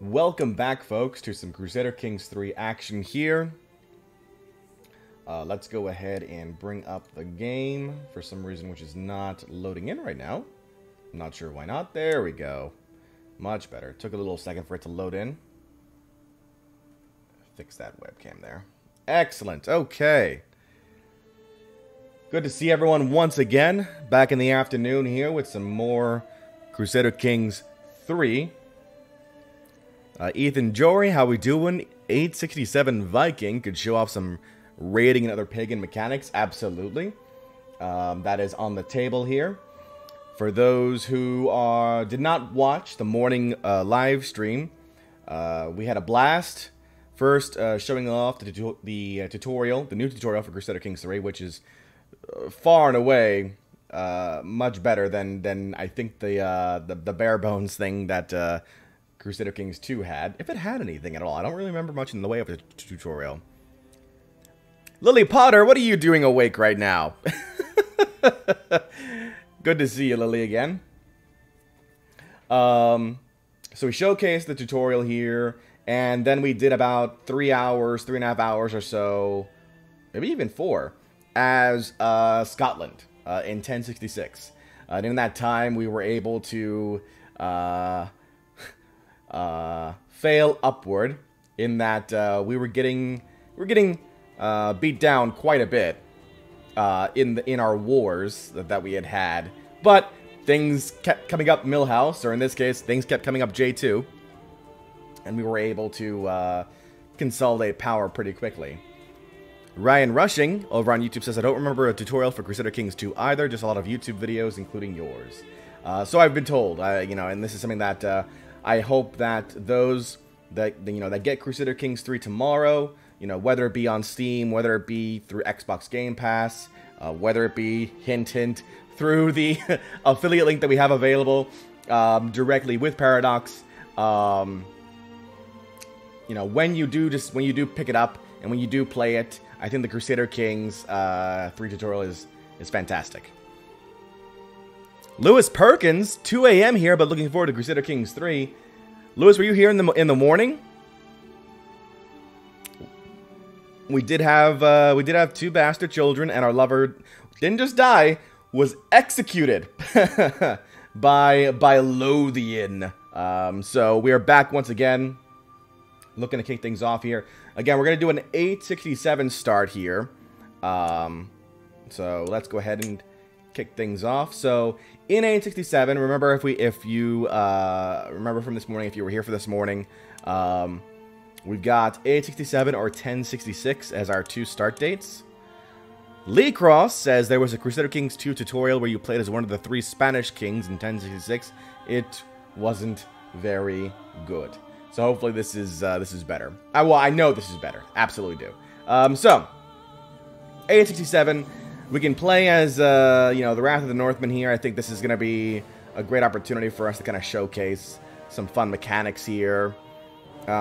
Welcome back, folks, to some Crusader Kings 3 action here. Let's go ahead and bring up the game for some reason, which is not loading in right now. I'm not sure why not. There we go. Much better. Took a little second for it to load in. Fix that webcam there. Excellent. Okay. Good to see everyone once again. Back in the afternoon here with some more Crusader Kings 3. Ethan Jory, how we doing? 867 Viking could show off some raiding and other pagan mechanics. Absolutely. That is on the table here. For those who did not watch the morning live stream, we had a blast. First, showing off the tutorial, the new tutorial for Crusader Kings 3, which is far and away much better than I think the bare bones thing that Crusader Kings 2 had, if it had anything at all. I don't really remember much in the way of the tutorial. Lily Potter, what are you doing awake right now? Good to see you, Lily, again. So we showcased the tutorial here, and then we did about 3 hours, 3.5 hours or so, maybe even 4, as Scotland in 1066. And in that time, we were able to fail upward in that we were getting beat down quite a bit in our wars that we had, but things kept coming up Millhouse, or in this case, things kept coming up J2, and we were able to consolidate power pretty quickly. Ryan Rushing over on YouTube says, I don't remember a tutorial for Crusader Kings 2 either, just a lot of YouTube videos, including yours. So I've been told, you know, and this is something that I hope that those that that get Crusader Kings 3 tomorrow, whether it be on Steam, whether it be through Xbox Game Pass, whether it be hint hint through the affiliate link that we have available directly with Paradox, when you do pick it up and when you do play it, I think the Crusader Kings 3 tutorial is fantastic. Lewis Perkins, 2 a.m. here, but looking forward to Crusader Kings 3. Lewis, were you here in the morning? We did have 2 bastard children, and our lover didn't just die, was executed by Lothian. So we are back once again, looking to kick things off here. Again, we're gonna do an 867 start here. So let's go ahead and kick things off. So in 867, remember if you remember from this morning, if you were here for this morning, we've got 867 or 1066 as our 2 start dates. Lee Cross says there was a Crusader Kings 2 tutorial where you played as one of the 3 Spanish kings in 1066. It wasn't very good. So hopefully this is better. Well, I know this is better. Absolutely do. So 867. We can play as, the Wrath of the Northmen here. I think this is going to be a great opportunity for us to kind of showcase some fun mechanics here.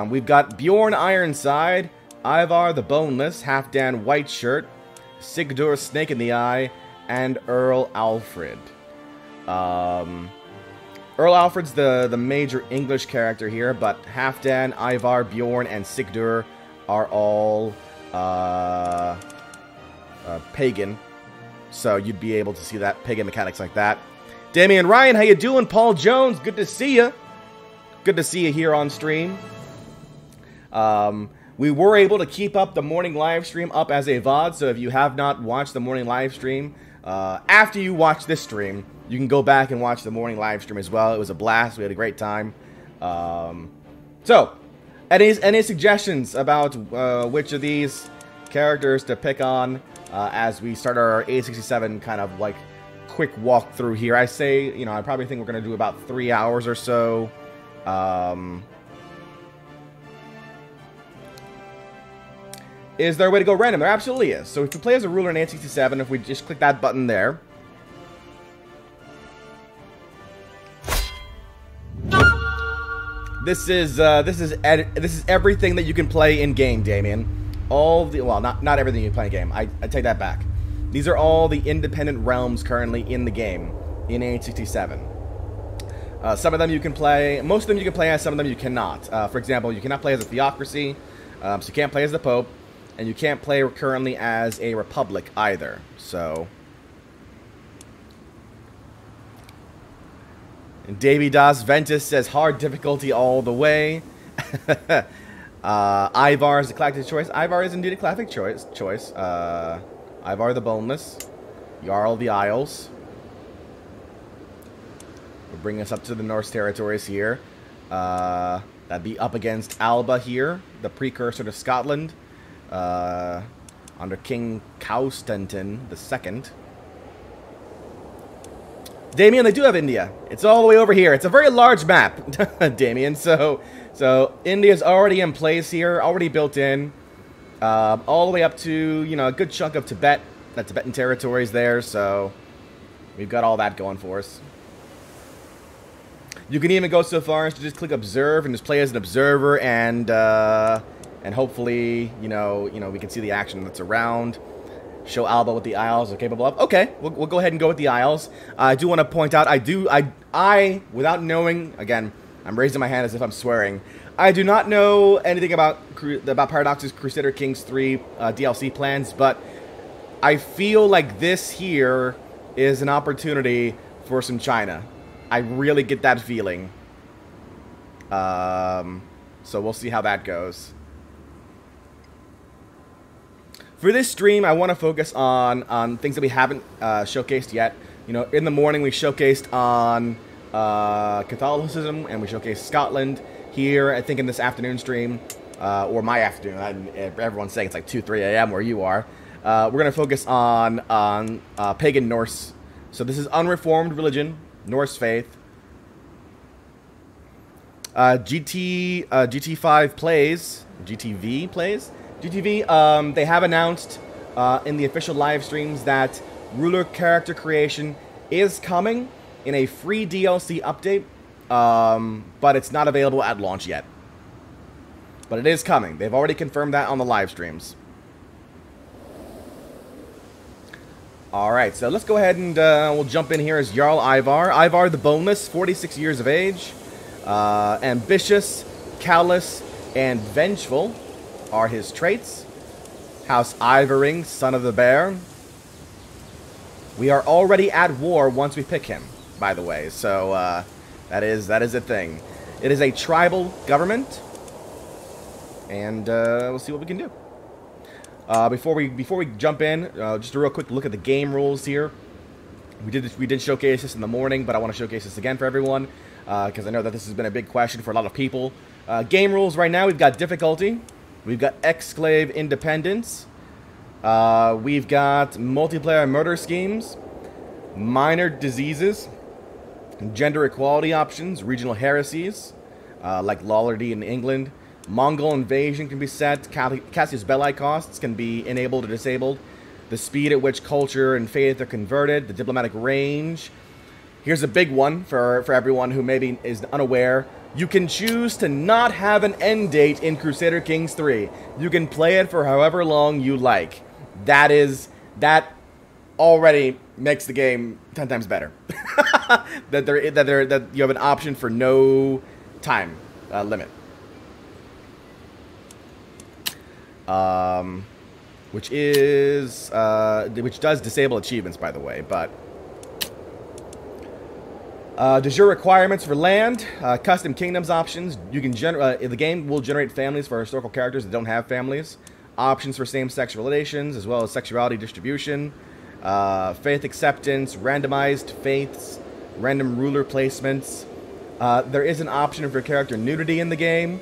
We've got Bjorn Ironside, Ivar the Boneless, Halfdan Whiteshirt, Sigdur Snake in the Eye, and Earl Alfred. Earl Alfred's the major English character here, but Halfdan, Ivar, Bjorn, and Sigdur are all pagan. So you'd be able to see that pagan mechanics like that. Damian Ryan, how you doing? Paul Jones, good to see you. Good to see you here on stream. We were able to keep up the morning live stream up as a VOD, so if you have not watched the morning live stream, after you watch this stream, you can go back and watch the morning live stream as well. It was a blast. We had a great time. So, any suggestions about which of these characters to pick on as we start our 867 kind of like quick walkthrough here? I say, I probably think we're going to do about 3 hours or so. Is there a way to go random? There absolutely is. So if you play as a ruler in 867, if we just click that button there. This is everything that you can play in game, Damien. Not everything you play in game. I take that back. These are all the independent realms currently in the game in 867. Some of them you can play, most of them you can play as, some of them you cannot. For example, you cannot play as a theocracy, so you can't play as the Pope, and you can't play currently as a republic either, so... And Davy Das Ventus says hard difficulty all the way. Ivar is a galactic choice. Ivar is indeed a galactic choice. Ivar the Boneless. Jarl of the Isles. Will bring us up to the Norse territories here. That'd be up against Alba here, the precursor to Scotland, under King Constantine II. Damien, they do have India. It's all the way over here. It's a very large map, Damien. So India's already in place here, already built in, all the way up to, you know, a good chunk of Tibet. That Tibetan territories there. So we've got all that going for us. You can even go so far as to just click observe and just play as an observer, and hopefully, you know, we can see the action that's around. Show Alba what the Isles are capable of. Okay, we'll go ahead and go with the Isles. I do want to point out, I without knowing, again, I'm raising my hand as if I'm swearing. I do not know anything about Paradox's Crusader Kings 3 DLC plans, but I feel like this here is an opportunity for some China. I really get that feeling. So we'll see how that goes. For this stream, I want to focus on things that we haven't showcased yet. You know, in the morning we showcased on Catholicism, and we showcased Scotland. Here, I think in this afternoon stream, or my afternoon, everyone's saying it's like 2, 3 a.m. where you are. We're going to focus on pagan Norse. So this is unreformed religion, Norse faith. GT5 plays, GTV plays. GTV, they have announced in the official live streams that ruler character creation is coming in a free DLC update, but it's not available at launch yet. But it is coming. They've already confirmed that on the live streams. Alright, so let's go ahead and we'll jump in here as Jarl Ivar. Ivar the Boneless, 46 years of age. Ambitious, callous, and vengeful are his traits. House Ivaring, son of the bear. We are already at war once we pick him, by the way, so that is a thing. It is a tribal government, and we'll see what we can do. Before we jump in, just a real quick look at the game rules here. We did showcase this in the morning, but I want to showcase this again for everyone, because I know that this has been a big question for a lot of people. Game rules right now, we've got difficulty. We've got exclave independence. We've got multiplayer murder schemes, minor diseases, gender equality options, regional heresies, like Lollardy in England. Mongol invasion can be set. Cassius Belli costs can be enabled or disabled. The speed at which culture and faith are converted. The diplomatic range. Here's a big one for everyone who maybe is unaware. You can choose to not have an end date in Crusader Kings 3. You can play it for however long you like. That already makes the game 10 times better. that you have an option for no time limit. Which does disable achievements, by the way, but de jure requirements for land, custom kingdoms options. You can the game will generate families for historical characters that don't have families. Options for same-sex relations, as well as sexuality distribution, faith acceptance, randomized faiths, random ruler placements. There is an option for character nudity in the game,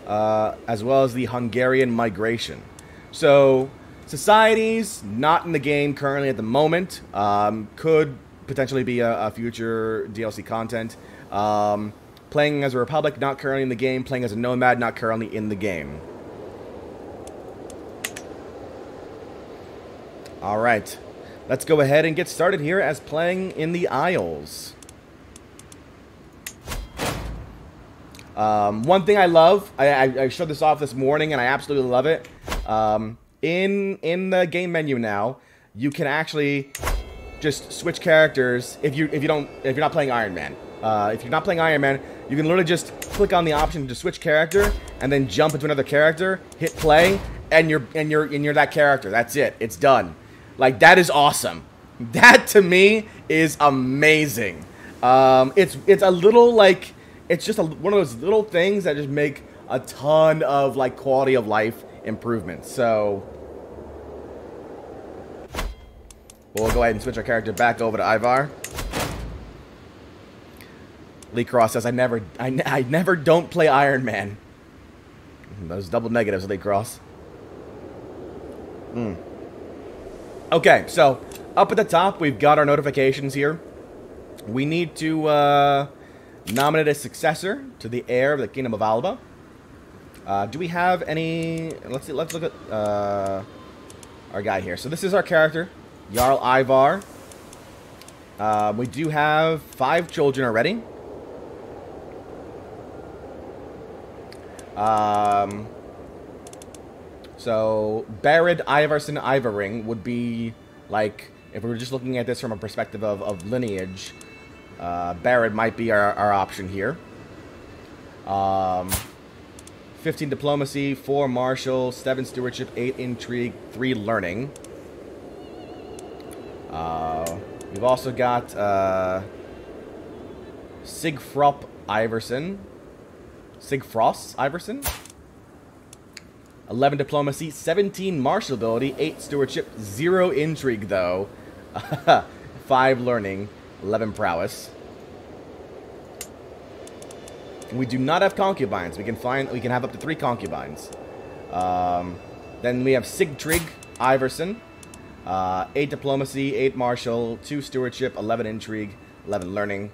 as well as the Hungarian migration. So, societies not in the game currently at the moment, could potentially be a future DLC content. Playing as a republic, not currently in the game. Playing as a nomad, not currently in the game. Alright, let's go ahead and get started here as playing in the Isles. One thing I love, I showed this off this morning and I absolutely love it. In the game menu now, you can actually just switch characters if you're not playing Iron Man. if you're not playing Iron Man, you can literally just click on the option to switch character and then jump into another character, hit play, and you're that character. That's it. It's done. Like, that is awesome. That to me is amazing. It's a little like, it's just one of those little things that just make a ton of like quality of life improvements. So we'll go ahead and switch our character back over to Ivar. Lee Cross says, I never don't play Iron Man. Those double negatives, Lee Cross. Okay, so up at the top, we've got our notifications here. We need to nominate a successor to the heir of the Kingdom of Alba. Do we have any... Let's see, let's look at our guy here. So this is our character, Jarl Ivar. We do have 5 children already. So Barid Ivarson Ivaring would be like, if we were just looking at this from a perspective of lineage, Barid might be our option here. 15 diplomacy, 4 martial, 7 stewardship, 8 intrigue, 3 learning. We've also got Sigfrost Iverson. 11 diplomacy, 17 martial ability, 8 stewardship, 0 intrigue though, 5 learning, 11 prowess. We do not have concubines. We can have up to 3 concubines. Then we have Sigtrig Iverson, 8 diplomacy, 8 martial, 2 stewardship, 11 intrigue, 11 learning.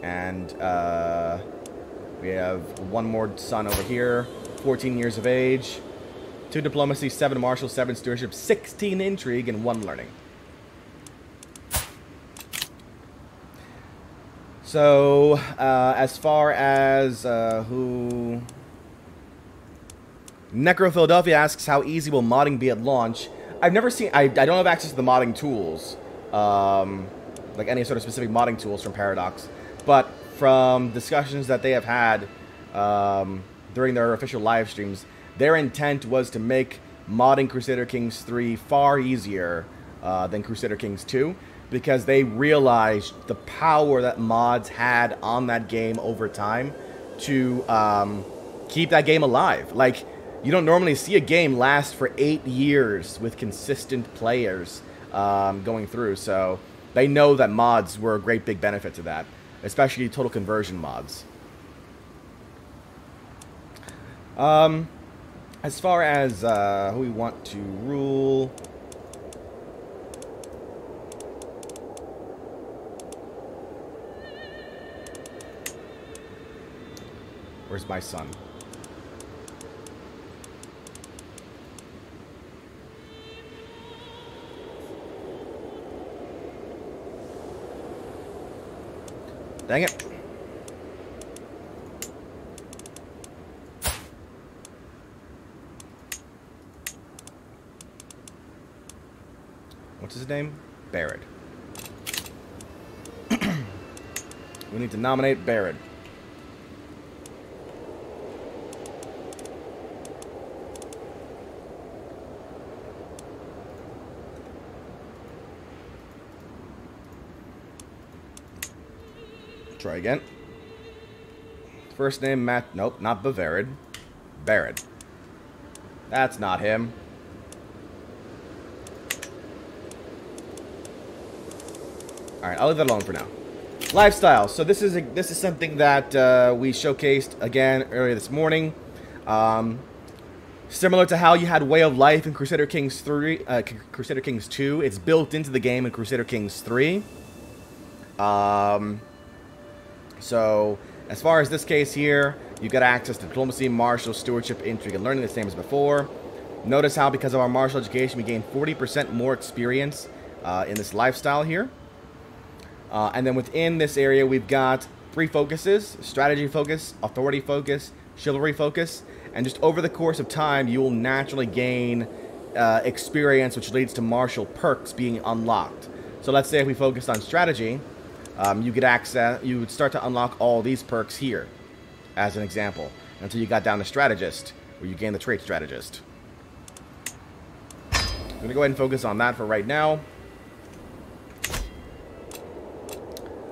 And we have 1 more son over here, 14 years of age, 2 diplomacy, 7 martial, 7 stewardship, 16 intrigue, and 1 learning. So, as far as who... Necro Philadelphia asks, how easy will modding be at launch? I've never seen... I don't have access to the modding tools. Like any sort of specific modding tools from Paradox. But from discussions that they have had during their official live streams, their intent was to make modding Crusader Kings 3 far easier than Crusader Kings 2, because they realized the power that mods had on that game over time to keep that game alive. Like, you don't normally see a game last for 8 years with consistent players going through, so they know that mods were a great big benefit to that. Especially total conversion mods. As far as who we want to rule, where's my son? Dang it. What's his name? Barid. We need to nominate Barid. Try again. First name, Matt. Nope, not Bavarid. Barid. That's not him. Alright, I'll leave that alone for now. Lifestyle. So this is something that we showcased again earlier this morning. Similar to how you had Way of Life in Crusader Kings 3, Crusader Kings 2, it's built into the game in Crusader Kings 3. So, as far as this case here, you've got access to diplomacy, martial, stewardship, intrigue, and learning, the same as before. Notice how, because of our martial education, we gain 40% more experience in this lifestyle here. And then within this area, we've got 3 focuses: strategy focus, authority focus, chivalry focus. And just over the course of time, you will naturally gain experience, which leads to martial perks being unlocked. So let's say if we focused on strategy, you get access. You would start to unlock all these perks here, as an example, until you got down to strategist, where you gain the trait strategist. I'm gonna go ahead and focus on that for right now.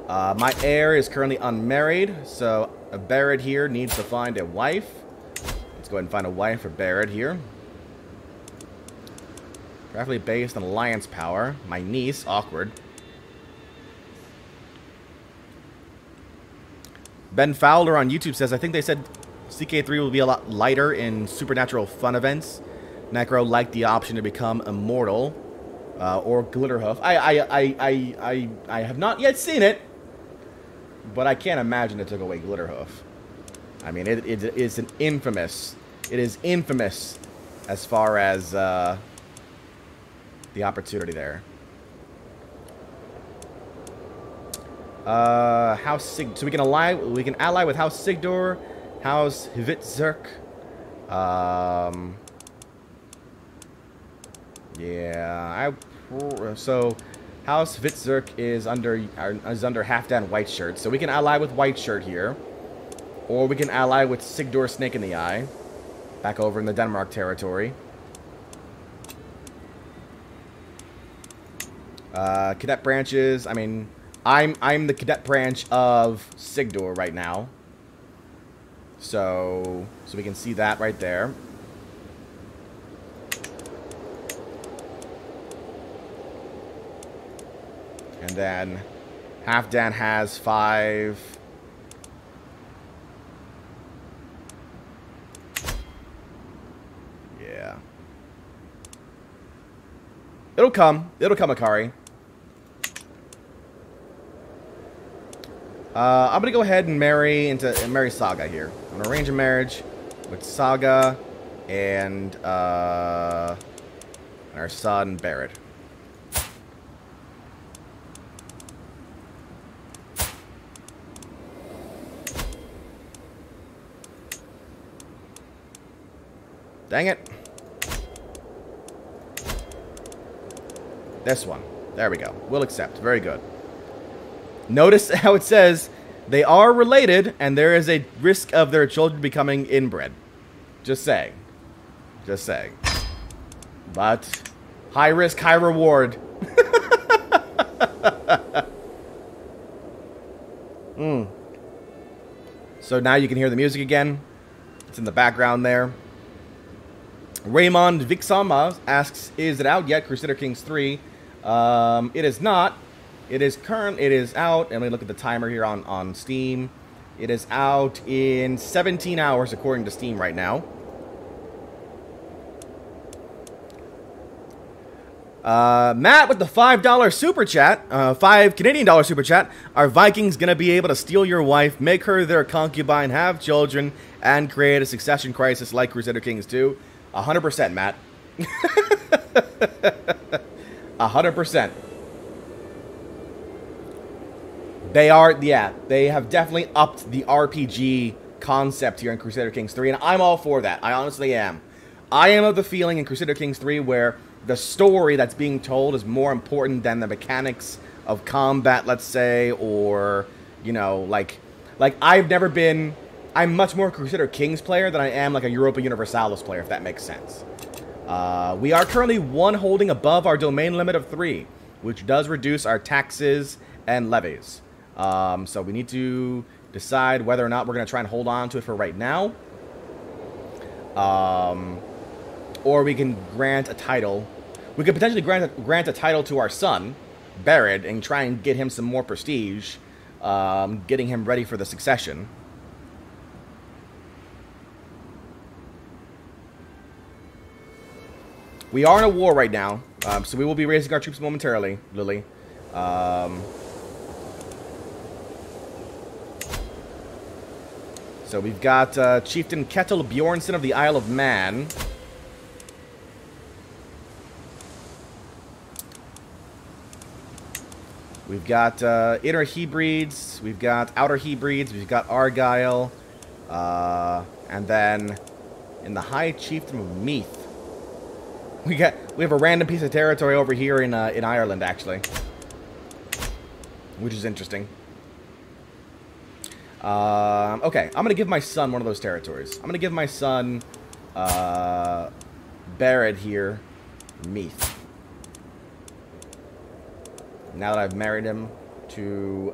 My heir is currently unmarried, so Barrett here needs to find a wife. Let's go ahead and find a wife for Barrett here. Preferably based on alliance power. My niece, awkward. Ben Fowler on YouTube says, I think they said CK3 will be a lot lighter in supernatural fun events. Necro liked the option to become immortal. Or Glitterhoof. I have not yet seen it. But I can't imagine it took away Glitterhoof. I mean, it is an infamous. It is infamous as far as the opportunity there. House Sig. So we can ally with House Sigdor, House Hvitzerk. Yeah, so House Hvitzerk is under Halfdan White Shirt, so we can ally with White Shirt here, or we can ally with Sigdor Snake in the Eye, back over in the Denmark territory. Cadet branches. I mean, I'm the cadet branch of Sigdor right now, so we can see that right there. And then Halfdan has 5. Yeah. It'll come. It'll come, Akari. I'm gonna go ahead and marry Saga here. I'm gonna arrange a marriage with Saga and our son Barrett. Dang it. This one. There we go. We'll accept. Very good. Notice how it says they are related and there is a risk of their children becoming inbred. Just saying. Just saying. But high risk, high reward. So now you can hear the music again. It's in the background there. Raymond Vixama asks, is it out yet? Crusader Kings 3. It is not. It is out. And we look at the timer here on Steam. It is out in 17 hours according to Steam right now. Matt with the $5 super chat, $5 Canadian super chat. Are Vikings gonna be able to steal your wife, make her their concubine, have children, and create a succession crisis like Crusader Kings 2? 100%, Matt. 100%. They are, yeah, they have definitely upped the RPG concept here in Crusader Kings 3, and I'm all for that. I honestly am. I am of the feeling in Crusader Kings 3 where the story that's being told is more important than the mechanics of combat, let's say, or, you know, like I'm much more a Crusader Kings player than I am like a Europa Universalis player, if that makes sense. We are currently one holding above our domain limit of 3, which does reduce our taxes and levies. So we need to decide whether or not we're going to try and hold on to it for right now. Or we can grant a title. We could potentially grant a title to our son, Barrett, and try and get him some more prestige, getting him ready for the succession. We are in a war right now, so we will be raising our troops momentarily, Lily. So we've got Chieftain Ketil Bjornsson of the Isle of Man. We've got Inner Hebrides, we've got Outer Hebrides, we've got Argyle, and then in the High Chieftain of Meath. We have a random piece of territory over here in Ireland, actually. which is interesting. Okay, I'm going to give my son one of those territories. I'm going to give my son Barrett here, Meath. Now that I've married him to...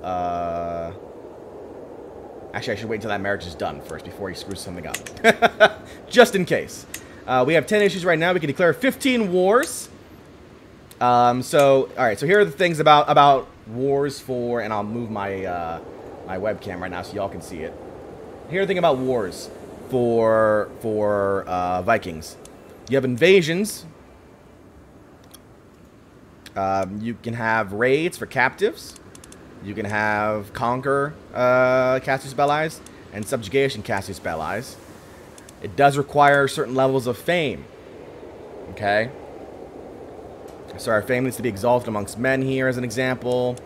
Actually, I should wait until that marriage is done first before he screws something up. Just in case. We have 10 issues right now. We can declare 15 wars. Alright, so here are the things about wars for... And I'll move my... my webcam right now so y'all can see it. Here's the thing about wars for Vikings. You have invasions. You can have raids for captives. You can have conquer Cassius Belli's and subjugation Cassius Belli's. It does require certain levels of fame. Okay? So our fame needs to be exalted amongst men here as an example.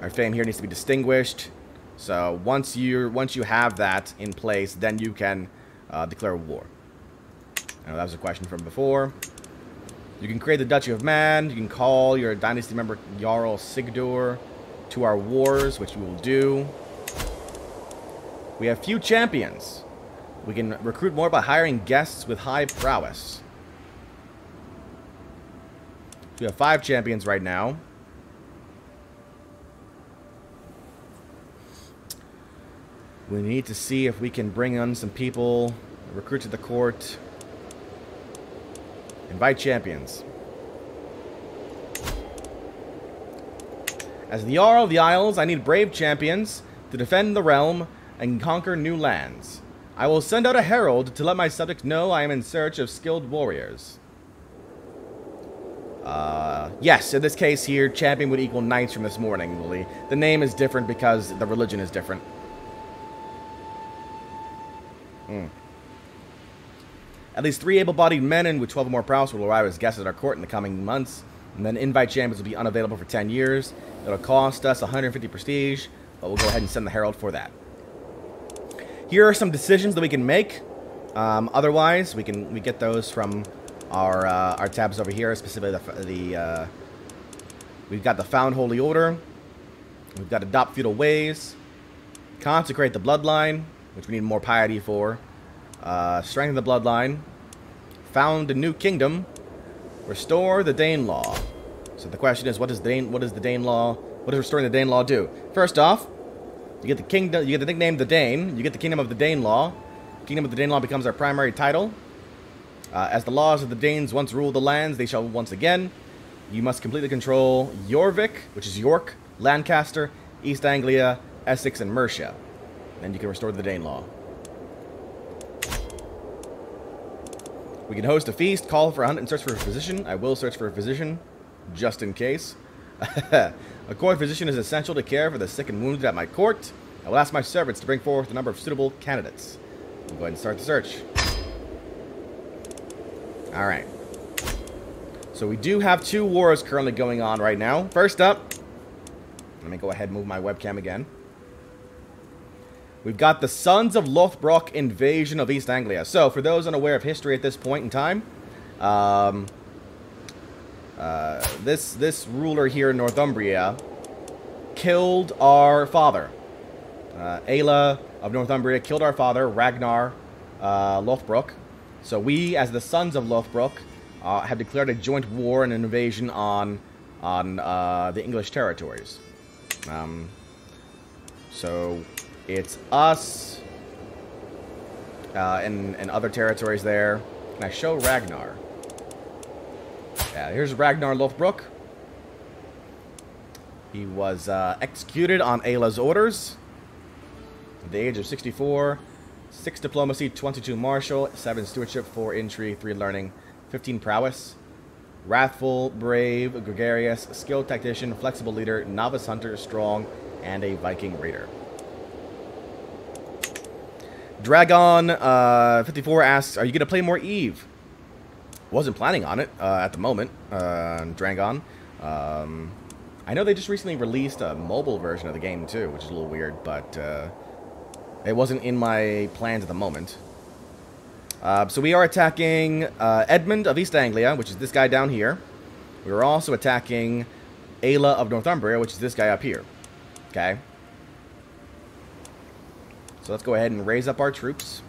Our fame here needs to be distinguished. So once you have that in place, then you can declare war. I know that was a question from before. You can create the Duchy of Man. You can call your dynasty member Jarl Sigdur to our wars, which we will do. We have few champions. We can recruit more by hiring guests with high prowess. We have 5 champions right now. We need to see if we can bring on some people, recruit to the court, invite champions. As the Jarl of the Isles, I need brave champions to defend the realm and conquer new lands. I will send out a herald to let my subjects know I am in search of skilled warriors. Yes, in this case here, champion would equal knights from this morning, Lily. The name is different because the religion is different. At least 3 able-bodied men and with 12 or more prowess will arrive as guests at our court in the coming months. And then invite champions will be unavailable for 10 years. It'll cost us 150 prestige, but we'll go ahead and send the herald for that. Here are some decisions that we can make. Otherwise, we get those from our tabs over here. Specifically, we've got the Found Holy Order. We've got Adopt Feudal Ways. Consecrate the Bloodline, which we need more piety for. Strengthen the Bloodline. Found a new kingdom. Restore the Danelaw. So the question is, what does the Danelaw? What does restoring the Danelaw do? First off, you get the kingdom. You get the nickname the Dane. You get the kingdom of the Danelaw. Kingdom of the Danelaw becomes our primary title. As the laws of the Danes once ruled the lands, they shall once again. You must completely control Jorvik, which is York, Lancaster, East Anglia, Essex, and Mercia. Then you can restore the Danelaw. We can host a feast, call for a hunt, and search for a physician. I will search for a physician, just in case. A court physician is essential to care for the sick and wounded at my court. I will ask my servants to bring forth a number of suitable candidates. We'll go ahead and start the search. Alright. So we do have 2 wars currently going on right now. First up, let me go ahead and move my webcam again. We've got the Sons of Lothbrok invasion of East Anglia. So, for those unaware of history at this point in time, this ruler here in Northumbria killed our father. Ayla of Northumbria killed our father, Ragnar Lothbrok. So we, as the Sons of Lothbrok, have declared a joint war and an invasion on the English territories. So it's us and other territories there. Can I show Ragnar? Yeah, here's Ragnar Lothbrok. He was executed on Ayla's orders at the age of 64. 6 diplomacy, 22 martial, 7 stewardship, 4 intrigue, 3 learning, 15 prowess. Wrathful, brave, gregarious, skilled tactician, flexible leader, novice hunter, strong, and a Viking raider. Dragon 54 asks, are you going to play more Eve? Wasn't planning on it at the moment, Dragon. I know they just recently released a mobile version of the game too, which is a little weird, but it wasn't in my plans at the moment. So we are attacking Edmund of East Anglia, which is this guy down here. We are also attacking Ayla of Northumbria, which is this guy up here. Okay. So let's go ahead and raise up our troops.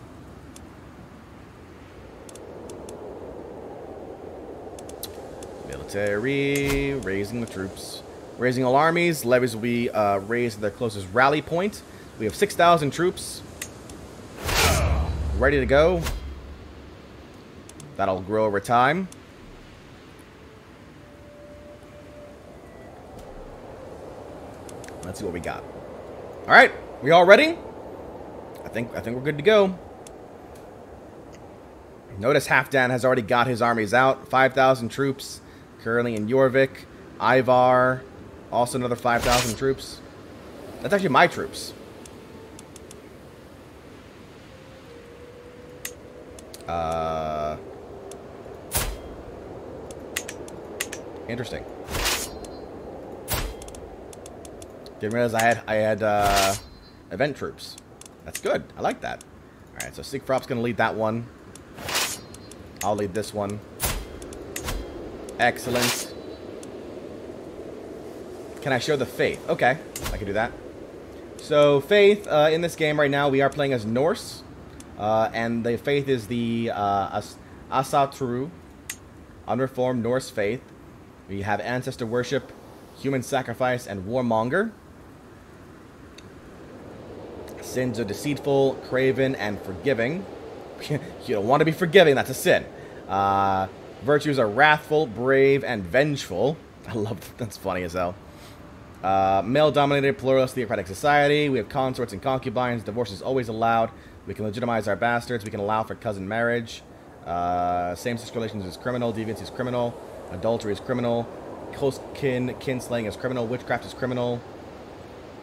Military, raising the troops. Raising all armies. Levies will be raised to their closest rally point. We have 6,000 troops. Ready to go. That'll grow over time. Let's see what we got. All right, we all ready? I think we're good to go. Notice Halfdan has already got his armies out. 5,000 troops currently in Jorvik. Ivar, also another 5,000 troops. That's actually my troops. Interesting. Didn't realize I had event troops. That's good. I like that. All right, so Sigfrop's gonna lead that one. I'll lead this one. Excellent. Can I show the Faith? Okay, I can do that. So Faith in this game right now, we are playing as Norse, and the Faith is the Asatru, unreformed Norse faith. We have ancestor worship, human sacrifice, and warmonger. Sins are deceitful, craven, and forgiving. You don't want to be forgiving, that's a sin. Virtues are wrathful, brave, and vengeful. I love that. That's funny as hell. Male-dominated, pluralist, theocratic society. We have consorts and concubines. Divorce is always allowed. We can legitimize our bastards. We can allow for cousin marriage. Same-sex relations is criminal. Deviance is criminal. Adultery is criminal. Close kinslaying is criminal. Witchcraft is criminal.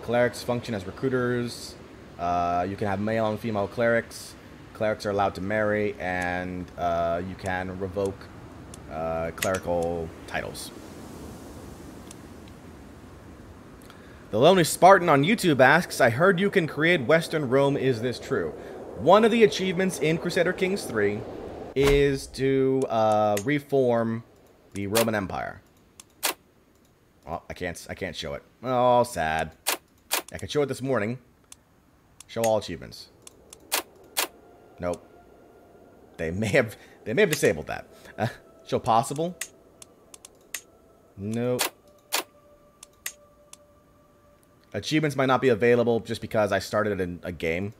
Clerics function as recruiters. You can have male and female clerics. Clerics are allowed to marry, and you can revoke clerical titles. The Lonely Spartan on YouTube asks, I heard you can create Western Rome. Is this true? One of the achievements in Crusader Kings 3 is to reform the Roman Empire. Oh, I can't show it. Oh, sad. I could show it this morning. Show all achievements. Nope. They may have disabled that. Show possible. Nope. Achievements might not be available just because I started in a game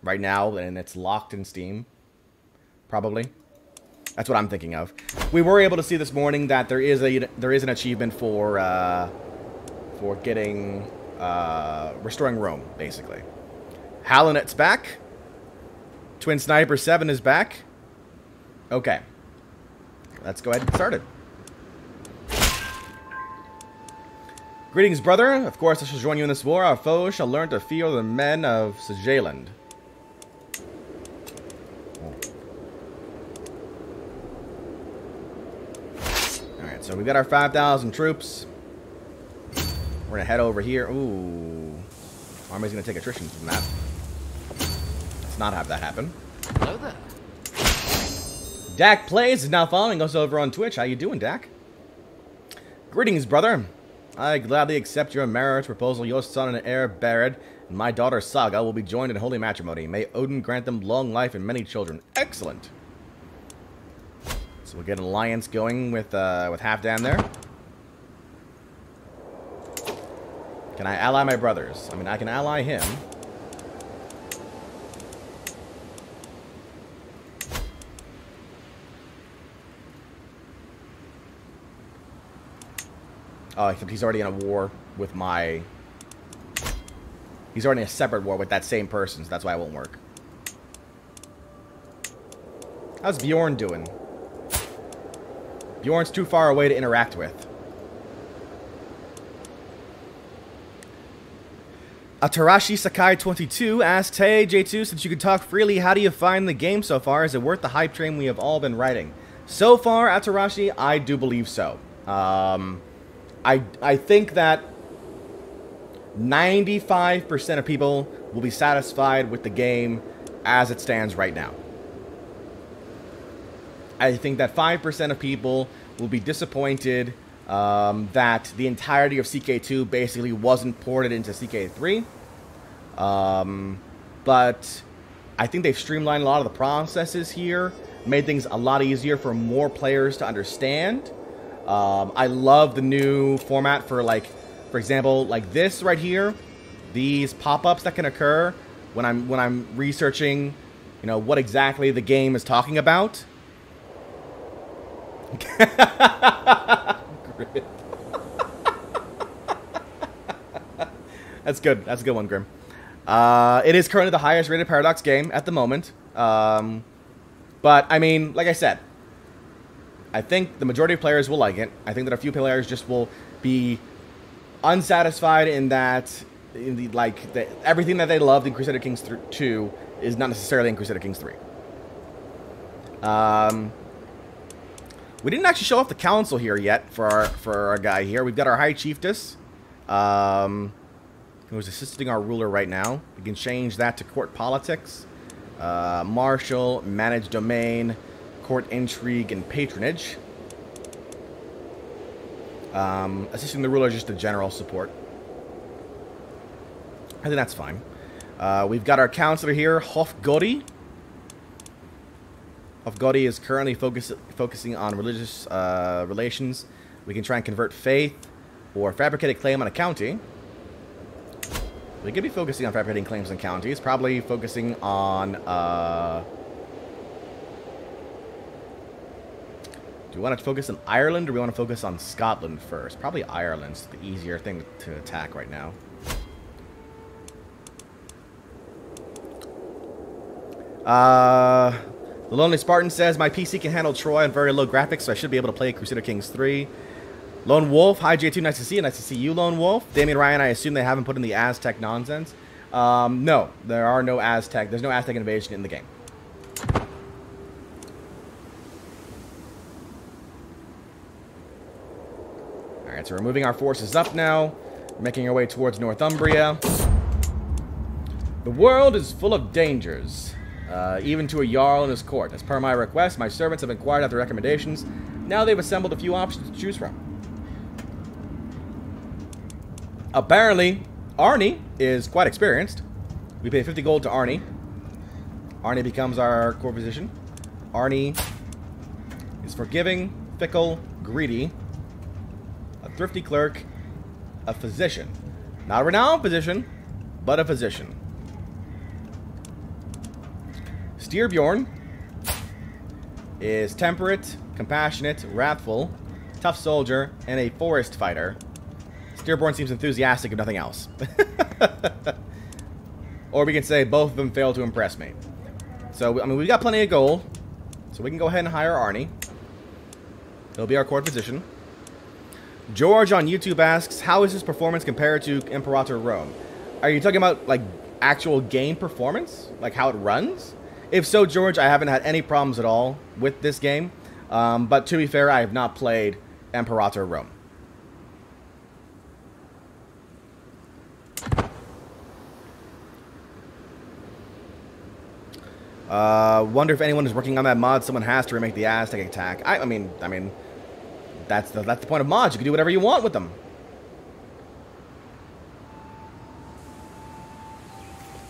right now and it's locked in Steam. Probably. That's what I'm thinking of. We were able to see this morning that there is an achievement for getting restoring Rome, basically. Halonet's back. Twin Sniper 7 is back. Okay. Let's go ahead and get started. Greetings, brother. Of course, I shall join you in this war. Our foes shall learn to fear the men of Sajaland. Alright, so we've got our 5,000 troops. We're going to head over here. Ooh. Army's going to take attrition from that. Let's not have that happen. Hello there. Dak Plays is now following us over on Twitch. How you doing, Dak? Greetings, brother. I gladly accept your marriage proposal. Your son and heir, Barid, and my daughter, Saga, will be joined in holy matrimony. May Odin grant them long life and many children. Excellent. So we'll get an alliance going with Halfdan there. Can I ally my brothers? I mean, I can ally him. Oh, except he's already in a war with my... He's already in a separate war with that same person, so that's why it won't work. How's Bjorn doing? Bjorn's too far away to interact with. Atarashi Sakai 22 asks, hey J2, since you can talk freely, how do you find the game so far? Is it worth the hype train we have all been riding? So far, Atarashi, I do believe so. I think that 95% of people will be satisfied with the game as it stands right now. I think that 5% of people will be disappointed that the entirety of CK2 basically wasn't ported into CK3. But I think they've streamlined a lot of the processes here, made things a lot easier for more players to understand. I love the new format for, like, for example, like this right here, these pop-ups that can occur when I'm researching, you know, what exactly the game is talking about. That's good. That's a good one, Grim. It is currently the highest rated Paradox game at the moment. But, I mean, like I said, I think the majority of players will like it. I think that a few players just will be unsatisfied in that, everything that they loved in Crusader Kings 2 is not necessarily in Crusader Kings 3. We didn't actually show off the council here yet for our guy here. We've got our High Chiefess, who's assisting our ruler right now. We can change that to court politics, martial, managed domain, court intrigue, and patronage. Assisting the ruler, just the general support. I think that's fine. We've got our counselor here, Hofgodi. Hofgodi is currently focusing on religious relations. We can try and convert faith or fabricated claim on a county. We could be focusing on fabricating claims on counties. Probably focusing on... do we want to focus on Ireland or do we want to focus on Scotland first? Probably Ireland's the easier thing to attack right now. The Lonely Spartan says, my PC can handle Troy on very low graphics, so I should be able to play Crusader Kings 3. Lone Wolf, hi J2, nice to see you. Nice to see you, Lone Wolf. Damien Ryan, I assume they haven't put in the Aztec nonsense. No, there are no Aztec. There's no Aztec invasion in the game. Alright, so we're moving our forces up now. We're making our way towards Northumbria. The world is full of dangers. Even to a Jarl and his court. As per my request, my servants have inquired after recommendations. Now they've assembled a few options to choose from. Apparently, Arnie is quite experienced. We pay 50 gold to Arnie. Arnie becomes our core position. Arnie is forgiving, fickle, greedy, a thrifty clerk, a physician. Not a renowned physician, but a physician. Styrbjorn is temperate, compassionate, wrathful, tough soldier, and a forest fighter. Styrbjorn seems enthusiastic if nothing else. Or we can say both of them failed to impress me. So, I mean, we've got plenty of gold, so we can go ahead and hire Arnie. He'll be our court physician. George on YouTube asks, how is his performance compared to Imperator Rome? Are you talking about, like, actual game performance? Like, how it runs? If so, George, I haven't had any problems at all with this game. But to be fair, I have not played Imperator Rome. Wonder if anyone is working on that mod. Someone has to remake the Aztec attack. I mean, that's the point of mods. You can do whatever you want with them.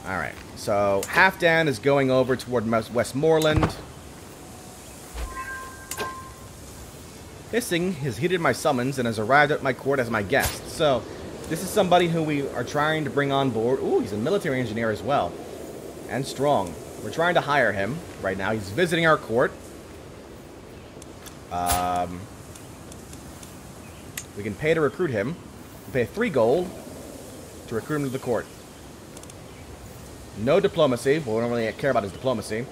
Alright, so Halfdan is going over toward Westmoreland. Hissing has heeded my summons and has arrived at my court as my guest. So, this is somebody who we are trying to bring on board. Ooh, he's a military engineer as well. And strong. We're trying to hire him right now. He's visiting our court. We can pay to recruit him. We pay 3 gold to recruit him to the court. No diplomacy. Well, we don't really care about his diplomacy.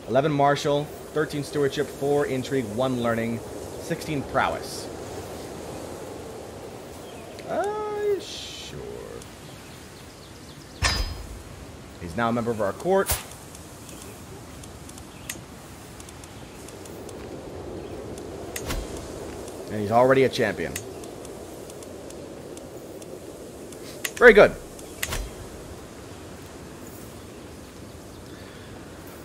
11 martial, 13 stewardship, 4 intrigue, 1 learning, 16 prowess. Sure. He's now a member of our court. And he's already a champion. Very good.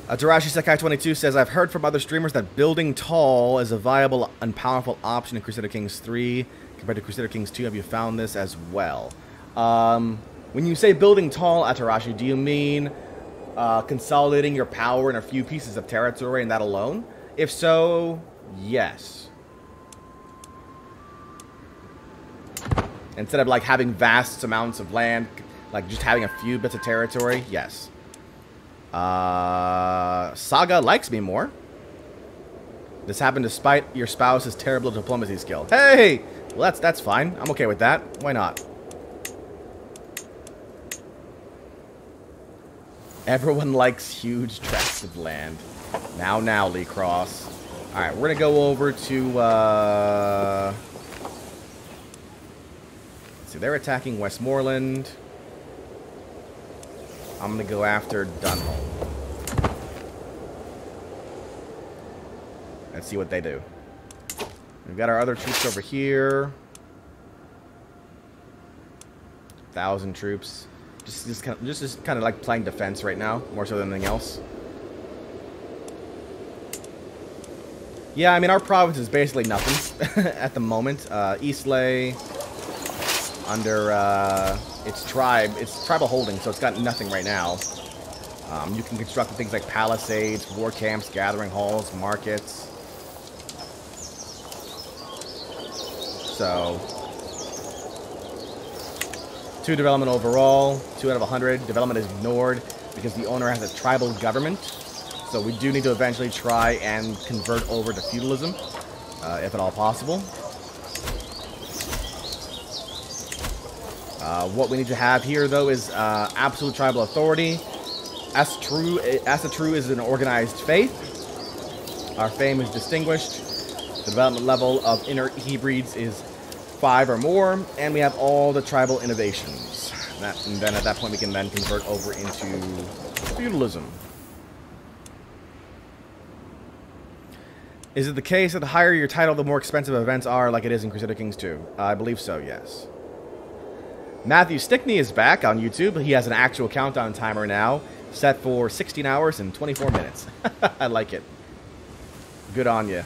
Tarashi CK3 says, I've heard from other streamers that building tall is a viable and powerful option in Crusader Kings 3. compared to Crusader Kings 2. Have you found this as well? When you say building tall, Atarashi, do you mean consolidating your power in a few pieces of territory and that alone? If so, yes. Instead of like having vast amounts of land, like just having a few bits of territory, yes. Saga likes me more. This happened despite your spouse's terrible diplomacy skill. Hey! Well, that's fine. I'm okay with that. Why not? Everyone likes huge tracts of land. Now, Lee Cross. Alright, we're gonna go over to, let's see, they're attacking Westmoreland. I'm gonna go after Dunholm. Let's see what they do. We've got our other troops over here. 1,000 troops. Just kind of like playing defense right now, more so than anything else. Yeah, I mean, our province is basically nothing at the moment. Eastlay, under its tribal holding, so it's got nothing right now. You can construct things like palisades, war camps, gathering halls, markets. So, 2 development overall, 2 out of 100. Development is ignored because the owner has a tribal government. So we do need to eventually try and convert over to feudalism, if at all possible. What we need to have here, though, is absolute tribal authority. Asatru is an organized faith. Our fame is distinguished. The development level of inner Hebrides is 5 or more, and we have all the tribal innovations. And then at that point we can then convert over into feudalism. Is it the case that the higher your title, the more expensive events are, like it is in Crusader Kings 2? I believe so, yes. Matthew Stickney is back on YouTube. He has an actual countdown timer now, set for 16 hours and 24 minutes. I like it. Good on you.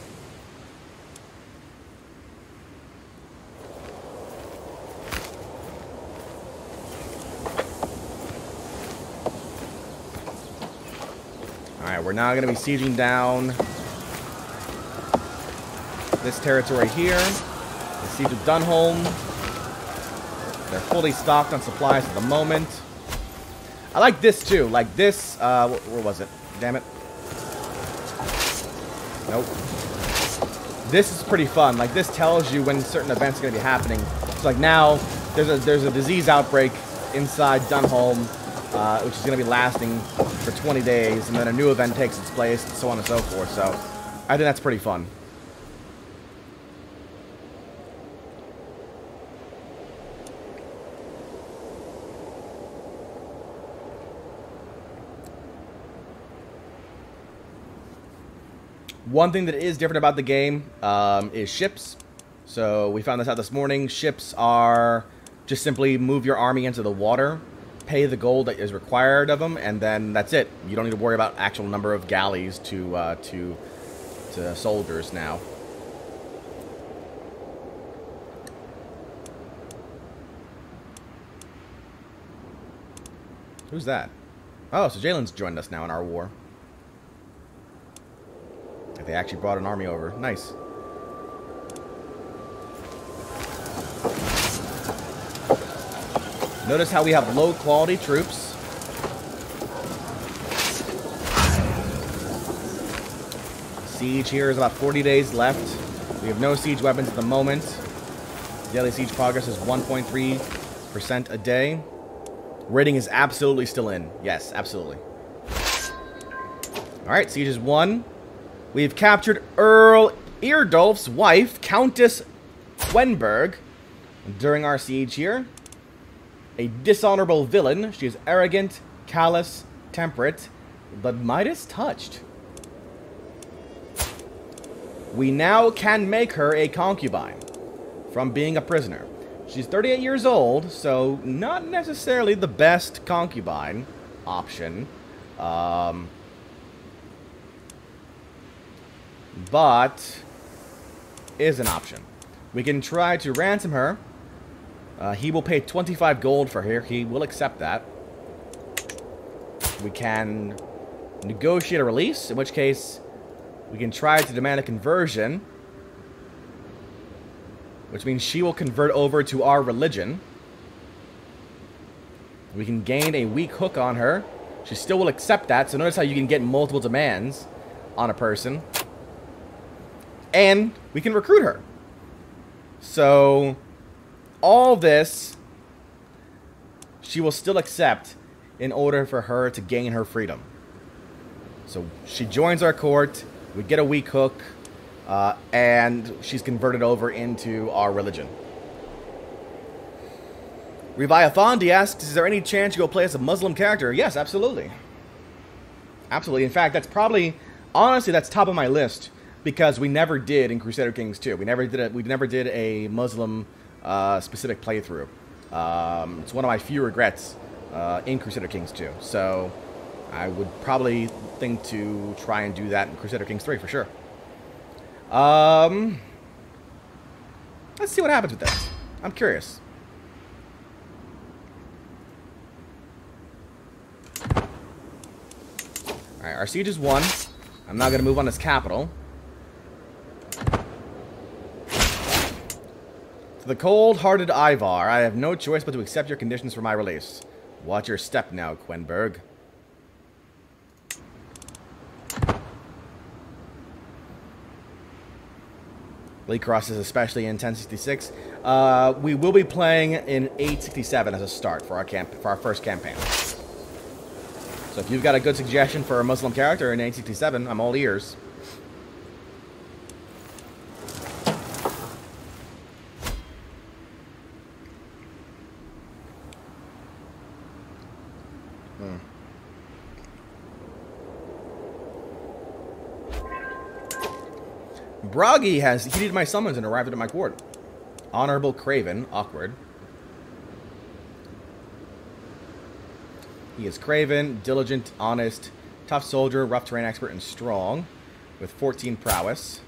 Alright, we're now going to be sieging down this territory here. The siege of Dunholm. They're fully stocked on supplies at the moment. I like this too. Like this, where was it? Damn it. Nope. This is pretty fun. Like this tells you when certain events are going to be happening. So like now, there's a disease outbreak inside Dunholm, which is going to be lasting for 20 days, and then a new event takes its place, and so on and so forth. So I think that's pretty fun. One thing that is different about the game is ships. So we found this out this morning. Ships are just simply move your army into the water, pay the gold that is required of them, and then that's it. You don't need to worry about actual number of galleys to soldiers now. Who's that? Oh, so Jalen's joined us now in our war. They actually brought an army over. Nice. Notice how we have low quality troops. Siege here is about 40 days left. We have no siege weapons at the moment. Daily siege progress is 1.3% a day. Rating is absolutely still in. Yes, absolutely. Alright, siege is 1. We've captured Earl Eardolf's wife, Countess Wenberg, during our siege here. A dishonorable villain. She is arrogant, callous, temperate, but Midas touched. We now can make her a concubine from being a prisoner. She's 38 years old, so not necessarily the best concubine option. But is an option. We can try to ransom her. He will pay 25 gold for her. He will accept that. We can negotiate a release, in which case we can try to demand a conversion, which means she will convert over to our religion. We can gain a weak hook on her. She still will accept that, so notice how you can get multiple demands on a person. And we can recruit her. So, all this, she will still accept in order for her to gain her freedom. So, she joins our court, we get a weak hook, and she's converted over into our religion. Reviathandi asks, is there any chance you'll play as a Muslim character? Yes, absolutely. Absolutely. In fact, that's probably, honestly, that's top of my list, because we never did in Crusader Kings 2. We never did a Muslim specific playthrough. It's one of my few regrets in Crusader Kings 2. So I would probably think to try and do that in Crusader Kings 3 for sure. Let's see what happens with this. I'm curious. Alright, our siege is won. I'm now going to move on this capital. To the cold-hearted Ivar, I have no choice but to accept your conditions for my release. Watch your step now, Quenberg. Bleed Crosses, especially in 1066. We will be playing in 867 as a start for our first campaign. So if you've got a good suggestion for a Muslim character in 867, I'm all ears. Bragi has heeded my summons and arrived at my court. Honorable Craven, awkward. He is Craven, diligent, honest, tough soldier, rough terrain expert, and strong, with 14 prowess.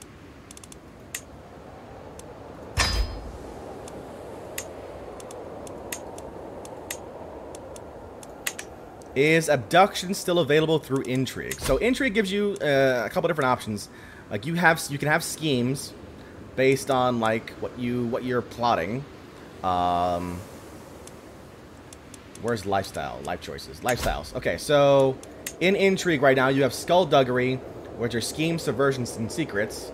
Is abduction still available through intrigue? So intrigue gives you a couple different options. Like you can have schemes based on like what you're plotting. Where's lifestyle? Life choices. Lifestyles. Okay, so in intrigue right now you have skullduggery, which are schemes, subversions, and secrets,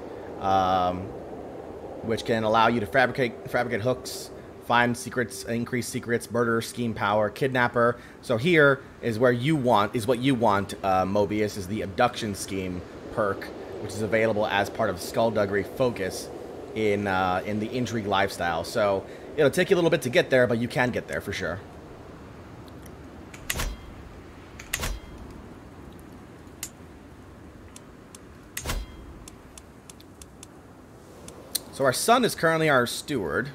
which can allow you to fabricate hooks, find secrets, increase secrets, murder, scheme power, kidnapper. So here is what you want, Mobius, is the abduction scheme perk, which is available as part of skullduggery focus in the intrigue lifestyle. So it'll take you a little bit to get there, but you can get there for sure. So our son is currently our steward.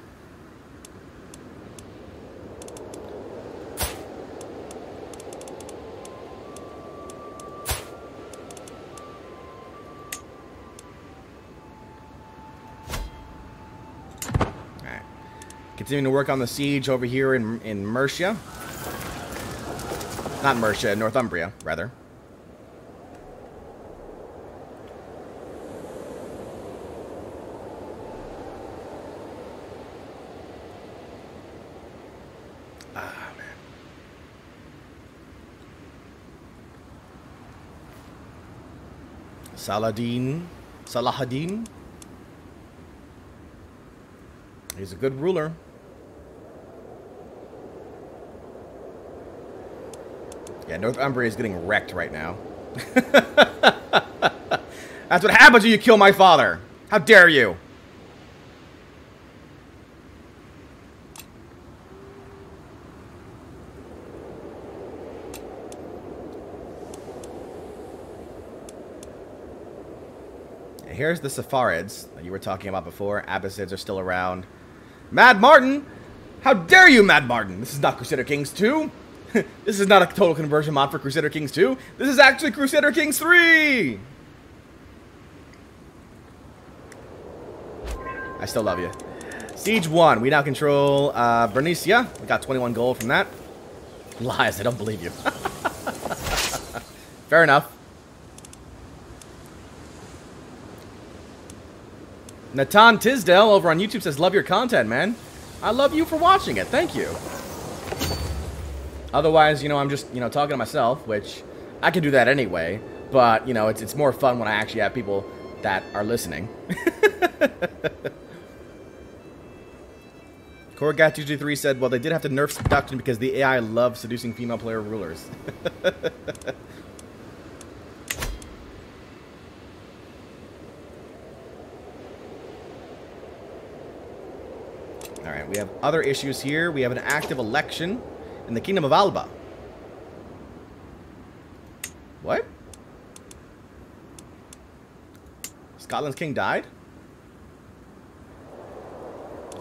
Alright. Continuing to work on the siege over here in Mercia. Not Mercia, Northumbria, rather. Salahadin. He's a good ruler. Yeah, Northumbria is getting wrecked right now. That's what happens when you kill my father. How dare you? Here's the Saffarids that you were talking about before. Abbasids are still around. Mad Martin! How dare you, Mad Martin! This is not Crusader Kings 2! This is not a total conversion mod for Crusader Kings 2. This is actually Crusader Kings 3! I still love you. Siege 1. We now control Bernicia. We got 21 gold from that. Lies, I don't believe you. Fair enough. Natan Tisdale over on YouTube says, love your content, man. I love you for watching it. Thank you. Otherwise, you know, I'm just, you know, talking to myself, which I can do that anyway. But, you know, it's more fun when I actually have people that are listening. Corgat223 said, well, they did have to nerf seduction because the AI loves seducing female player rulers. Alright, we have other issues here. We have an active election in the Kingdom of Alba. What? Scotland's king died?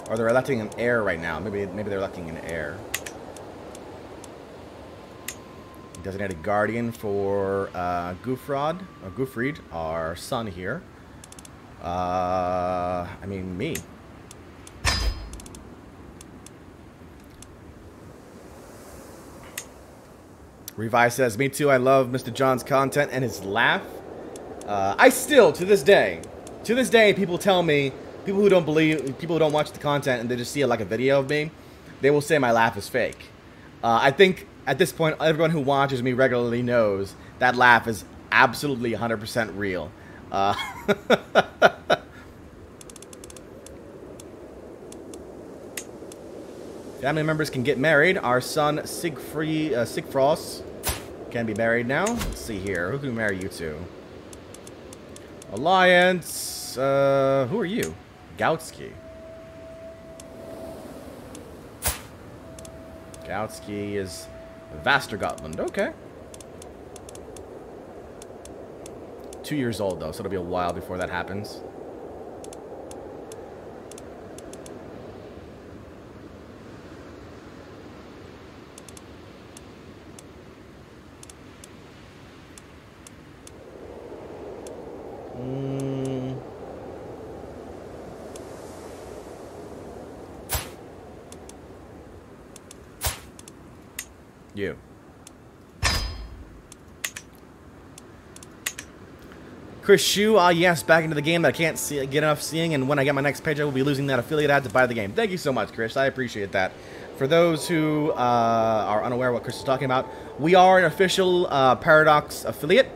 Or they're electing an heir right now. Maybe they're electing an heir. Designated guardian for Gufried, our son here. I mean, me. Revi says, me too, I love Mr. John's content and his laugh. I still, to this day, people tell me, people who don't watch the content and they just see like a video of me, they will say my laugh is fake. I think at this point, everyone who watches me regularly knows that laugh is absolutely 100% real. Family members can get married. Our son Sigfrost can be married now. Let's see here. Who can marry you to? Alliance. Who are you? Gautsky. Gautsky is Vastergotland. Okay. 2 years old though, so it'll be a while before that happens. You. Chris Shu, yes, back into the game that I can't get enough seeing, and when I get my next page, I will be losing that affiliate ad to buy the game. Thank you so much, Chris. I appreciate that. For those who are unaware of what Chris is talking about, we are an official Paradox affiliate.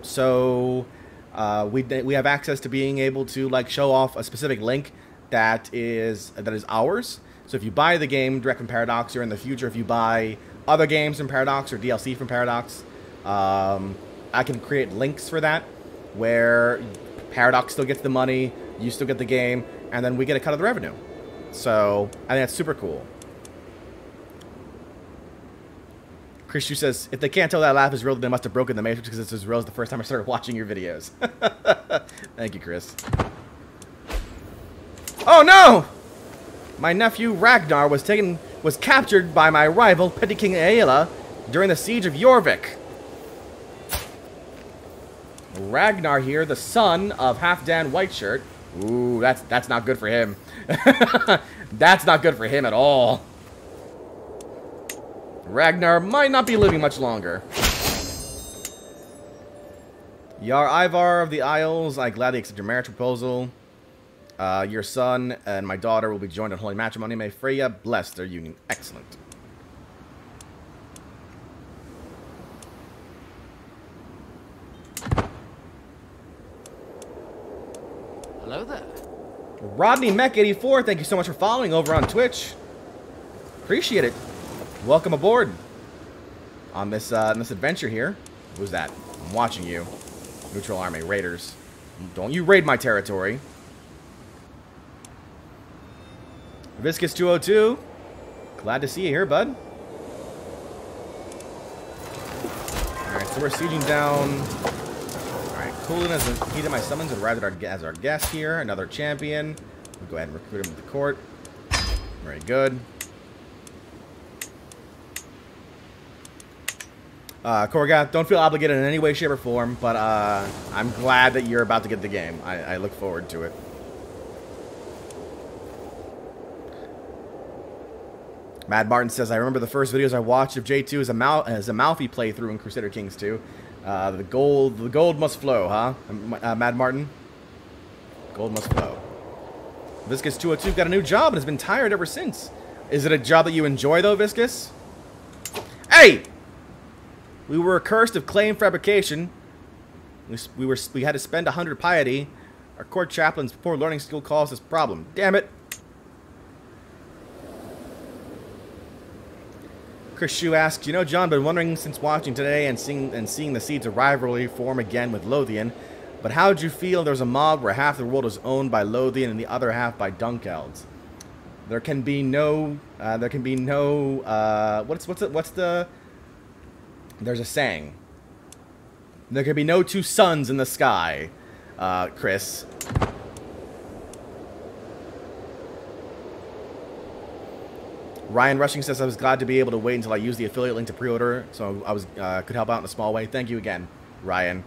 So we have access to being able to like show off a specific link that is ours. So if you buy the game direct from Paradox, or in the future if you buy other games from Paradox or DLC from Paradox, I can create links for that where Paradox still gets the money, you still get the game, and then we get a cut of the revenue. So I think that's super cool. Chris Yu says, if they can't tell that laugh is real, they must have broken the Matrix because it's as real as the first time I started watching your videos. Thank you, Chris. Oh no! My nephew Ragnar was captured by my rival Petty King Aela during the siege of Jorvik. Ragnar here, the son of Halfdan Whiteshirt. Ooh, that's not good for him. That's not good for him at all. Ragnar might not be living much longer. Yar Ivar of the Isles, I gladly accept your marriage proposal. Your son and my daughter will be joined in holy matrimony. May Freya bless their union. Excellent. Hello there. Rodney Mech 84, thank you so much for following over on Twitch. Appreciate it. Welcome aboard on this adventure here. Who's that? I'm watching you. Neutral army, raiders. Don't you raid my territory. Viscus 202, glad to see you here, bud. Alright, so we're sieging down. Alright, Coolin has heeded my summons and arrived as our guest here. Another champion. We'll go ahead and recruit him to the court. Very good. Korgat, don't feel obligated in any way, shape, or form, but I'm glad that you're about to get the game. I look forward to it. Mad Martin says, I remember the first videos I watched of J2 as a Malfi playthrough in Crusader Kings 2. The gold must flow, huh? Mad Martin? Gold must flow. Viscous 202 got a new job and has been tired ever since. Is it a job that you enjoy, though, Viscous? Hey! We were accursed of claim fabrication. We had to spend 100 piety. Our court chaplain's poor learning skill caused this problem. Damn it. Chris Shu asks, you know, John, been wondering since watching today and seeing the seeds of rivalry form again with Lothian, but how did you feel there's a mob where half the world is owned by Lothian and the other half by Dunkelds? There can be no, there's a saying. There can be no two suns in the sky, Chris. Ryan Rushing says, I was glad to be able to wait until I used the affiliate link to pre-order, so I was could help out in a small way. Thank you again, Ryan,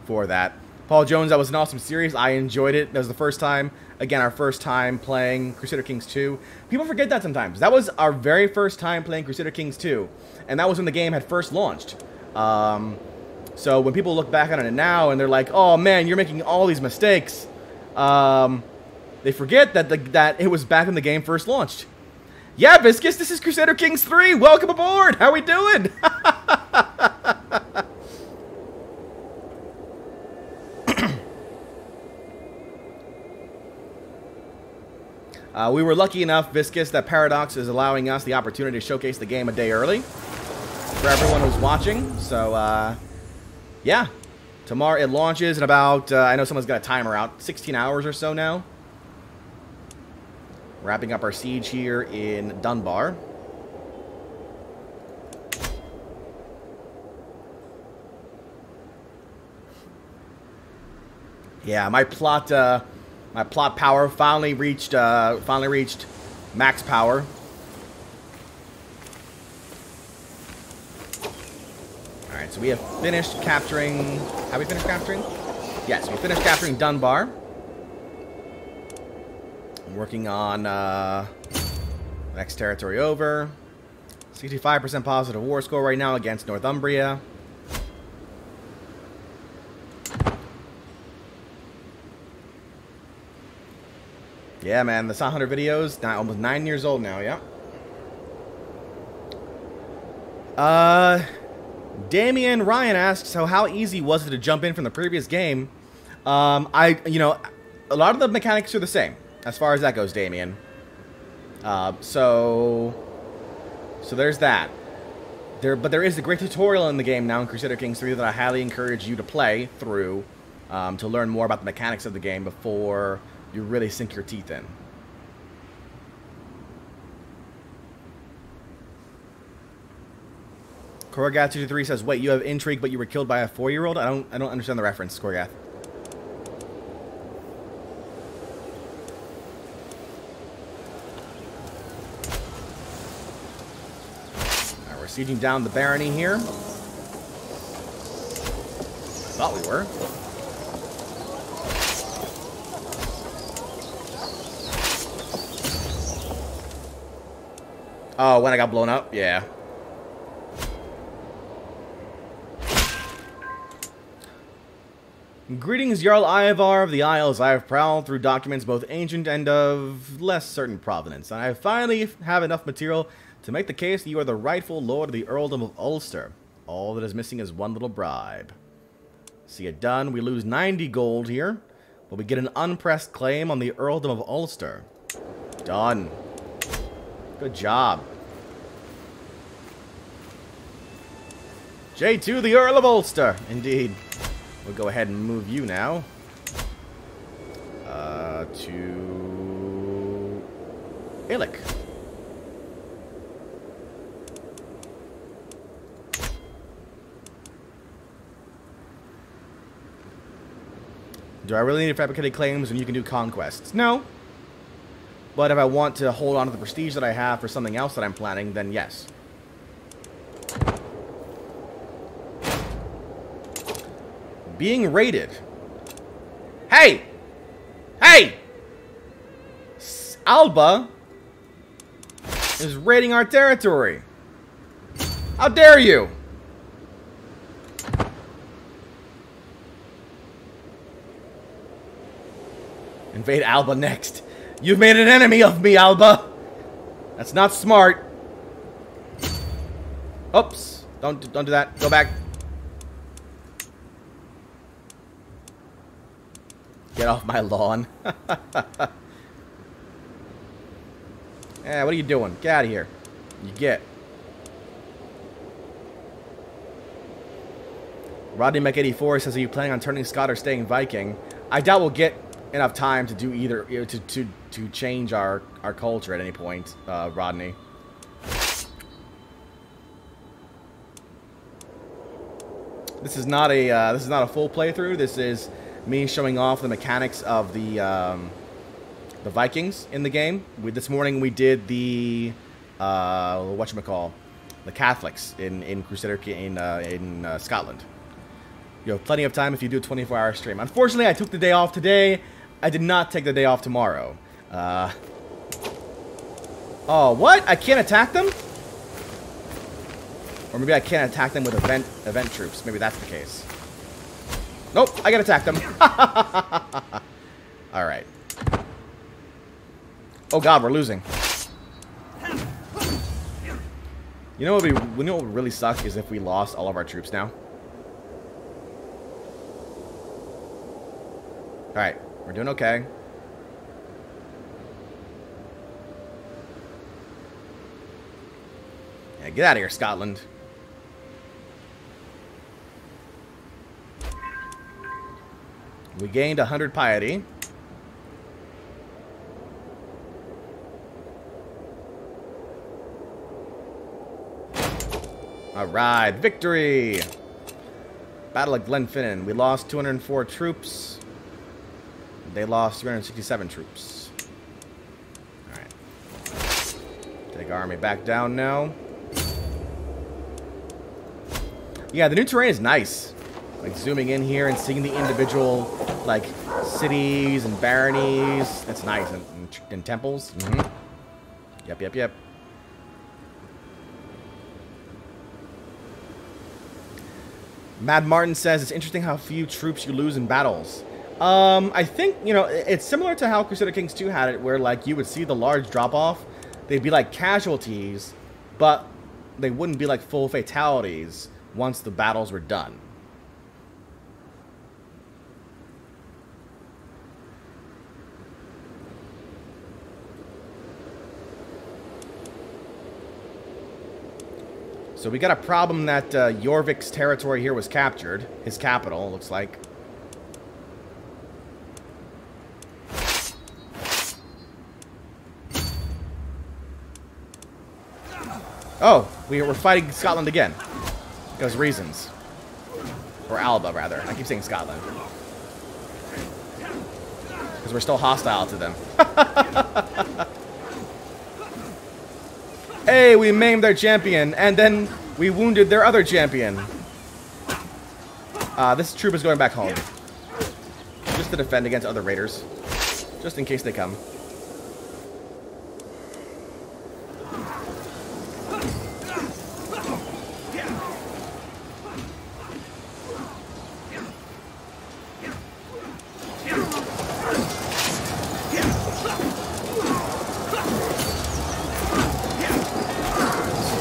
for that. Paul Jones, that was an awesome series. I enjoyed it. That was the first time, again, our first time playing Crusader Kings 2. People forget that sometimes. That was our very first time playing Crusader Kings 2, and that was when the game had first launched. So when people look back on it now and they're like, oh man, you're making all these mistakes, they forget that it was back when the game first launched. Yeah, Viscous, this is Crusader Kings 3. Welcome aboard. How we doing? We were lucky enough, Viscous, that Paradox is allowing us the opportunity to showcase the game a day early for everyone who's watching. So, yeah. Tomorrow it launches in about, I know someone's got a timer out, 16 hours or so now. Wrapping up our siege here in Dunbar. Yeah, my plot power finally reached max power. All right, so we have finished capturing. Have we finished capturing? Yes, we finished capturing Dunbar. I'm working on next territory over. 65% positive war score right now against Northumbria. Yeah, man, the 100 videos, almost 9 years old now, yeah. Damian Ryan asks, so how easy was it to jump in from the previous game? You know, a lot of the mechanics are the same, as far as that goes, Damian. So there's that. But there is a great tutorial in the game now in Crusader Kings 3 that I highly encourage you to play through to learn more about the mechanics of the game before you really sink your teeth in. Korgath223 says, wait, you have intrigue, but you were killed by a 4-year-old? I don't understand the reference, Korgath. Alright, we're sieging down the barony here. Thought we were. Oh, when I got blown up? Yeah. Greetings, Jarl Ivar of the Isles. I have prowled through documents both ancient and of less certain provenance, and I finally have enough material to make the case that you are the rightful lord of the Earldom of Ulster. All that is missing is one little bribe. See it done. We lose 90 gold here, but we get an unpressed claim on the Earldom of Ulster. Done. Good job. J2, the Earl of Ulster. Indeed. We'll go ahead and move you now. To Illic. Do I really need fabricated claims when you can do conquests? No. But if I want to hold on to the prestige that I have for something else that I'm planning, then yes. Being raided. Hey! Hey! Alba! is raiding our territory. How dare you? Invade Alba next. You've made an enemy of me, Alba. That's not smart. Oops. Don't do that. Go back. Get off my lawn. Yeah, what are you doing? Get out of here. You get. Rodney Mech84 says, are you planning on turning Scot or staying Viking? I doubt we'll get enough time to do either, to change our culture at any point, Rodney. This is not a full playthrough. This is me showing off the mechanics of the Vikings in the game. This morning we did the whatchamacall, the Catholics in Crusader in Scotland. You have plenty of time if you do a 24-hour stream. Unfortunately, I took the day off today. I did not take the day off tomorrow. Oh, what? I can't attack them? Or maybe I can't attack them with event troops. Maybe that's the case. Nope, I can attack them. Alright. Oh god, we're losing. You know what would really suck is if we lost all of our troops now. Alright, we're doing okay. Yeah, get out of here, Scotland. We gained 100 piety. Alright, victory! Battle of Glenfinnan. We lost 204 troops. They lost 367 troops. Alright. Take our army back down now. Yeah, the new terrain is nice. Like, zooming in here and seeing the individual, like, cities and baronies. That's nice. And temples. Mm-hmm. Yep. Mad Martin says, it's interesting how few troops you lose in battles. I think, you know, it's similar to how Crusader Kings 2 had it, where, like, you would see the large drop-off. They'd be, like, casualties, but they wouldn't be, like, full fatalities once the battles were done. So we got a problem that Jorvik's territory here was captured. His capital, looks like. Oh, we're fighting Scotland again. Because reasons. Or Alba, rather. I keep saying Scotland. Because we're still hostile to them. Hey, we maimed their champion, and then we wounded their other champion. This troop is going back home. Just to defend against other raiders. Just in case they come.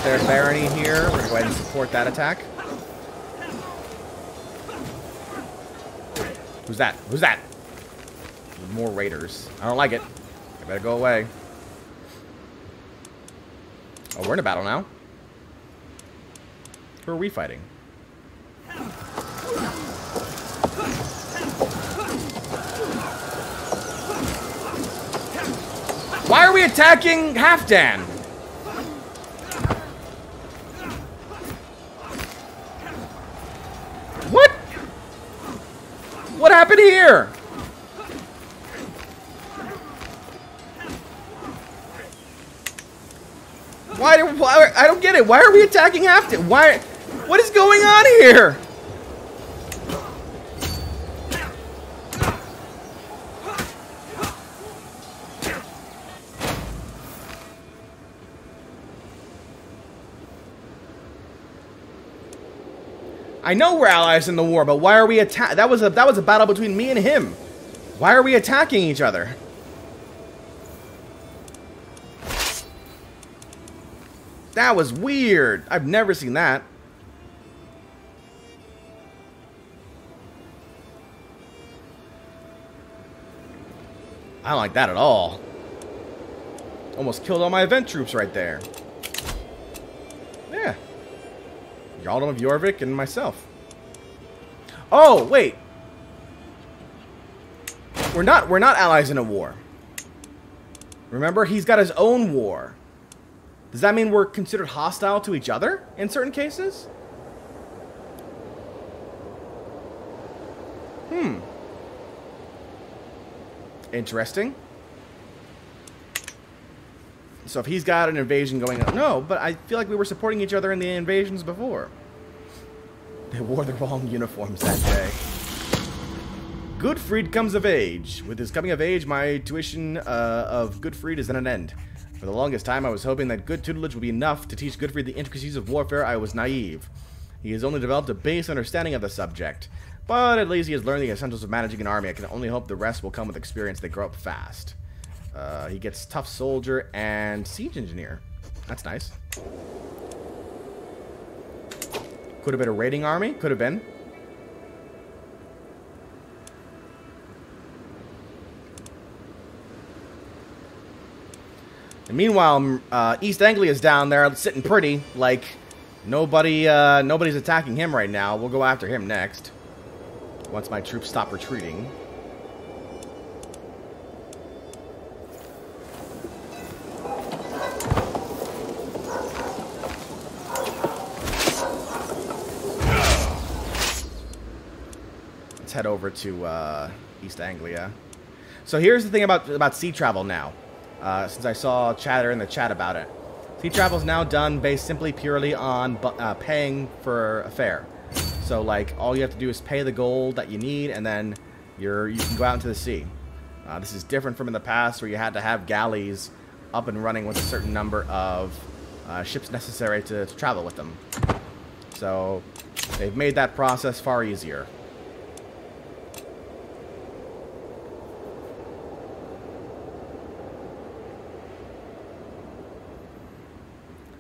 There's barony here. We're going to go ahead and support that attack. Who's that? Who's that? More raiders. I don't like it. I better go away. Oh, we're in a battle now. Who are we fighting? Why are we attacking Halfdan? What happened here? Why I don't get it. Why are we attacking Halfdan? Why? What is going on here? I know we're allies in the war, but why are we attack? That was a battle between me and him. Why are we attacking each other? That was weird. I've never seen that. I don't like that at all. Almost killed all my event troops right there. Yeah. Jarldom of Jorvik and myself. Oh, wait. We're not allies in a war. Remember, he's got his own war. Does that mean we're considered hostile to each other in certain cases? Interesting. So if he's got an invasion going on... No, but I feel like we were supporting each other in the invasions before. They wore the wrong uniforms that day. Goodfried comes of age. With his coming of age, my tuition of Goodfried is at an end. For the longest time, I was hoping that good tutelage would be enough to teach Goodfried the intricacies of warfare. I was naive. He has only developed a base understanding of the subject. But at least he has learned the essentials of managing an army. I can only hope the rest will come with experience. They grow up fast. He gets tough soldier and siege engineer. That's nice. Could have been a raiding army. Could have been. And meanwhile, East Anglia is down there sitting pretty. Like, nobody's attacking him right now. We'll go after him next. Once my troops stop retreating. Let's head over to East Anglia. So here's the thing about sea travel now. Since I saw chatter in the chat about it. Sea travel is now done based simply purely on paying for a fare. So, like, all you have to do is pay the gold that you need, and then you can go out into the sea. This is different from in the past, where you had to have galleys up and running with a certain number of ships necessary to travel with them. So, they've made that process far easier.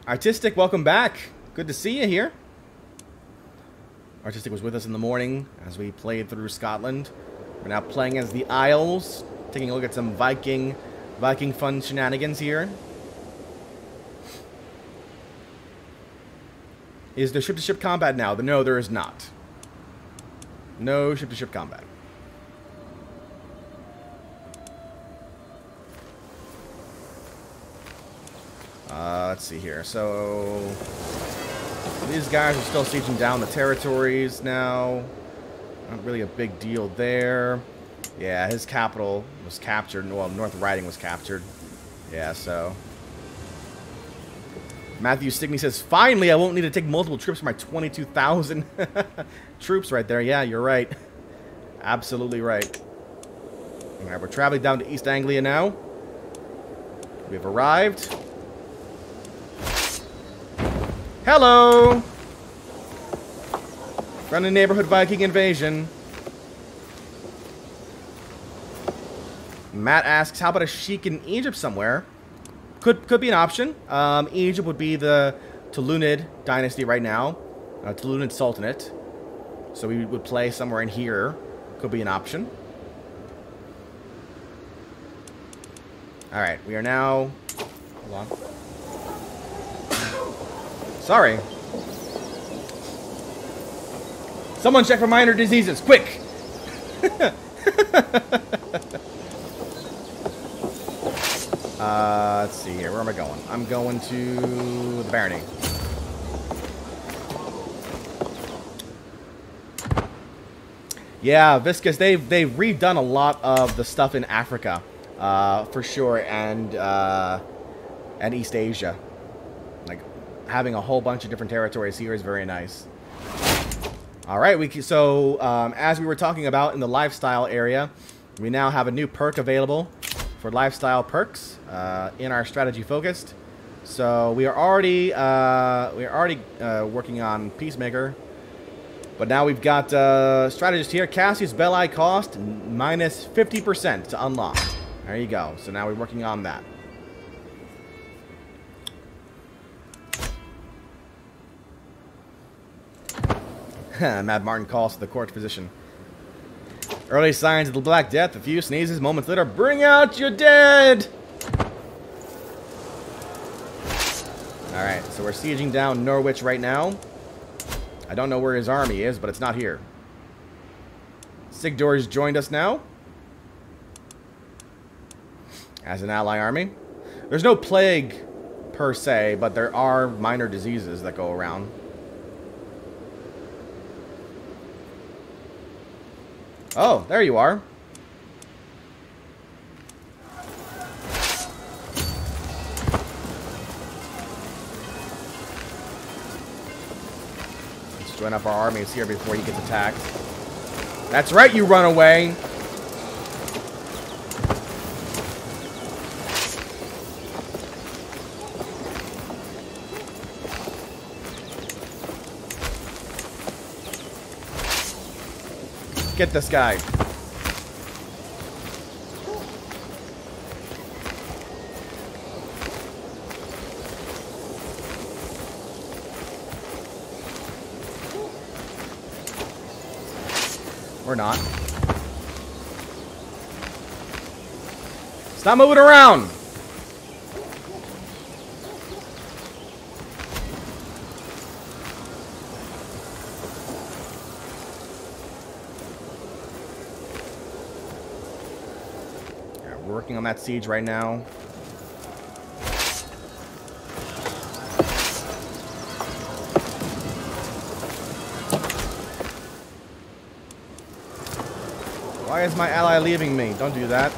Artistic, welcome back. Good to see you here. Artistic was with us in the morning as we played through Scotland. We're now playing as the Isles, taking a look at some Viking fun shenanigans here. Is there ship-to-ship combat now? No, there is not. No ship-to-ship combat. Let's see here. So these guys are still sieging down the territories now. Not really a big deal there. Yeah, his capital was captured. Well, North Riding was captured. Yeah, so. Matthew Stigney says, finally, I won't need to take multiple trips for my 22,000 troops right there. Yeah, you're right. Absolutely right. All right, we're traveling down to East Anglia now. We have arrived. Hello! Friendly neighborhood Viking invasion. Matt asks, how about a sheik in Egypt somewhere? Could be an option. Egypt would be the Tulunid dynasty right now. Tulunid Sultanate. So we would play somewhere in here. Could be an option. Alright, we are now... Hold on. Sorry. Someone check for minor diseases, quick! Let's see here. Where am I going? I'm going to the Barony. Yeah, Viscous, they've redone a lot of the stuff in Africa, for sure, and East Asia. Like, having a whole bunch of different territories here is very nice. All right, as we were talking about in the lifestyle area, we now have a new perk available for lifestyle perks in our strategy focused. So we are already working on Peacemaker, But now we've got strategist here. Cassius Belli cost minus 50% to unlock. There you go. So now we're working on that. Mad Martin calls to the court physician. Early signs of the Black Death. A few sneezes. Moments later, bring out your dead! Alright, so we're sieging down Norwich right now. I don't know where his army is, but it's not here. Sigdor's joined us now. As an ally army. There's no plague, per se, but there are minor diseases that go around. Oh, there you are. Let's join up our armies here before he gets attacked. That's right, you run away. Get this guy. Or not. Stop moving around. Working on that siege right now. Why is my ally leaving me? Don't do that.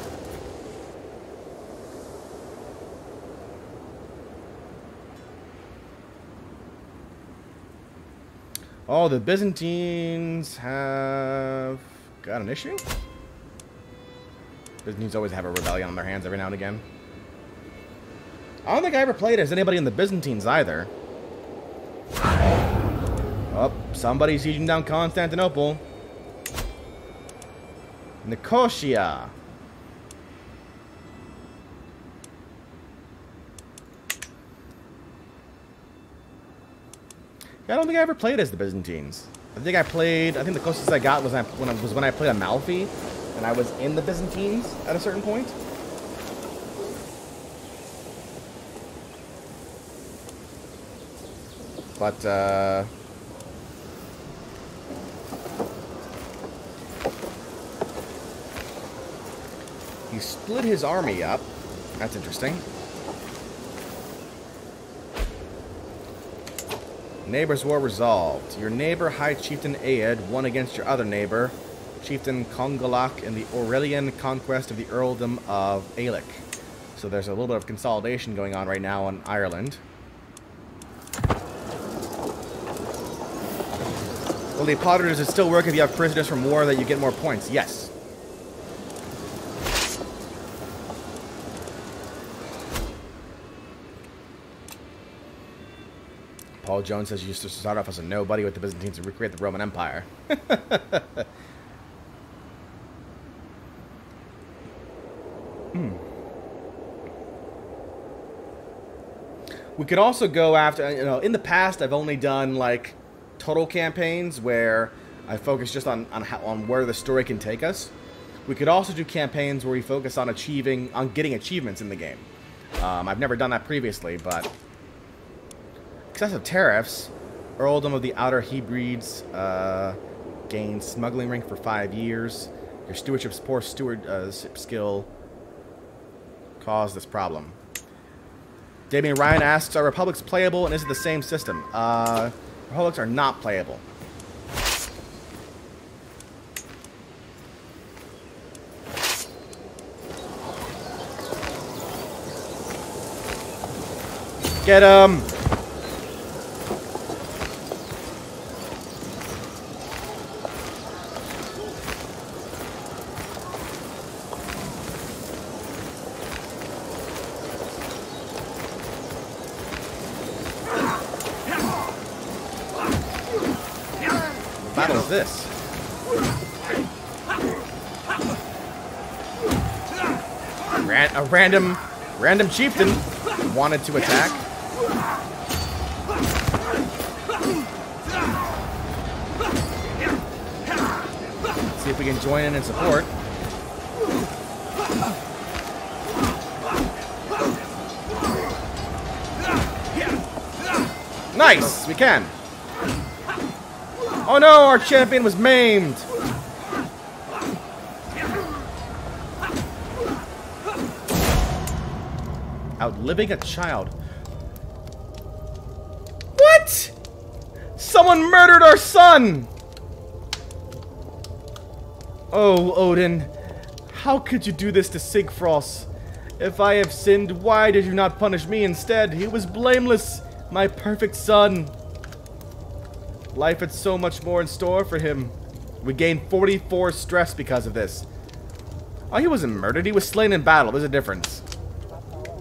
Oh, the Byzantines have got an issue? Byzantines always have a rebellion on their hands every now and again. I don't think I ever played as anybody in the Byzantines either. Oh, somebody's sieging down Constantinople. Nicosia. Yeah, I don't think I ever played as the Byzantines. I think the closest I got was when I played Amalfi. And I was in the Byzantines at a certain point. But, he split his army up. That's interesting. Neighbors' war resolved. Your neighbor, High Chieftain Aed, won against your other neighbor, Chieftain Congolak, in the Aurelian conquest of the earldom of Ailic. So there's a little bit of consolidation going on right now in Ireland. Well, the Potter, does it still work if you have prisoners from war that you get more points? Yes. Paul Jones says you used to start off as a nobody with the Byzantines and recreate the Roman Empire. We could also go after, in the past I've only done like total campaigns where I focus just on where the story can take us. We could also do campaigns where we focus on getting achievements in the game. I've never done that previously, but excessive tariffs. Earldom of the Outer Hebrides gain smuggling rank for 5 years. Your stewardship's poor stewardship skill caused this problem. Damien Ryan asks, are republics playable and is it the same system? Republics are not playable. Get him! battle is this? A random chieftain wanted to attack. Let's see if we can join in and support. Nice! We can. Oh no! Our champion was maimed! Outliving a child. What? Someone murdered our son! Oh, Odin. How could you do this to Sigfrost? If I have sinned, why did you not punish me instead? He was blameless. My perfect son. Life had so much more in store for him. We gained 44 stress because of this. Oh, he wasn't murdered. He was slain in battle. There's a difference.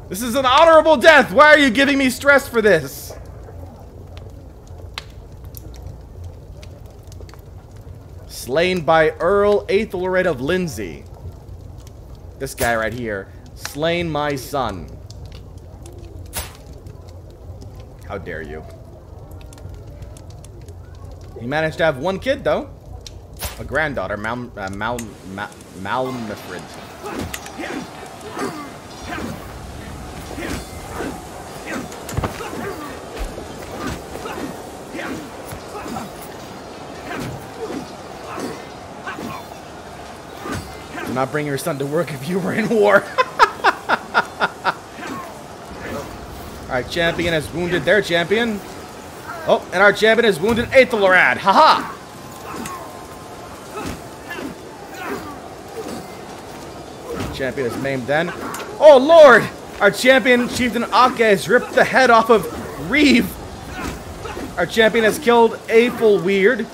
This is an honorable death. Why are you giving me stress for this? Slain by Earl Aethelred of Lindsey. This guy right here. Slain my son. How dare you? He managed to have one kid, though. A granddaughter, Malmifrid. Do not bring your son to work if you were in war. Alright, champion has wounded their champion. Oh, and our champion has wounded Aethelred. Haha! Champion is maimed then. Oh lord! Our champion, Chieftain Ake, has ripped the head off of Reeve. Our champion has killed Aethelweird.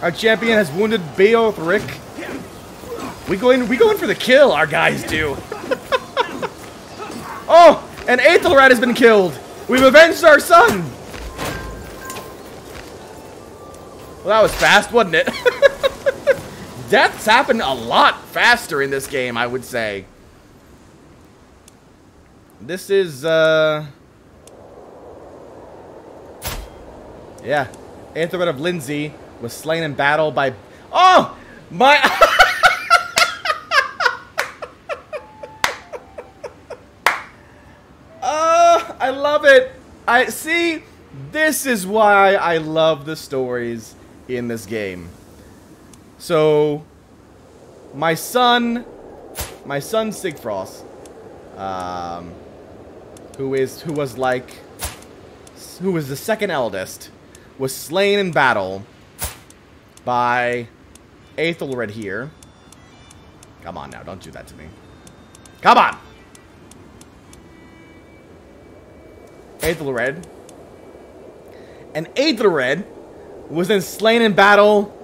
Our champion has wounded Beothric. We go in for the kill, our guys do. Oh! And Aethelred has been killed! We've avenged our son! Well, that was fast, wasn't it? Deaths happen a lot faster in this game, I would say. This is, yeah. Aethelred of Lindsey was slain in battle by... Oh! My... I love it. I see. This is why I love the stories in this game. So, my son Sigfrost, who was the second eldest, was slain in battle by Aethelred here. Come on now, don't do that to me. Come on. Aethelred. And Aethelred was then slain in battle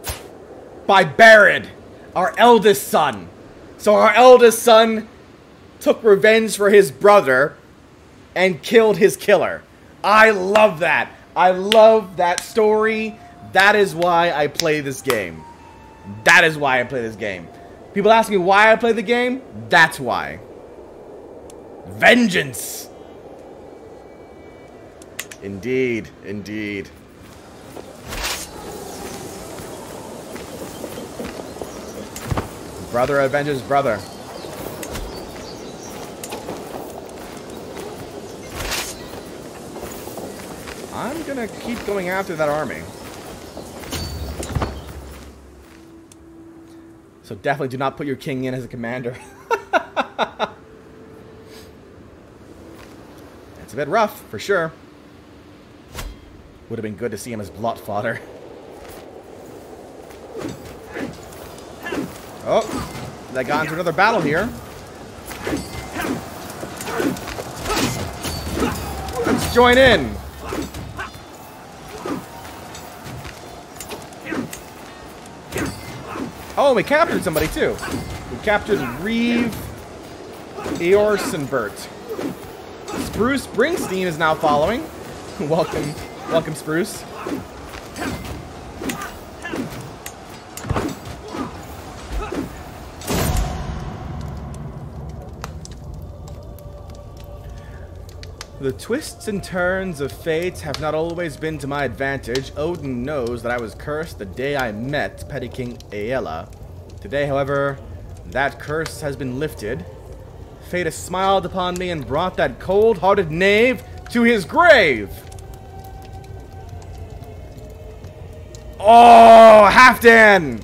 by Barid, our eldest son. So our eldest son took revenge for his brother and killed his killer. I love that. I love that story. That is why I play this game. That is why I play this game. People ask me why I play the game. That's why. Vengeance. Indeed, indeed. Brother avenges brother. I'm gonna keep going after that army. So definitely do not put your king in as a commander. It's a bit rough, for sure. Would have been good to see him as blot fodder. Oh, they got into another battle here. Let's join in. Oh, we captured somebody too. We captured Reeve Eorsenbert. Spruce Springsteen is now following. Welcome, welcome, Spruce. The twists and turns of fate have not always been to my advantage. Odin knows that I was cursed the day I met Petty King Aela. Today, however, that curse has been lifted. Fate has smiled upon me and brought that cold-hearted knave to his grave. Oh, Halfdan!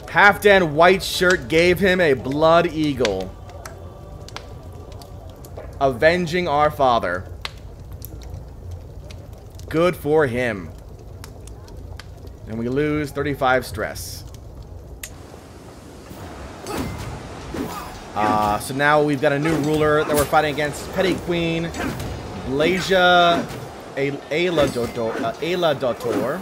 Halfdan White Shirt gave him a blood eagle. Avenging our father. Good for him. And we lose 35 stress. So now we've got a new ruler that we're fighting against. Petty Queen Blasia Aela Dotor,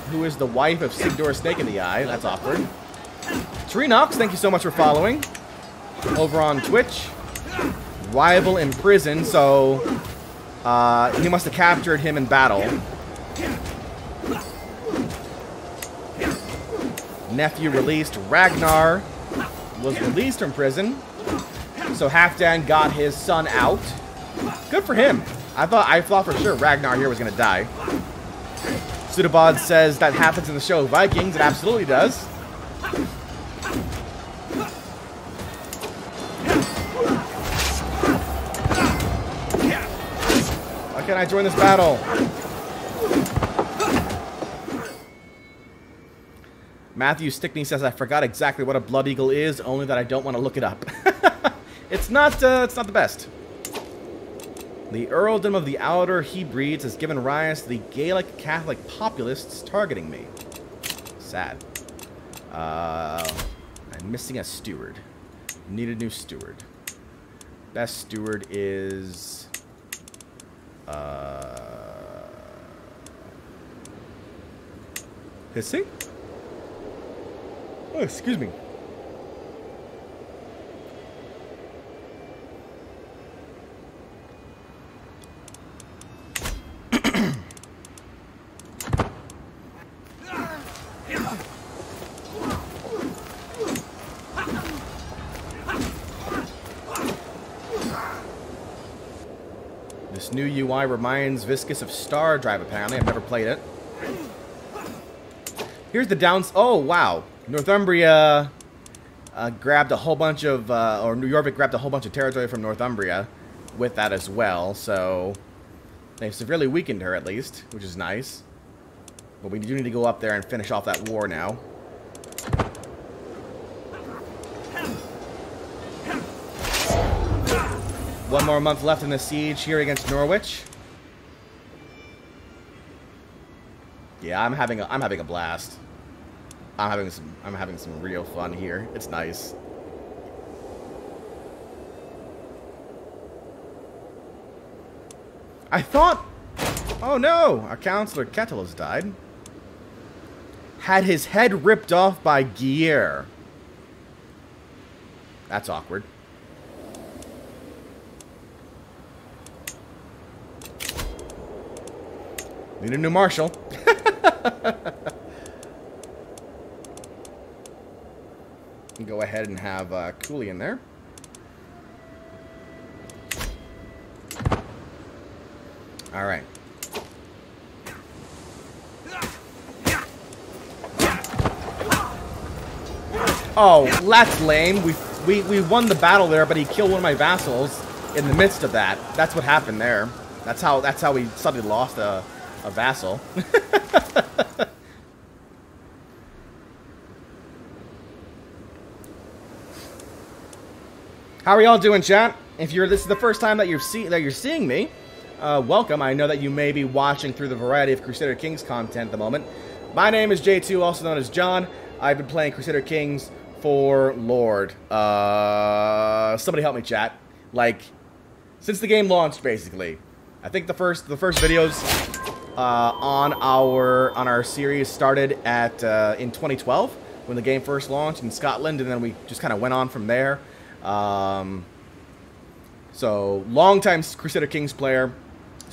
who is the wife of Sigdor Snake in the Eye. That's awkward. Treenox, thank you so much for following. Over on Twitch. Rival in prison, so he must have captured him in battle. Nephew released. Ragnar was released from prison, so Halfdan got his son out. Good for him. I thought for sure Ragnar here was gonna die. Sudabod says that happens in the show Vikings. It absolutely does. Why can't I join this battle? Matthew Stickney says I forgot exactly what a blood eagle is, only that I don't want to look it up. It's not the best. The earldom of the Outer Hebrides has given rise to the Gaelic Catholic populists targeting me. Sad. I'm missing a steward. Need a new steward. Best steward is... Hissing? Oh, excuse me. This new UI reminds Viscous of Star Drive, apparently. I've never played it. Here's the downs. Oh, wow. Northumbria grabbed a whole bunch of, or New Yorvik grabbed a whole bunch of territory from Northumbria with that as well, so they've severely weakened her at least, which is nice. But we do need to go up there and finish off that war now. One more month left in the siege here against Norwich. Yeah, I'm having a blast. I'm having some real fun here. It's nice. I thought, oh no, our counselor Kettle has died. Had his head ripped off by Gear. That's awkward. Need a new marshal. Go ahead and have Cooley in there. All right. Oh, that's lame. We won the battle there, but he killed one of my vassals in the midst of that. That's what happened there. That's how we suddenly lost a vassal. How are y'all doing, chat? If this is the first time that you're seeing me, welcome. I know that you may be watching through the variety of Crusader Kings content at the moment. My name is J2, also known as John. I've been playing Crusader Kings for Lord. Somebody help me, chat. Like, since the game launched, basically. I think the first videos on our series started at in 2012 when the game first launched in Scotland, and then we just kind of went on from there. So long-time Crusader Kings player,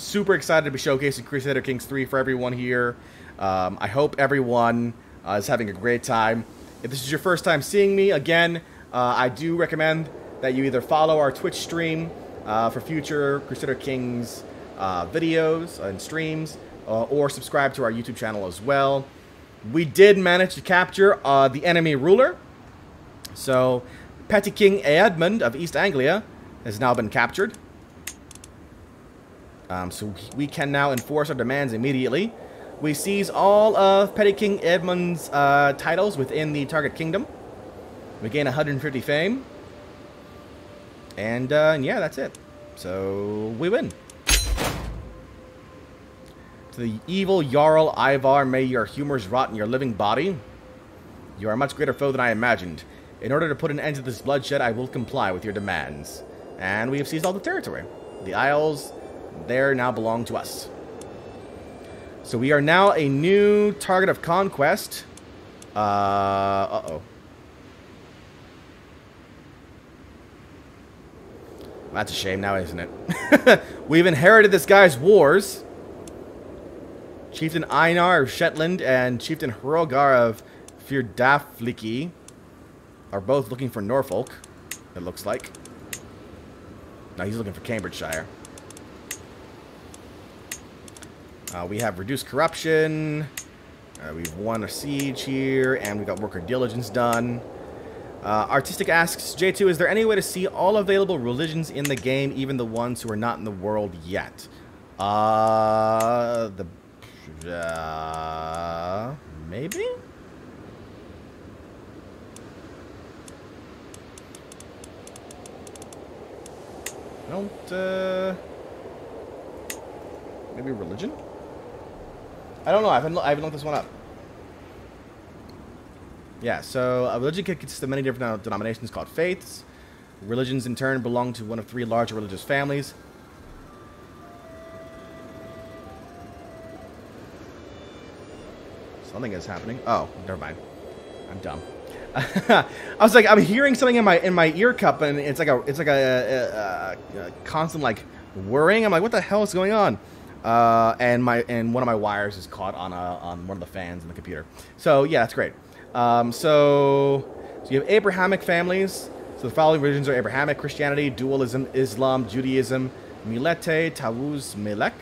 super excited to be showcasing Crusader Kings 3 for everyone here. I hope everyone is having a great time. If this is your first time seeing me, again, I do recommend that you either follow our Twitch stream for future Crusader Kings videos and streams, or subscribe to our YouTube channel as well. We did manage to capture the enemy ruler. So, Petty King Eadmund of East Anglia has now been captured. So we can now enforce our demands immediately. We seize all of Petty King Eadmund's titles within the target kingdom. We gain 150 fame. And yeah, that's it. So we win. To the evil Jarl Ivar, may your humors rot in your living body. You are a much greater foe than I imagined. In order to put an end to this bloodshed, I will comply with your demands. And we have seized all the territory. The Isles, there now belong to us. So we are now a new target of conquest. Uh-oh. That's a shame now, isn't it? We've inherited this guy's wars. Chieftain Einar of Shetland and Chieftain Hrogar of Fyrdafliki are both looking for Norfolk, it looks like. No, he's looking for Cambridgeshire. We have reduced corruption. We've won a siege here, and we got worker diligence done. Artistic asks, J2, is there any way to see all available religions in the game, even the ones who are not in the world yet? Maybe? I don't, maybe religion? I don't know, I haven't looked this one up. Yeah, so a religion consists of many different denominations called faiths. Religions, in turn, belong to one of 3 large religious families. Something is happening. Oh, never mind. I'm dumb. I was like, I'm hearing something in my ear cup, and it's like a constant like whirring. I'm like, what the hell is going on? And one of my wires is caught on one of the fans in the computer. So yeah, that's great. So you have Abrahamic families. So the following religions are Abrahamic: Christianity, dualism, Islam, Judaism, Milete, Taouz, Melek.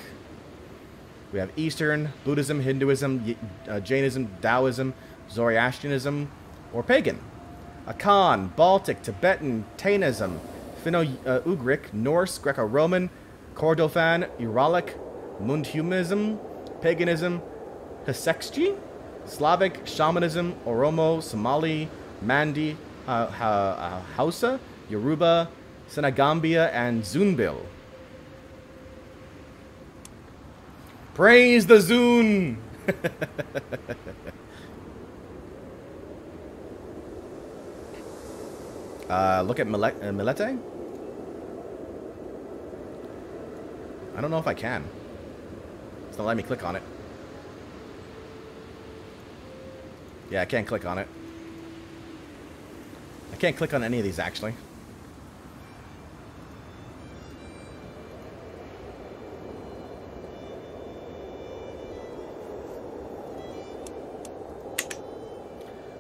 We have Eastern, Buddhism, Hinduism, Jainism, Taoism, Zoroastrianism, or pagan. Akan, Baltic, Tibetan, Tainism, Finno-Ugric, Norse, Greco-Roman, Kordofan, Uralic, Mundhumanism, paganism, Hesexgi, Slavic, shamanism, Oromo, Somali, Mandi, Hausa, Yoruba, Senegambia, and Zunbil. Praise the Zun! Look at Milete. I don't know if I can. It's not letting me click on it. Yeah, I can't click on it. I can't click on any of these, actually.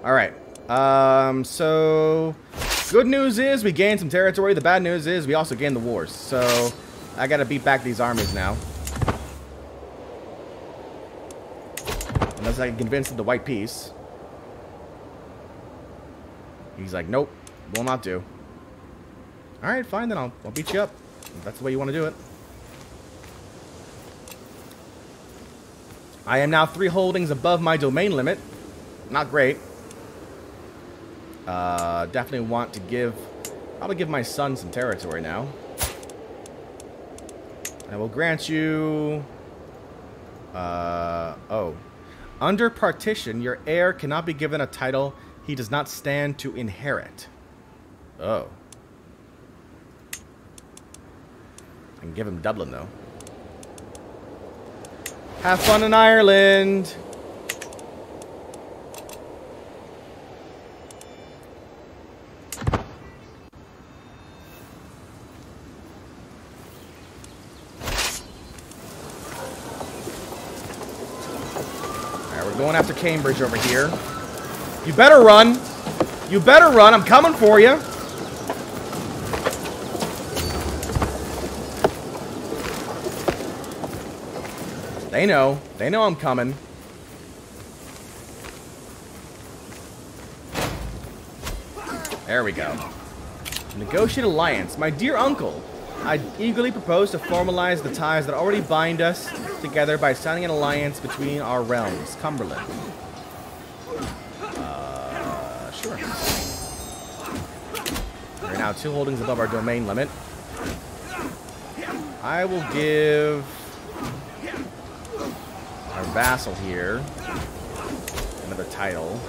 Alright. So good news is we gained some territory. The bad news is we also gained the wars. So I gotta beat back these armies now. Unless I can convince them to white peace. He's like, nope, will not do. Alright, fine, then I'll beat you up. If that's the way you want to do it. I am now 3 holdings above my domain limit. Not great. Definitely want to probably give my son some territory now. I will grant you, oh. Under partition, your heir cannot be given a title he does not stand to inherit. Oh. I can give him Dublin, though. Have fun in Ireland! We're going after Cambridge over here. You better run. You better run. I'm coming for you. They know. They know I'm coming. There we go. Negotiate alliance. My dear uncle, I eagerly propose to formalize the ties that already bind us together by signing an alliance between our realms. Cumberland. Sure. We're now 2 holdings above our domain limit. I will give our vassal here another title.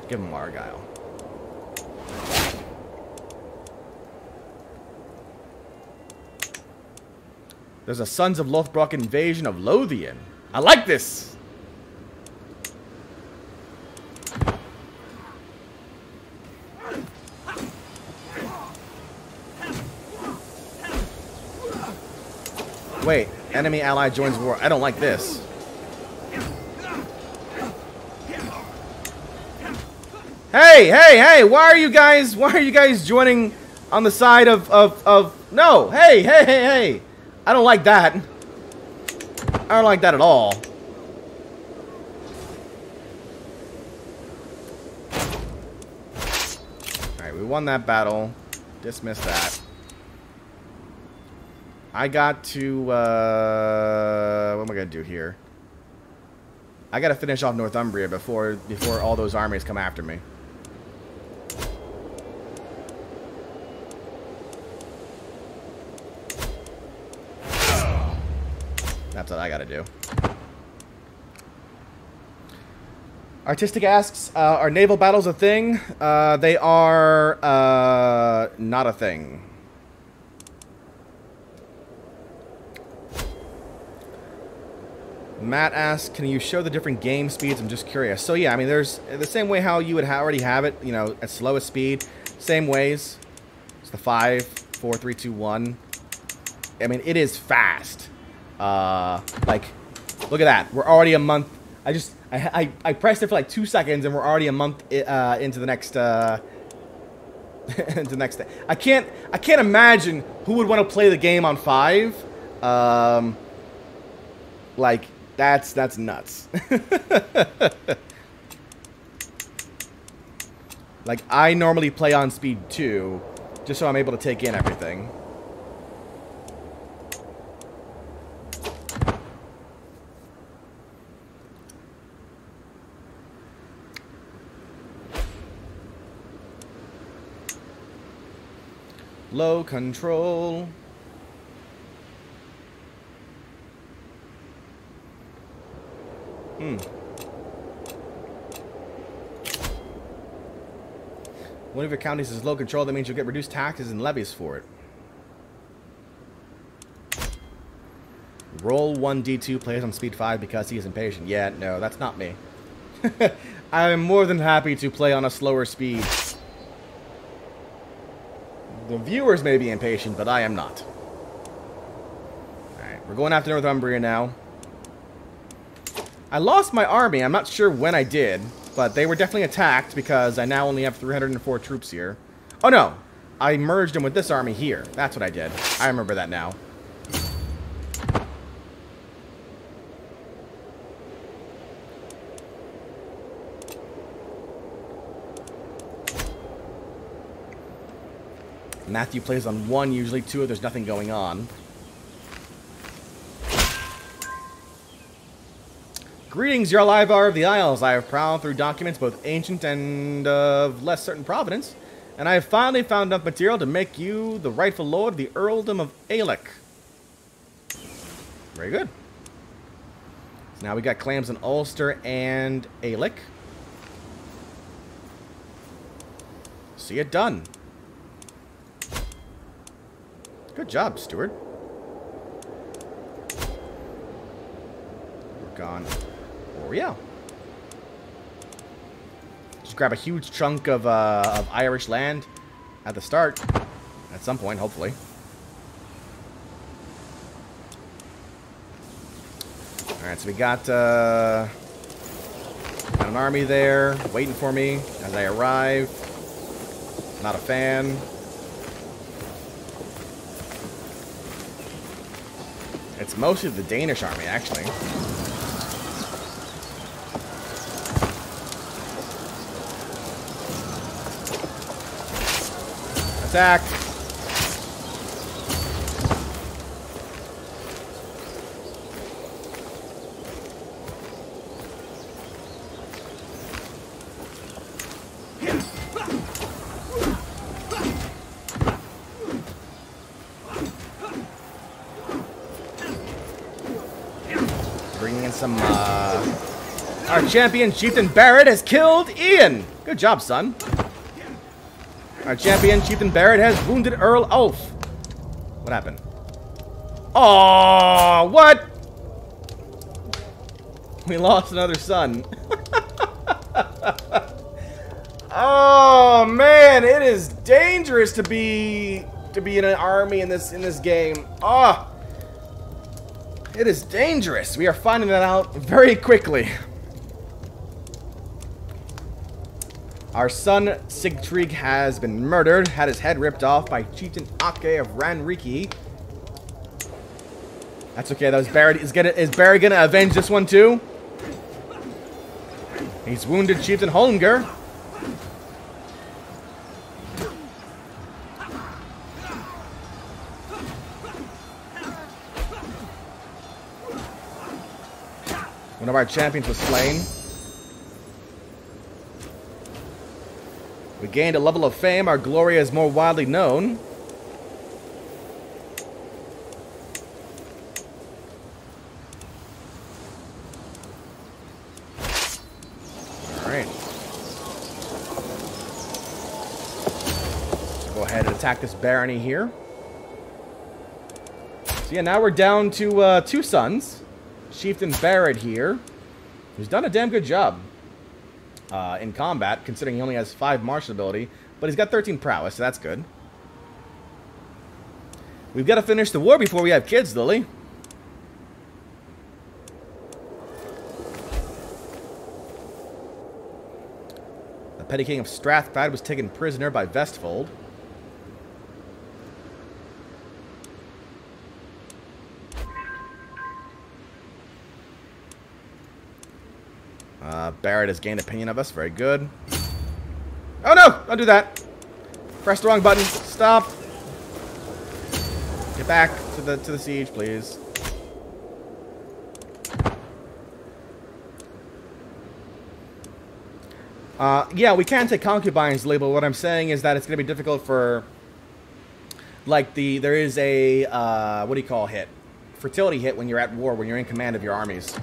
Give him Argyle. There's a Sons of Lothbrok invasion of Lothian. I like this! Wait, enemy ally joins war. I don't like this. Hey, hey, hey, why are you guys joining on the side of no, hey, hey, hey, hey. I don't like that. I don't like that at all. Alright, we won that battle. Dismiss that. I got to, what am I gonna do here? I gotta finish off Northumbria before all those armies come after me. That's what I gotta do. Artistic asks, are naval battles a thing? They are not a thing. Matt asks, can you show the different game speeds? I'm just curious. So yeah, I mean, there's the same way how you would already have it, you know, at slowest speed. Same ways. It's the 5, 4, 3, 2, 1. I mean, it is fast. Like, look at that. We're already a month. I pressed it for like 2 seconds and we're already a month into the next into the next day. I can't imagine who would want to play the game on 5. Like, that's nuts. Like, I normally play on speed 2 just so I'm able to take in everything. Low control. One of your counties is low control. That means you'll get reduced taxes and levies for it. Roll 1d2 plays on speed 5 because he is impatient. Yeah, no, that's not me. I am more than happy to play on a slower speed. The viewers may be impatient, but I am not. Alright, we're going after Northumbria now. I lost my army. I'm not sure when I did, but they were definitely attacked because I now only have 304 troops here. Oh no, I merged them with this army here. That's what I did. I remember that now. Matthew plays on 1, usually 2 if there's nothing going on. Greetings, Jarl Ivar of the Isles. I have prowled through documents both ancient and of less certain provenance, and I have finally found enough material to make you the rightful lord of the earldom of Aelec. Very good. So now we got claims in Ulster and Aelec. See it done. Good job, Stuart. Work on Oreo. Just grab a huge chunk of Irish land at the start. At some point, hopefully. Alright, so we got an army there waiting for me as I arrive. Not a fan. It's mostly the Danish army, actually. Attack! Bringing in some, our champion, Chieftain Barrett, has killed Ian! Good job, son. Our champion, Chieftain Barrett, has wounded Earl Ulf. What happened? Oh, what? We lost another son. Oh man, it is dangerous to be in an army in this game. Oh, it is dangerous. We are finding that out very quickly. Our son, CK3, has been murdered, had his head ripped off by Chieftain Ake of Ranriki. That's okay, though. Is Barry gonna avenge this one too? He's wounded Chieftain Holmger. One of our champions was slain. We gained a level of fame. Our glory is more widely known. Alright. Go ahead and attack this barony here. So yeah, now we're down to 2 sons. Chieftain Barrett here, who's done a damn good job in combat, considering he only has 5 martial ability, but he's got 13 prowess, so that's good. We've got to finish the war before we have kids, Lily. The petty king of Strathclyde was taken prisoner by Vestfold. Barrett has gained opinion of us. Very good. Oh no! Don't do that! Press the wrong button. Stop. Get back to the siege, please. Yeah, we can take concubines, Lee, but what I'm saying is that it's going to be difficult for, like, there is a, what do you call hit? Fertility hit when you're at war, when you're in command of your armies.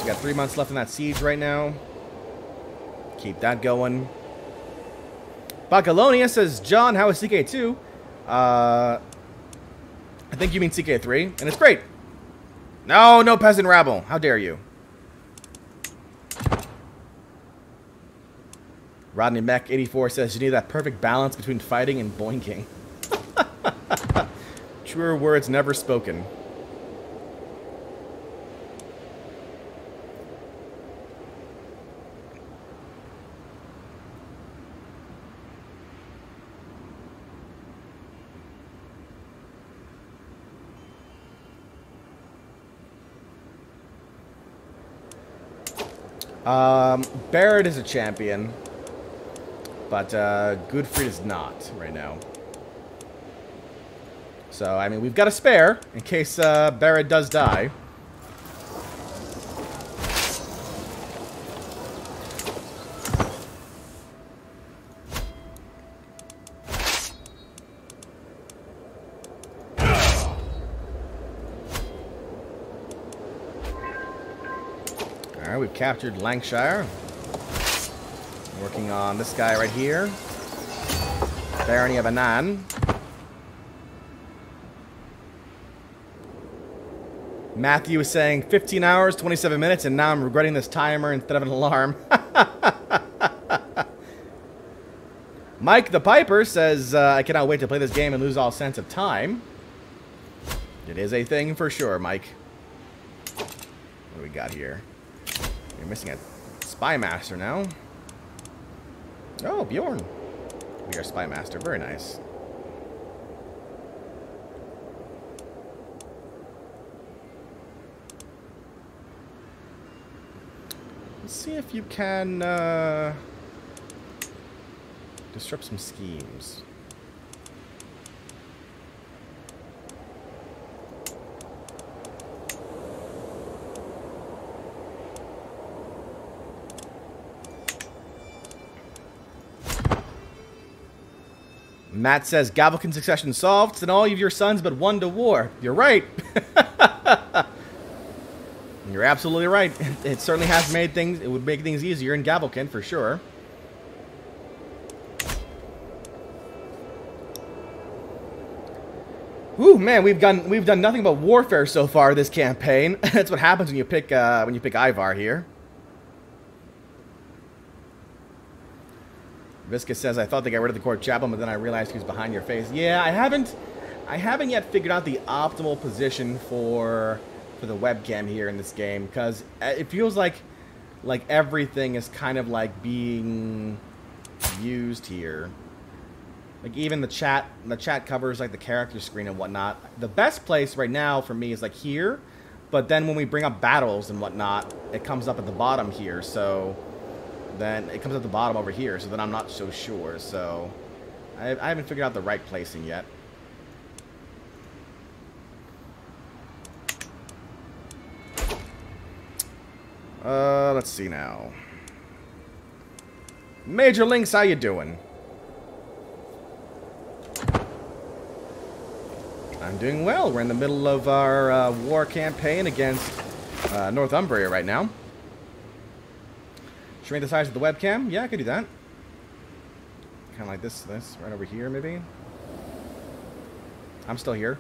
We got 3 months left in that siege right now. Keep that going. Bacalonia says, John, how is CK2? I think you mean CK3, and it's great. No, no peasant rabble. How dare you? Rodney Mech 84 says, you need that perfect balance between fighting and boinking. Truer words never spoken. Barrett is a champion, but Goodfried is not right now. So, I mean, we've got a spare in case Barrett does die. Alright, we've captured Lancashire. Working on this guy right here. Barony of Annan. Matthew is saying 15 hours, 27 minutes, and now I'm regretting this timer instead of an alarm. Mike the Piper says, I cannot wait to play this game and lose all sense of time. It is a thing for sure, Mike. What do we got here? You're missing a Spy Master now. Oh, Bjorn. We are Spy Master. Very nice. Let's see if you can disrupt some schemes. Matt says, Gavelkin succession solved. Send all of your sons but one to war. You're right. You're absolutely right. It certainly has made things, it would make things easier in Gavelkin for sure. Whew, man, we've done nothing but warfare so far this campaign. That's what happens when you pick Ivar here. Viscus says, I thought they got rid of the court chaplain, but then I realized he was behind your face. Yeah, I haven't yet figured out the optimal position for the webcam here in this game, because it feels like everything is kind of like being used here. Like even the chat covers like the character screen and whatnot. The best place right now for me is like here, but then when we bring up battles and whatnot, it comes up at the bottom here. So then it comes at the bottom over here. So then I'm not so sure. So I haven't figured out the right placing yet. Let's see now. Major Links, how you doing? I'm doing well. We're in the middle of our war campaign against Northumbria right now. Shrink the size of the webcam? Yeah, I could do that. Kind of like this right over here, maybe. I'm still here.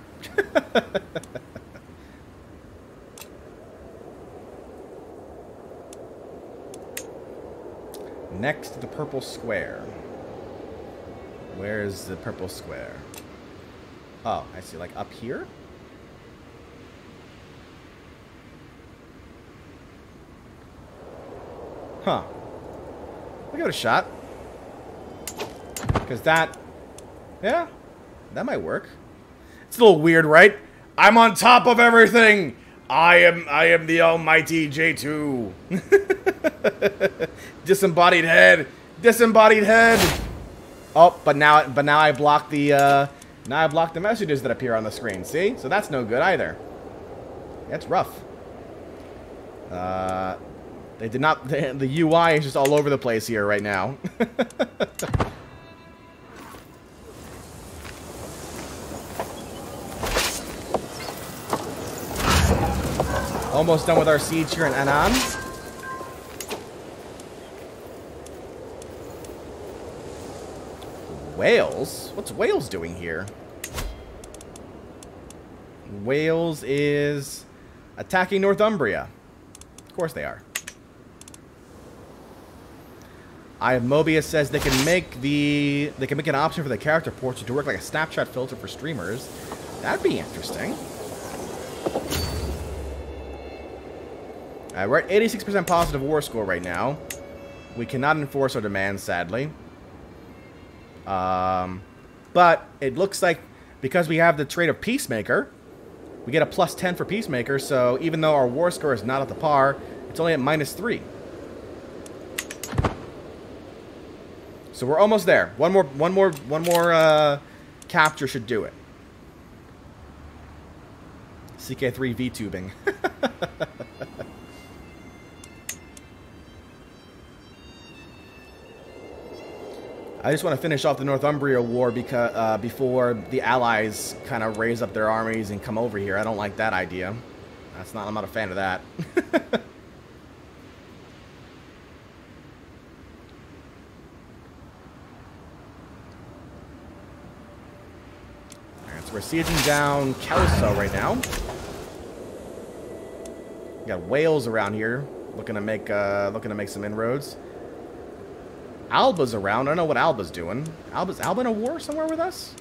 Next to the purple square. Where is the purple square? Oh, I see. Like up here? Huh. I'll give it a shot. Because that... Yeah, that might work. It's a little weird, right? I'm on top of everything! I am the almighty J2. Disembodied head. Disembodied head. Oh, but now I block the messages that appear on the screen. See? So that's no good either. That's rough. They did not. The UI is just all over the place here right now. Almost done with our siege here in Annan. Wales? What's Wales doing here? Wales is attacking Northumbria. Of course they are. Mobius says they can make an option for the character portrait to work like a Snapchat filter for streamers. That'd be interesting. We're at 86% positive war score right now. We cannot enforce our demands, sadly. But it looks like because we have the trait of Peacemaker, we get a +10 for Peacemaker. So even though our war score is not at the par, it's only at -3. So we're almost there. One more capture should do it. CK3 V-tubing. I just want to finish off the Northumbria war because before the Allies kind of raise up their armies and come over here. I don't like that idea. I'm not a fan of that. sieging down Kelso right now. We got Wales around here, looking to make some inroads. Alba's around. I don't know what Alba's doing. Alba in a war somewhere with us?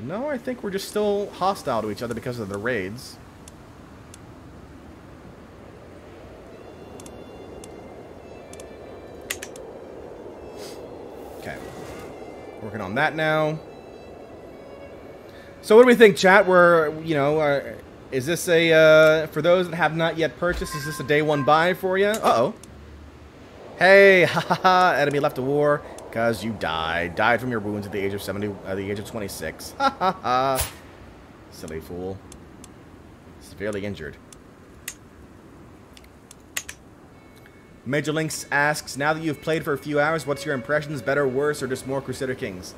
No, I think we're just still hostile to each other because of the raids. Okay. Working on that now. So what do we think, chat? Is this for those that have not yet purchased, is this a day one buy for you? Uh-oh. Hey, haha, enemy left the war because you died. Died from your wounds at the age of 26. Ha ha ha. Silly fool. Severely injured. Major Links asks, now that you've played for a few hours, what's your impressions? Better, worse, or just more Crusader Kings?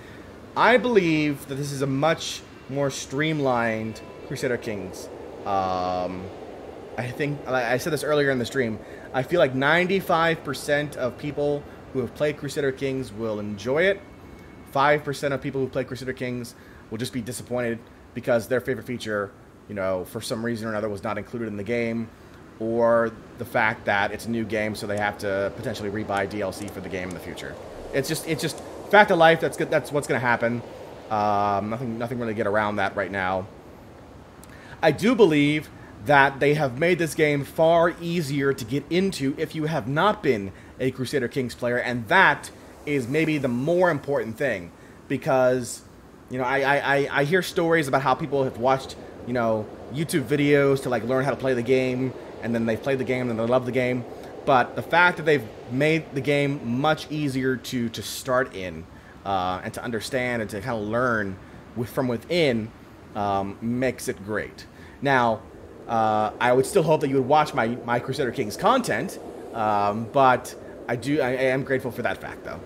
I believe that this is a much more streamlined Crusader Kings. I think, like I said this earlier in the stream, I feel like 95% of people who have played Crusader Kings will enjoy it. 5% of people who play Crusader Kings will just be disappointed because their favorite feature, for some reason or another was not included in the game, or the fact that it's a new game, so they have to potentially rebuy DLC for the game in the future. It's just fact of life. That's good. That's what's going to happen. Nothing really to get around that right now. I do believe that they have made this game far easier to get into if you have not been a Crusader Kings player, and that is maybe the more important thing, because I hear stories about how people have watched YouTube videos to learn how to play the game, and then they've played the game and they love the game, but the fact that they've made the game much easier to start in and to understand and to kind of learn from within makes it great. Now, I would still hope that you would watch my Crusader Kings content, but I am grateful for that fact, though.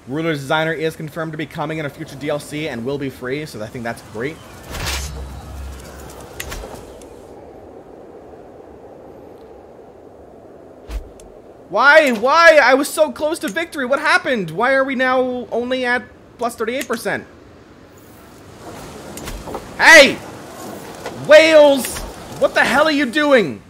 Ruler's Designer is confirmed to be coming in a future DLC and will be free, so I think that's great. Why? Why? I was so close to victory. What happened? Why are we now only at plus 38%? Hey! Wales! What the hell are you doing?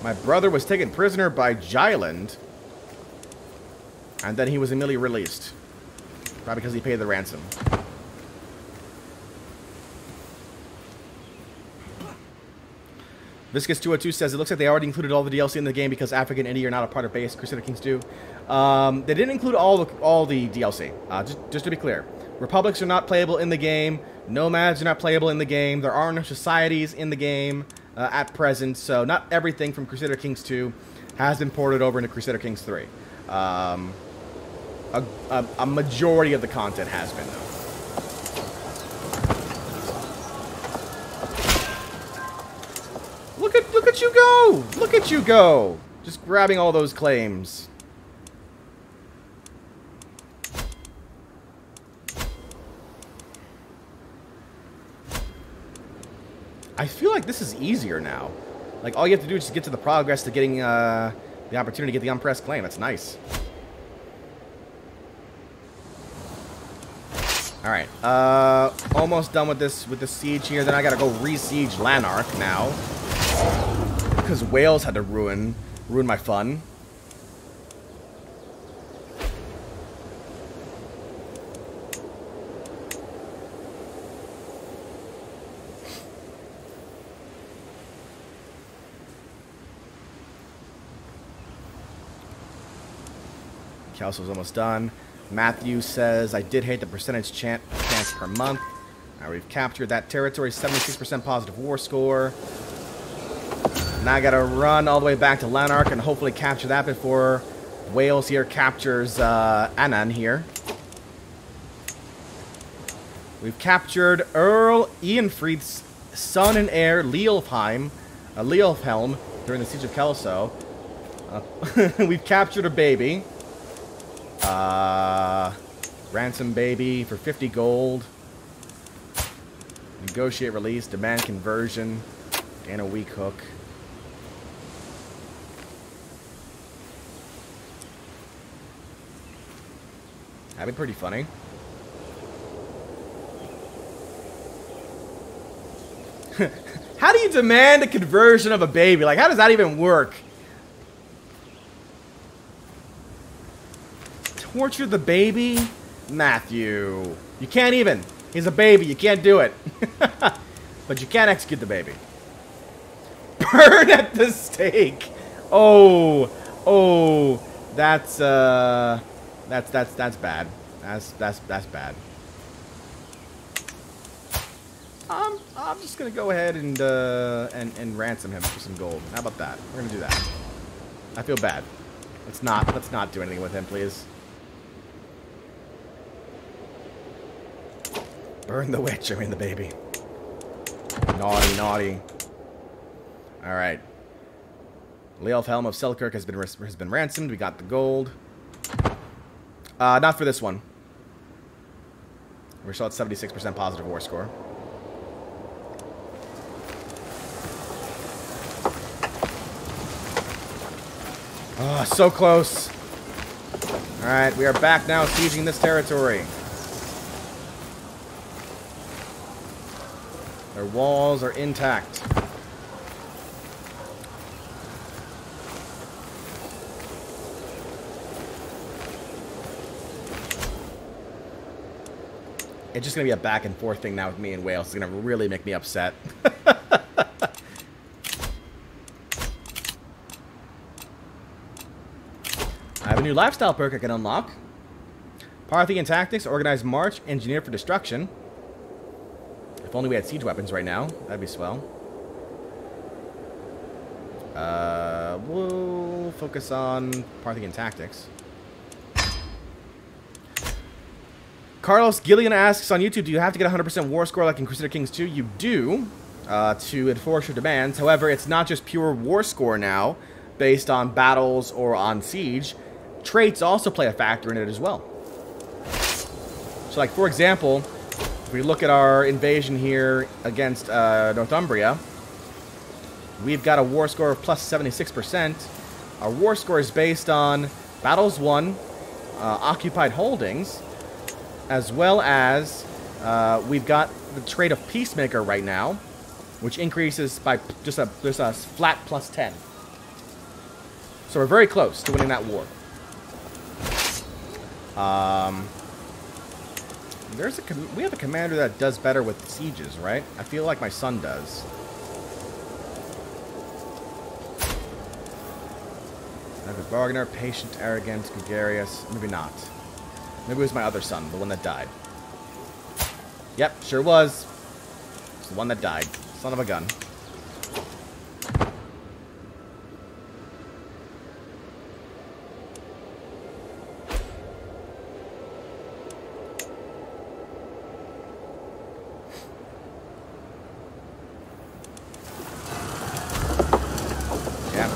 My brother was taken prisoner by Jyland, and then he was immediately released. Probably because he paid the ransom. Viscous202 says, it looks like they already included all the DLC in the game because Africa and India are not a part of base Crusader Kings 2. They didn't include all the DLC, just to be clear. Republics are not playable in the game. Nomads are not playable in the game. There are no societies in the game at present, so not everything from Crusader Kings 2 has been ported over into Crusader Kings 3. A majority of the content has been, though. Look at you go! Look at you go! Just grabbing all those claims. I feel like this is easier now. Like, all you have to do is just get to the progress to getting the opportunity to get the unpressed claim. That's nice. Alright, almost done with this siege here. Then I gotta go re-siege Lanark now. Because Wales had to ruin my fun. Kelso's almost done. Matthew says, I did hate the percentage chance per month. Now we've captured that territory, 76% positive war score. Now I gotta run all the way back to Lanark and hopefully capture that before Wales here captures Annan here. We've captured Earl Ianfried's son and heir, Leofhelm, during the Siege of Kelso. We've captured a baby. Ransom baby for 50 gold. Negotiate release, demand conversion, and a weak hook. That'd be pretty funny. How do you demand a conversion of a baby? Like, how does that even work? Torture the baby? Matthew. You can't even. He's a baby. You can't do it. But you can't execute the baby. Burn at the stake. Oh. Oh. That's bad. That's bad. I'm just gonna go ahead and ransom him for some gold. How about that? We're gonna do that. I feel bad. Let's not do anything with him, please. Burn the witch. I mean the baby. Naughty, naughty. All right. Leolf Helm of Selkirk has been ransomed. We got the gold. Not for this one. We're still at 76% positive war score. Oh, so close. Alright, we are back now sieging this territory. Their walls are intact. It's just going to be a back and forth thing now with me and Wales. It's going to really make me upset. I have a new lifestyle perk I can unlock. Parthian Tactics, Organized March, Engineer for Destruction. If only we had siege weapons right now. That'd be swell. We'll focus on Parthian Tactics. Carlos Gillian asks on YouTube, do you have to get 100% war score like in Crusader Kings 2? You do, to enforce your demands. However, it's not just pure war score now, based on battles or on siege. Traits also play a factor in it as well. So, like, for example, if we look at our invasion here against Northumbria, we've got a war score of plus 76%. Our war score is based on battles won, occupied holdings, as well as we've got the trait of Peacemaker right now, which increases by just a flat plus 10. So we're very close to winning that war. We have a commander that does better with sieges, right? I feel like my son does. I have a bargainer, patient, arrogant, gregarious. Maybe not. Maybe it was my other son, the one that died. Yep, sure was. It's the one that died. Son of a gun.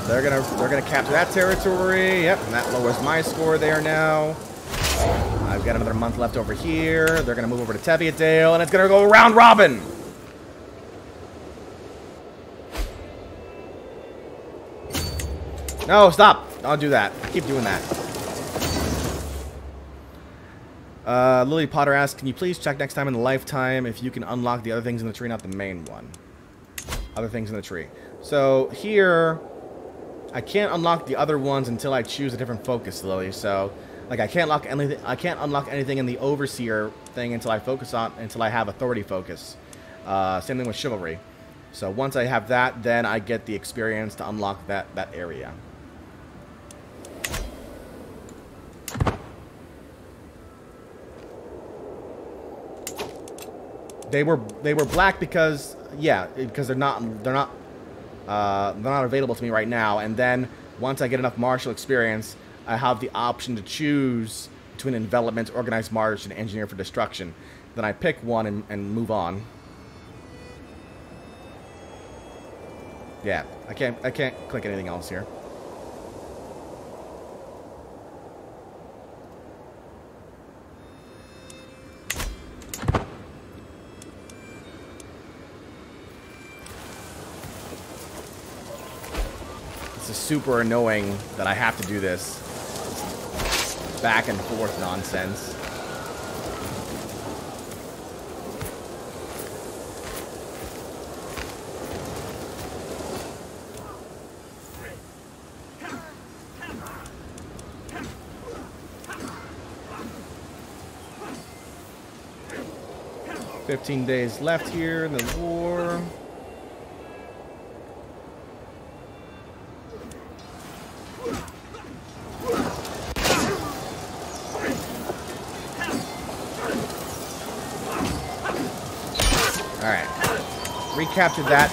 They're gonna capture that territory. Yep, and that lowers my score there now. I've got another month left over here. They're gonna move over to Teviotdale, and it's gonna go round robin. No, stop! Don't do that. Keep doing that. Lily Potter asks, can you please check next time in the lifetime if you can unlock the other things in the tree, not the main one? Other things in the tree. So here, I can't unlock the other ones until I choose a different focus, Lily. So, like, I can't unlock anything in the Overseer thing until I have Authority focus. Same thing with Chivalry. So once I have that, then I get the experience to unlock that area. They were black because they're not available to me right now. And then once I get enough martial experience, I have the option to choose between Envelopment, Organized March, and Engineer for Destruction. Then I pick one and move on. Yeah, I can't click anything else here. super annoying that I have to do this back and forth nonsense. "15 days left here in the war." Alright. Recaptured that.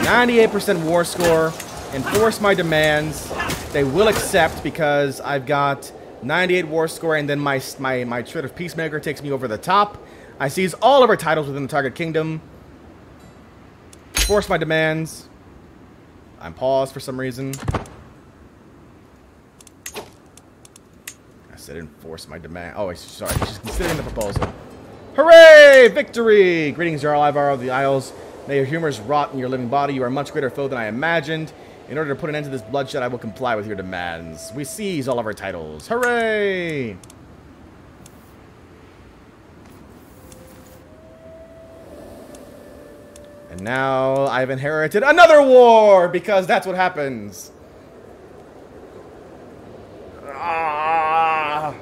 98% war score. Enforce my demands. They will accept because I've got 98 war score, and then my trait of Peacemaker takes me over the top. I seize all of our titles within the target kingdom. Force my demands. I'm paused for some reason. I said enforce my demand. Oh, sorry. She's considering the proposal. Hooray! Victory! Greetings, Jarl Ivar of the Isles. May your humors rot in your living body. You are a much greater foe than I imagined. In order to put an end to this bloodshed, I will comply with your demands. We seize all of our titles. Hooray! And now I've inherited another war, because that's what happens. Ah.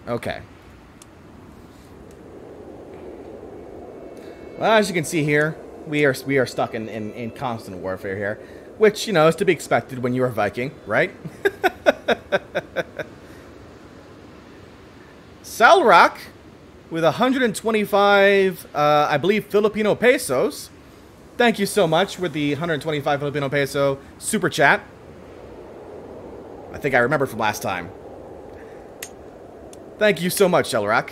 Okay. Well, as you can see here, we are stuck in constant warfare here. Which, you know, is to be expected when you're a Viking, right? Salrock, with 125, I believe, Filipino pesos. Thank you so much with the 125 Filipino peso super chat. I think I remember from last time. Thank you so much, Salrock.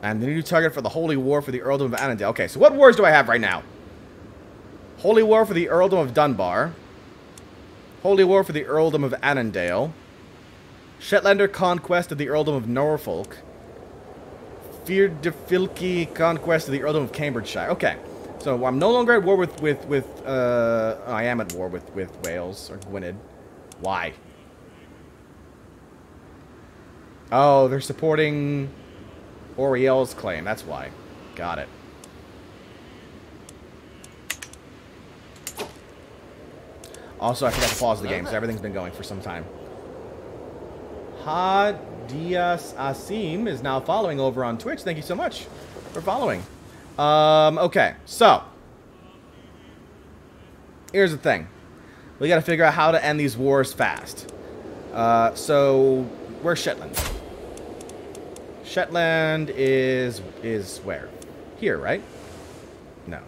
And the new target for the Holy War for the Earldom of Annandale. Okay, so what wars do I have right now? Holy War for the Earldom of Dunbar. Holy War for the Earldom of Annandale. Shetlander Conquest of the Earldom of Norfolk. Fierdefilki Conquest of the Earldom of Cambridgeshire. Okay, so I'm no longer at war I am at war with Wales, or Gwynedd. Why? Oh, they're supporting Oriel's claim. That's why. Got it. Also, I forgot to pause the game, so everything's been going for some time. Hadias Asim is now following over on Twitch. Thank you so much for following. Okay, so here's the thing. We got to figure out how to end these wars fast. So where's Shetland? Shetland is where? Here, right? No.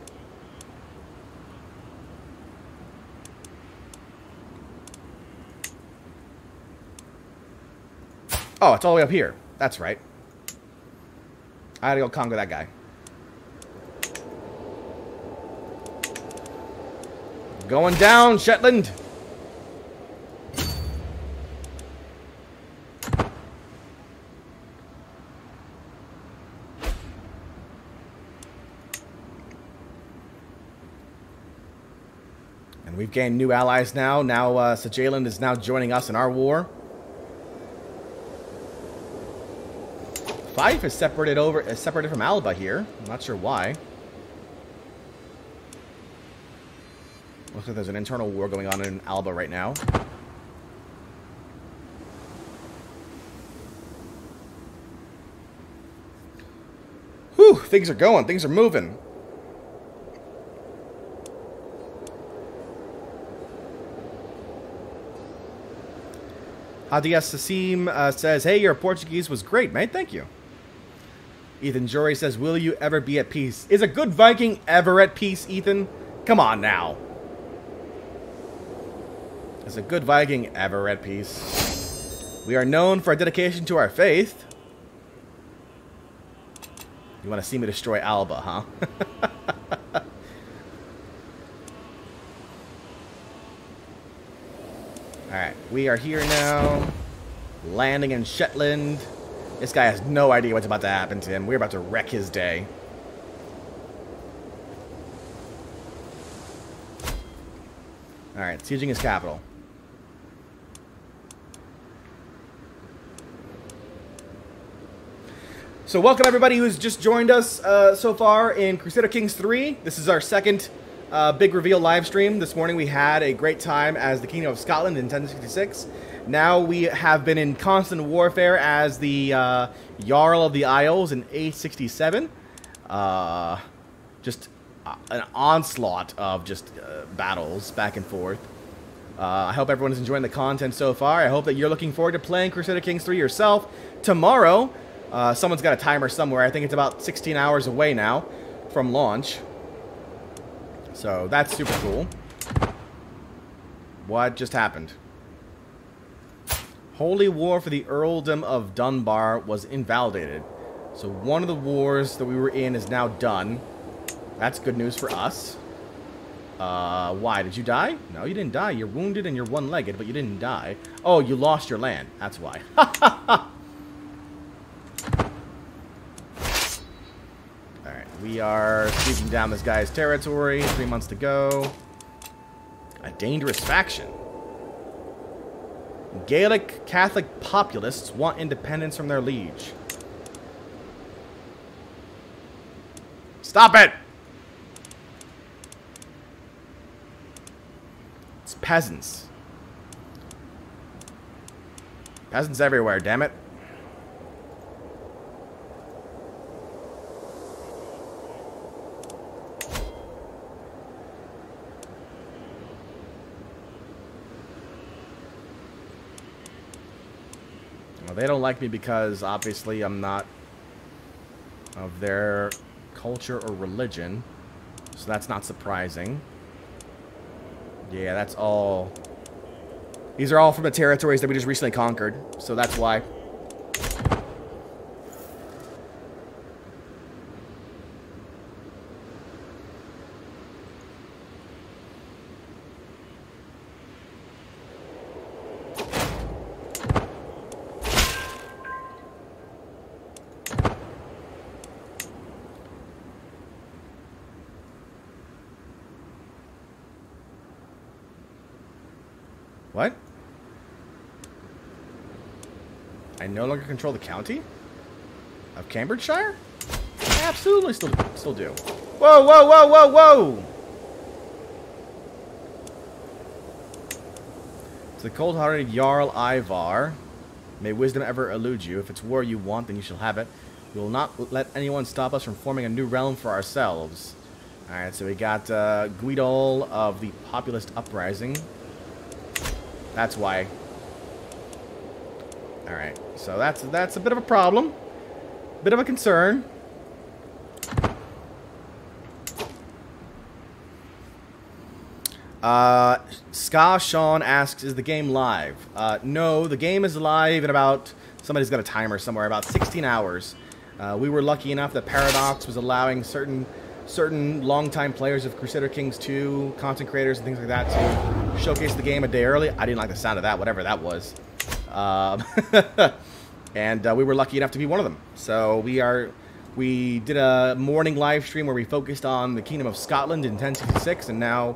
Oh, it's all the way up here. That's right. I gotta go conquer that guy. Going down, Shetland! And we've gained new allies now. Now, Sajaland is now joining us in our war. Fife is separated from Alba here. I'm not sure why. Looks like there's an internal war going on in Alba right now. Whew, things are going. Things are moving. Hadias Sasim says, hey, your Portuguese was great, mate. Thank you. Ethan Jory says, will you ever be at peace? Is a good Viking ever at peace, Ethan? Come on now. Is a good Viking ever at peace? We are known for our dedication to our faith. You want to see me destroy Alba, huh? Alright, we are here now. landing in Shetland. This guy has no idea what's about to happen to him. We're about to wreck his day. Alright, sieging his capital. So welcome everybody who's just joined us so far in Crusader Kings 3. This is our second big reveal live stream. This morning we had a great time as the Kingdom of Scotland in 1066. Now we have been in constant warfare as the Jarl of the Isles in 867. Just an onslaught of just battles back and forth. I hope everyone is enjoying the content so far. I hope that you're looking forward to playing Crusader Kings 3 yourself. Tomorrow, someone's got a timer somewhere. I think it's about 16 hours away now from launch. So that's super cool. What just happened? Holy War for the Earldom of Dunbar was invalidated. So one of the wars that we were in is now done. That's good news for us. Why? Did you die? No, you didn't die. You're wounded and you're one-legged, but you didn't die. Oh, you lost your land. That's why. Alright, we are sweeping down this guy's territory. 3 months to go. A dangerous faction. Gaelic Catholic populists want independence from their liege. Stop it! It's peasants. Peasants everywhere, damn it. They don't like me because, obviously, I'm not of their culture or religion. So that's not surprising. Yeah, that's all. These are all from the territories that we just recently conquered. So that's why. What? I no longer control the county of Cambridgeshire? I absolutely still do. Whoa, whoa, whoa, whoa, whoa! It's the cold-hearted Jarl Ivar. May wisdom ever elude you. If it's war you want, then you shall have it. We will not let anyone stop us from forming a new realm for ourselves. Alright, so we got Guidol of the Populist Uprising. That's why. Alright, so that's a bit of a problem. Bit of a concern. Ska Sean asks, is the game live? No, the game is live in about, somebody's got a timer somewhere, about 16 hours. We were lucky enough that Paradox was allowing certain longtime players of Crusader Kings 2, content creators and things like that to showcase the game a day early. I didn't like the sound of that, whatever that was. And we were lucky enough to be one of them. So we did a morning live stream where we focused on the Kingdom of Scotland in 1066, and now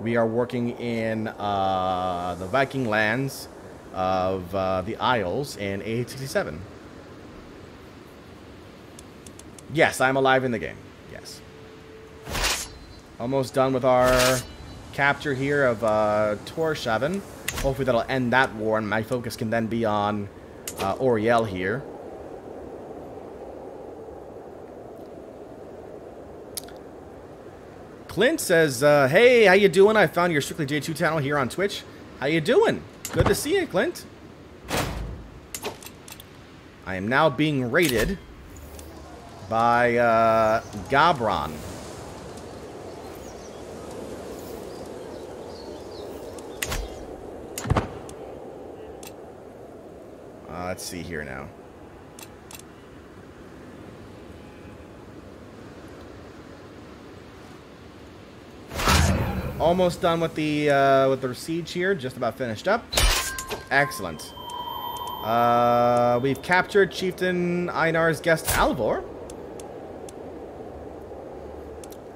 we are working in the Viking lands of the Isles in 867. Yes, I'm alive in the game. Yes. Almost done with our capture here of Torshavn. Hopefully that'll end that war, and my focus can then be on Oriel here. Clint says, hey, how you doing? I found your Strictly J2 channel here on Twitch. How you doing? Good to see you, Clint. I am now being raided by Gabron. Let's see here now. Almost done with the siege here. Just about finished up. Excellent. We've captured Chieftain Einar's guest Alvor.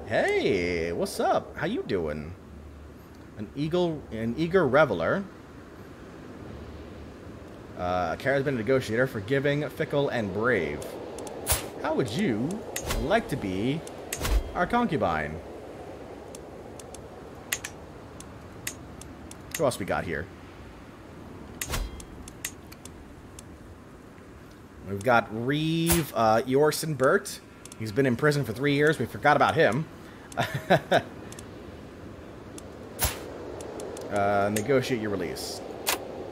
Hey, what's up? How you doing? An eager reveler. A charismatic negotiator, forgiving, fickle, and brave. How would you like to be our concubine? Who else we got here? We've got Reeve, Yorson Burt. He's been in prison for 3 years. We forgot about him. Negotiate your release.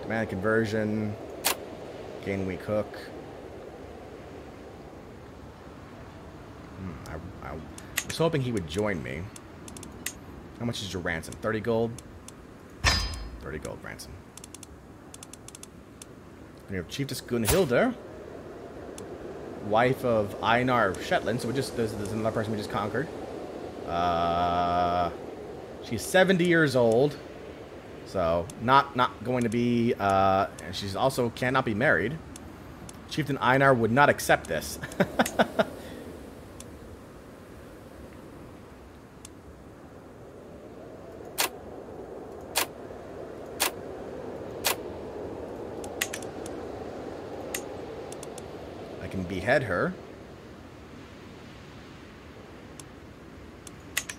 Demand conversion. Gain weak hook. I was hoping he would join me. How much is your ransom? 30 gold? 30 gold ransom. We have Chiefess Gunhilda, wife of Einar of Shetland. So there's another person we just conquered. She's 70 years old. So, not going to be, and she's also cannot be married. Chieftain Einar would not accept this. I can behead her.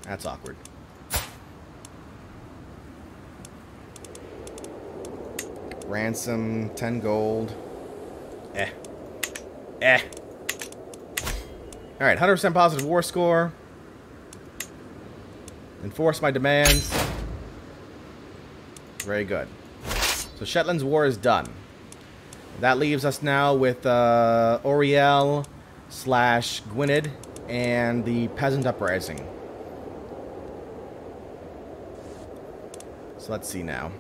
That's awkward. Ransom, 10 gold. Alright, 100% positive war score. Enforce my demands. Very good. So Shetland's war is done. That leaves us now with Oriel / Gwynedd and the Peasant Uprising. So let's see now.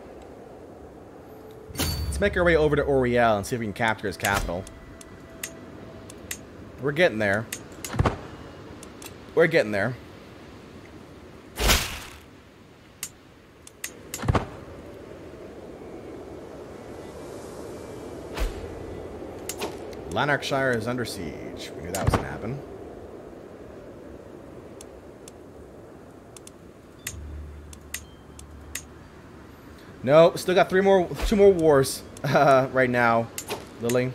Let's make our way over to Oriel and see if we can capture his capital. We're getting there. We're getting there. Lanarkshire is under siege. We knew that was going to happen. No, still got two more wars right now, Lily.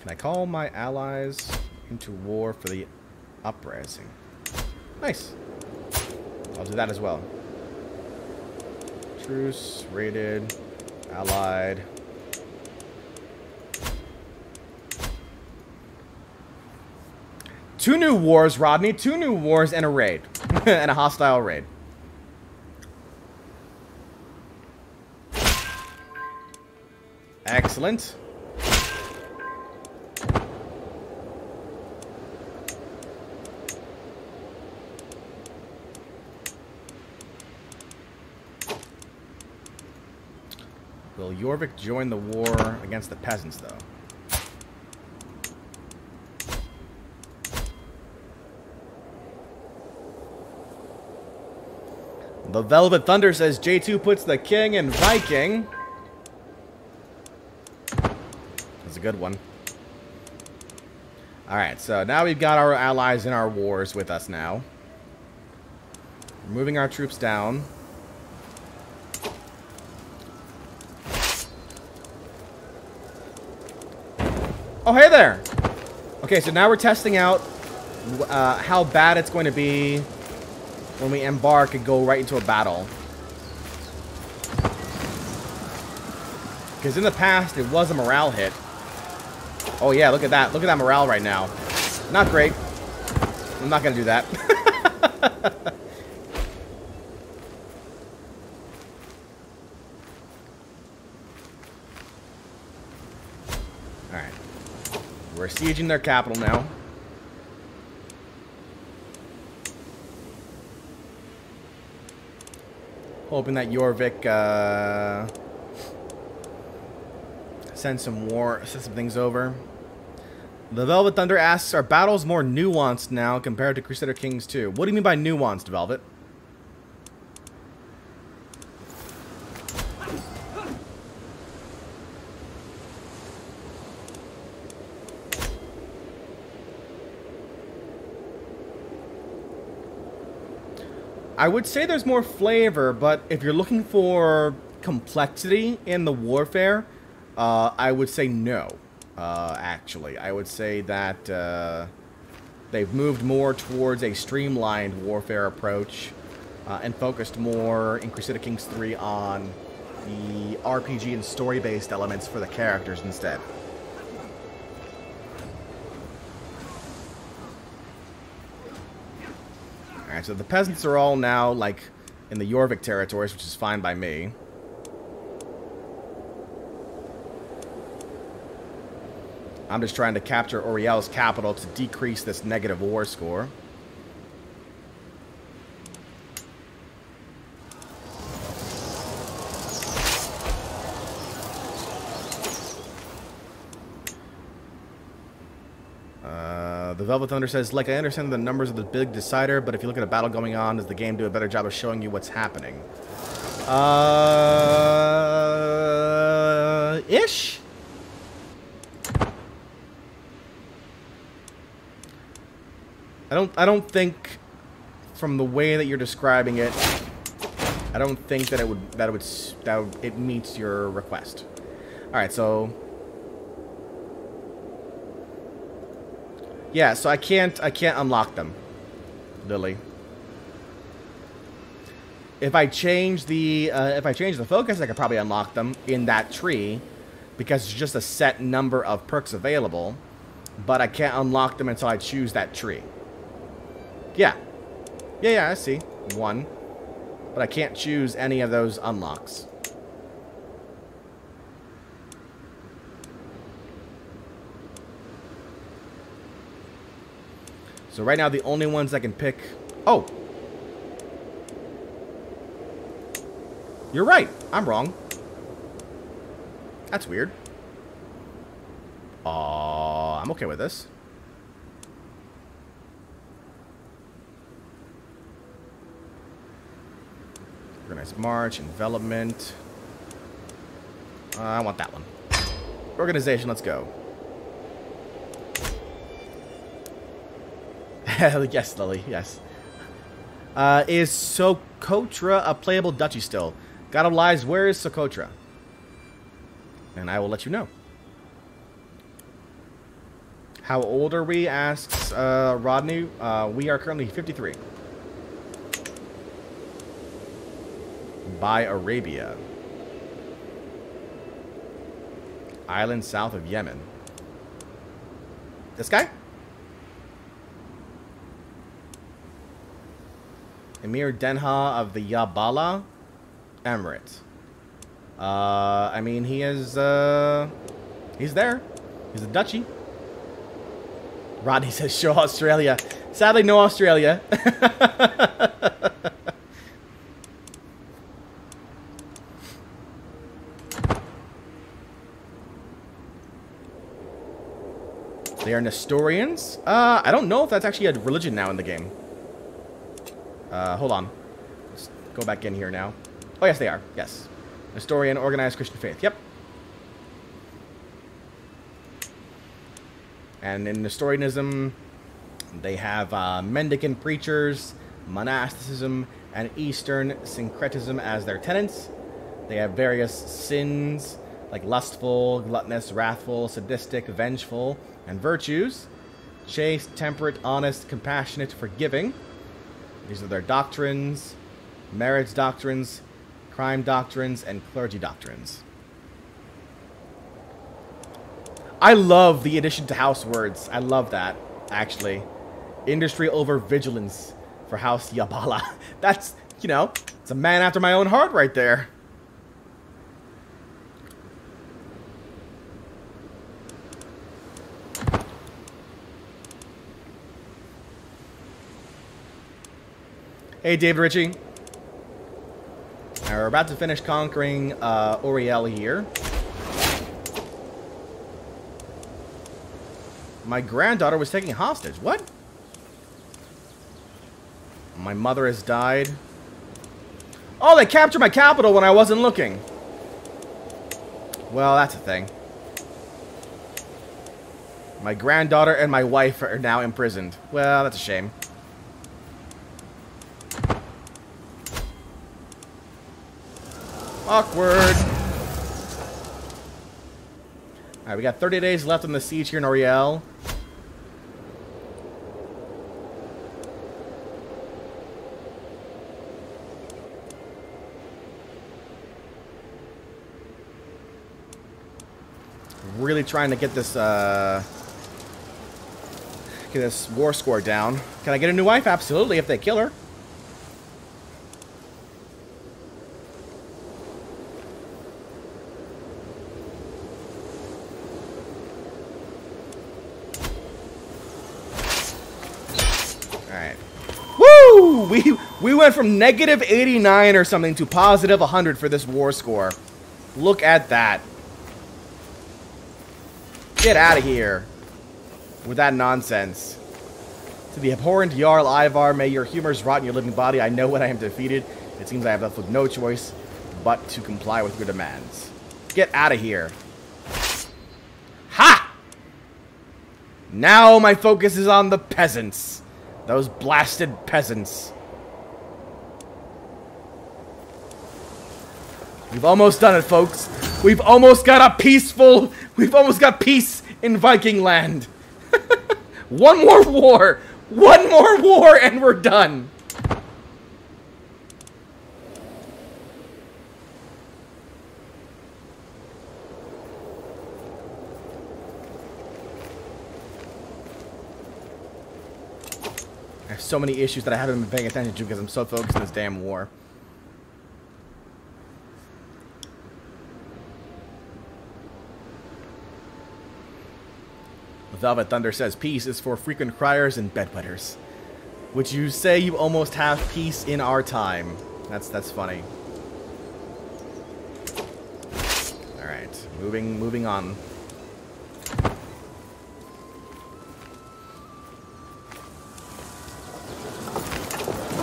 Can I call my allies into war for the uprising? Nice. I'll do that as well. Truce, raided, allied. Two new wars, Rodney. 2 new wars and a raid. And a hostile raid. Excellent. Will Jorvik join the war against the peasants, though? The Velvet Thunder says J2 puts the king in Viking. That's a good one. Alright, so now we've got our allies in our wars with us now. We're moving our troops down. Oh, hey there! Okay, so now we're testing out how bad it's going to be when we embark and go right into a battle. Because in the past, it was a morale hit. Oh yeah, look at that. Look at that morale right now. Not great. I'm not going to do that. Alright. We're sieging their capital now. Hoping that Jorvik send some things over. The Velvet Thunder asks, are battles more nuanced now compared to Crusader Kings 2? What do you mean by nuanced, Velvet? I would say there's more flavor, but if you're looking for complexity in the warfare, I would say no. Actually, I would say that they've moved more towards a streamlined warfare approach and focused more in Crusader Kings 3 on the RPG and story-based elements for the characters instead. Alright, so the peasants are all now, like, in the Jorvik territories, which is fine by me. I'm just trying to capture Auriel's capital to decrease this negative war score. The Velvet Thunder says, like, I understand the numbers of the big decider, but if you look at a battle going on, does the game do a better job of showing you what's happening? Ish? I don't think, from the way that you're describing it, I don't think that it meets your request. All right, so yeah, so I can't unlock them, Lily. If I change the focus, I could probably unlock them in that tree, because it's just a set number of perks available. But I can't unlock them until I choose that tree. Yeah, I see one, but I can't choose any of those unlocks. So right now, the only ones I can pick... Oh! You're right. I'm wrong. That's weird. I'm okay with this. Organized March, Envelopment. I want that one. Organization, let's go. Yes, Lily, yes. Is Socotra a playable duchy still? God of Lies, where is Socotra? And I will let you know. How old are we? Asks Rodney. We are currently 53. By Arabia. Island south of Yemen. This guy? Emir Denha of the Yabala Emirate. I mean, he is, he's there. He's a duchy. Rodney says, show Australia. Sadly, no Australia. They are Nestorians? I don't know if that's actually a religion now in the game. Hold on. Let's go back in here now. Oh, yes, they are. Yes. Nestorian, organized Christian faith. Yep. And in Nestorianism, they have mendicant preachers, monasticism, and Eastern syncretism as their tenets. They have various sins, like lustful, gluttonous, wrathful, sadistic, vengeful, and virtues. Chaste, temperate, honest, compassionate, forgiving. These are their doctrines, marriage doctrines, crime doctrines, and clergy doctrines. I love the addition to house words. I love that, actually. Industry over vigilance for House Yabala. That's, you know, it's a man after my own heart right there. Hey, David Ritchie. We're about to finish conquering Auriel here. My granddaughter was taken hostage. What? My mother has died. Oh, they captured my capital when I wasn't looking. Well, that's a thing. My granddaughter and my wife are now imprisoned. Well, that's a shame. Awkward. Alright, we got 30 days left on the siege here in Oriel. Really trying to get this war score down. Can I get a new wife? Absolutely, if they kill her. Alright. Woo! We went from negative 89 or something to positive 100 for this war score. Look at that. Get out of here with that nonsense. To the abhorrent Jarl Ivar, may your humors rot in your living body. I know when I am defeated. It seems I have left with no choice but to comply with your demands. Get out of here. Ha! Now my focus is on the peasants. Those blasted peasants. We've almost done it, folks. We've almost got peace in Viking land. One more war. One more war and we're done. I have so many issues that I haven't been paying attention to because I'm so focused on this damn war. Velvet Thunder says, peace is for frequent criers and bedwetters. Would you say you almost have peace in our time? That's funny. Alright, moving on.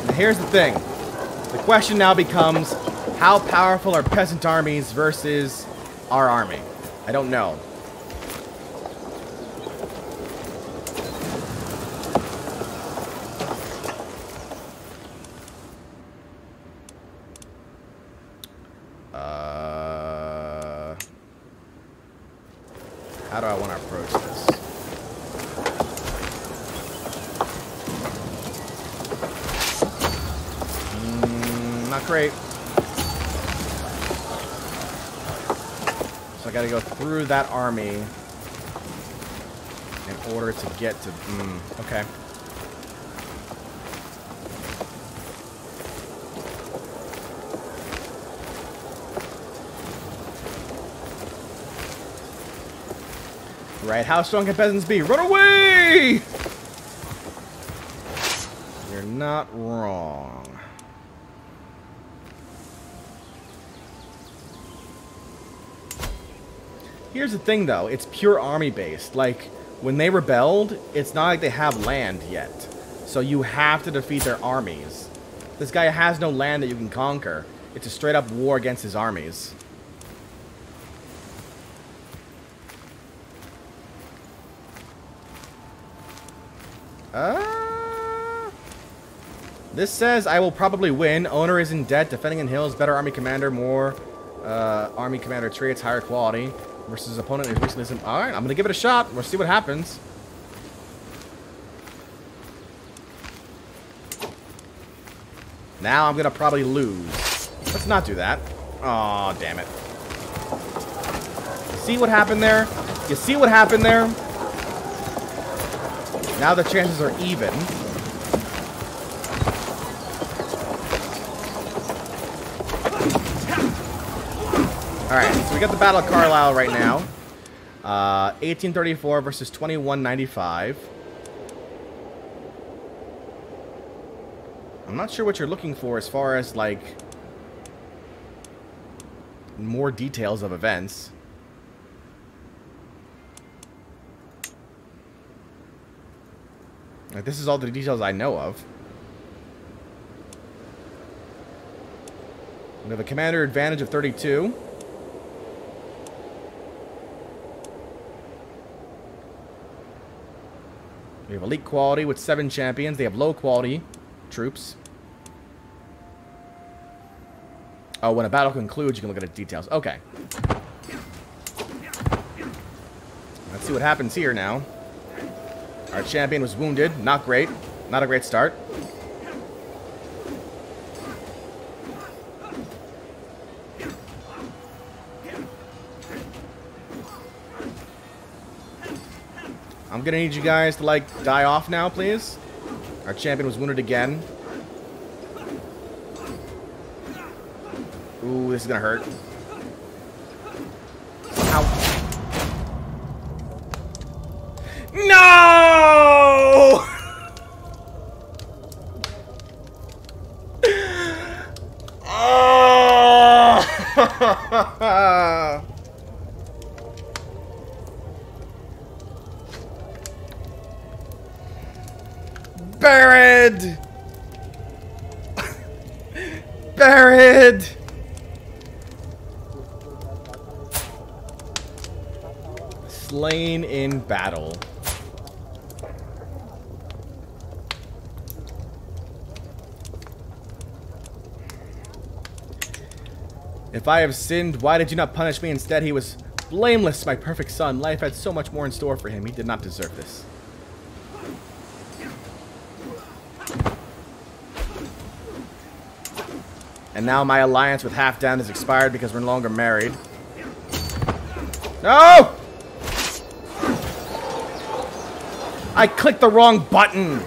Now here's the thing. The question now becomes, how powerful are peasant armies versus our army? I don't know. How do I want to approach this? Not great. So I gotta go through that army in order to get to... okay. Right, how strong can peasants be? Run away! You're not wrong. Here's the thing, though. It's pure army-based. Like, when they rebelled, it's not like they have land yet. So you have to defeat their armies. This guy has no land that you can conquer. It's a straight-up war against his armies. This says I will probably win. Owner is in debt. Defending in hills. Better army commander. More army commander traits. Higher quality. Versus opponent is recently some... Alright, I'm going to give it a shot. We'll see what happens. Now I'm going to probably lose. Let's not do that. Aw, damn it. See what happened there? You see what happened there? Now the chances are even. Alright, so we got the Battle of Carlisle right now. 1834 versus 2195. I'm not sure what you're looking for as far as, like, more details of events. Like, this is all the details I know of. We have a commander advantage of 32. We have elite quality with 7 champions. They have low quality troops. Oh, when a battle concludes, you can look at its details. Okay. Let's see what happens here now. Our champion was wounded. Not great. Not a great start. I'm gonna need you guys to, like, die off now, please. Our champion was wounded again. Ooh, this is gonna hurt. Ow. No! Oh! Buried! Buried! Slain in battle. If I have sinned, why did you not punish me instead? He was blameless, my perfect son. Life had so much more in store for him. He did not deserve this. And now my alliance with Half Down is expired because we're no longer married. No! I clicked the wrong button.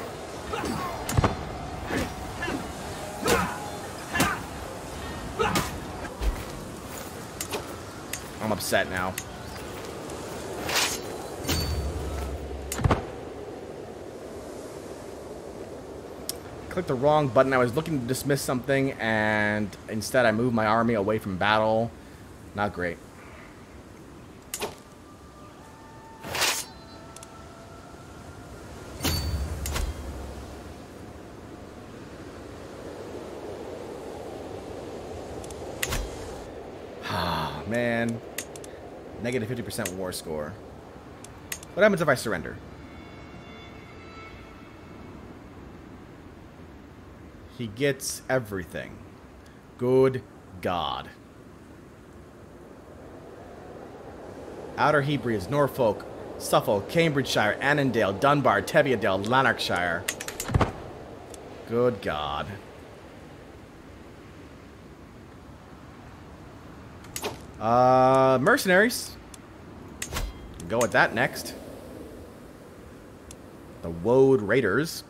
I'm upset now. Clicked the wrong button. I was looking to dismiss something, and instead I moved my army away from battle. Not great. Ah, man. Negative 50% war score. What happens if I surrender? He gets everything. Good God. Outer Hebrides, Norfolk, Suffolk, Cambridgeshire, Annandale, Dunbar, Teviotdale, Lanarkshire. Good God. Mercenaries. Go with that next. The Woad Raiders.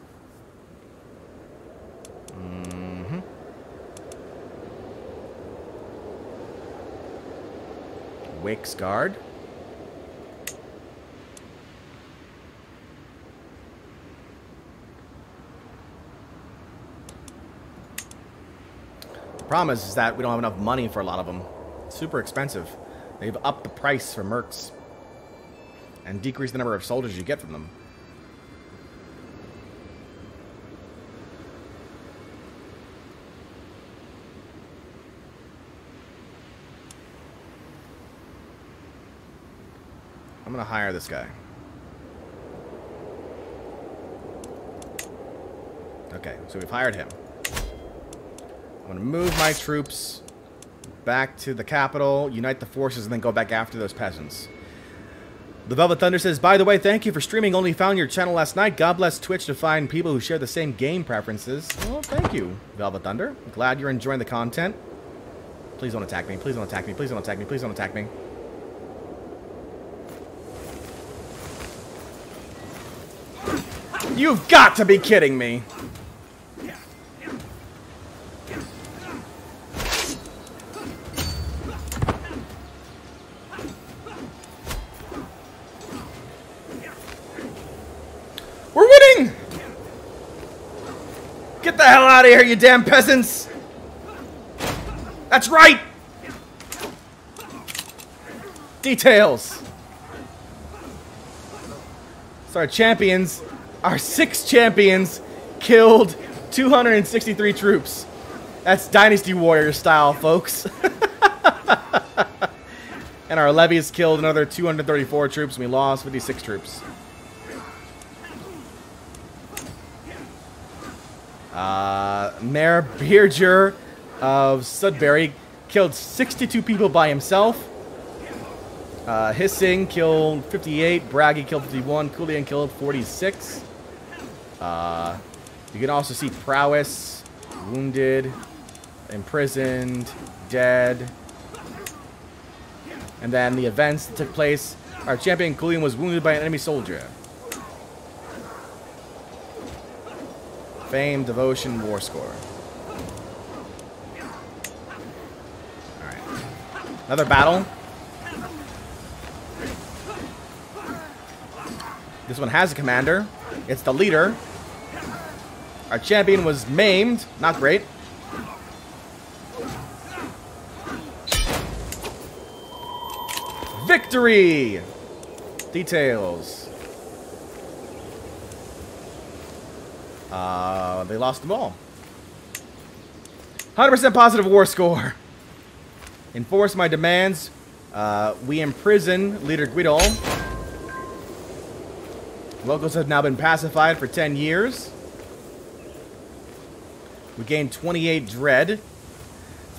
Wake's Guard. The problem is that we don't have enough money for a lot of them. It's super expensive. They've upped the price for mercs and decreased the number of soldiers you get from them. I'm gonna hire this guy. Okay, so we've hired him. I'm gonna move my troops back to the capital, unite the forces, and then go back after those peasants. The Velvet Thunder says, by the way, thank you for streaming. Only found your channel last night. God bless Twitch to find people who share the same game preferences. Well, thank you, Velvet Thunder. Glad you're enjoying the content. Please don't attack me. Please don't attack me. Please don't attack me. Please don't attack me. You've got to be kidding me. We're winning! Get the hell out of here, you damn peasants! That's right! Details. So our champions Our 6 champions killed 263 troops. That's Dynasty Warrior style, folks. And our levies killed another 234 troops, and we lost 56 troops. Mayor Beerger of Sudbury killed 62 people by himself. Hissing killed 58, Braggy killed 51, Coolian killed 46. You can also see prowess, wounded, imprisoned, dead. And then the events that took place. Our champion Coolian was wounded by an enemy soldier. Fame, devotion, war score. Alright. Another battle. This one has a commander. It's the leader. Our champion was maimed. Not great. Victory! Details. They lost them all. 100% positive war score. Enforce my demands. We imprison Leader Guidol. Locals have now been pacified for 10 years. We gained 28 dread.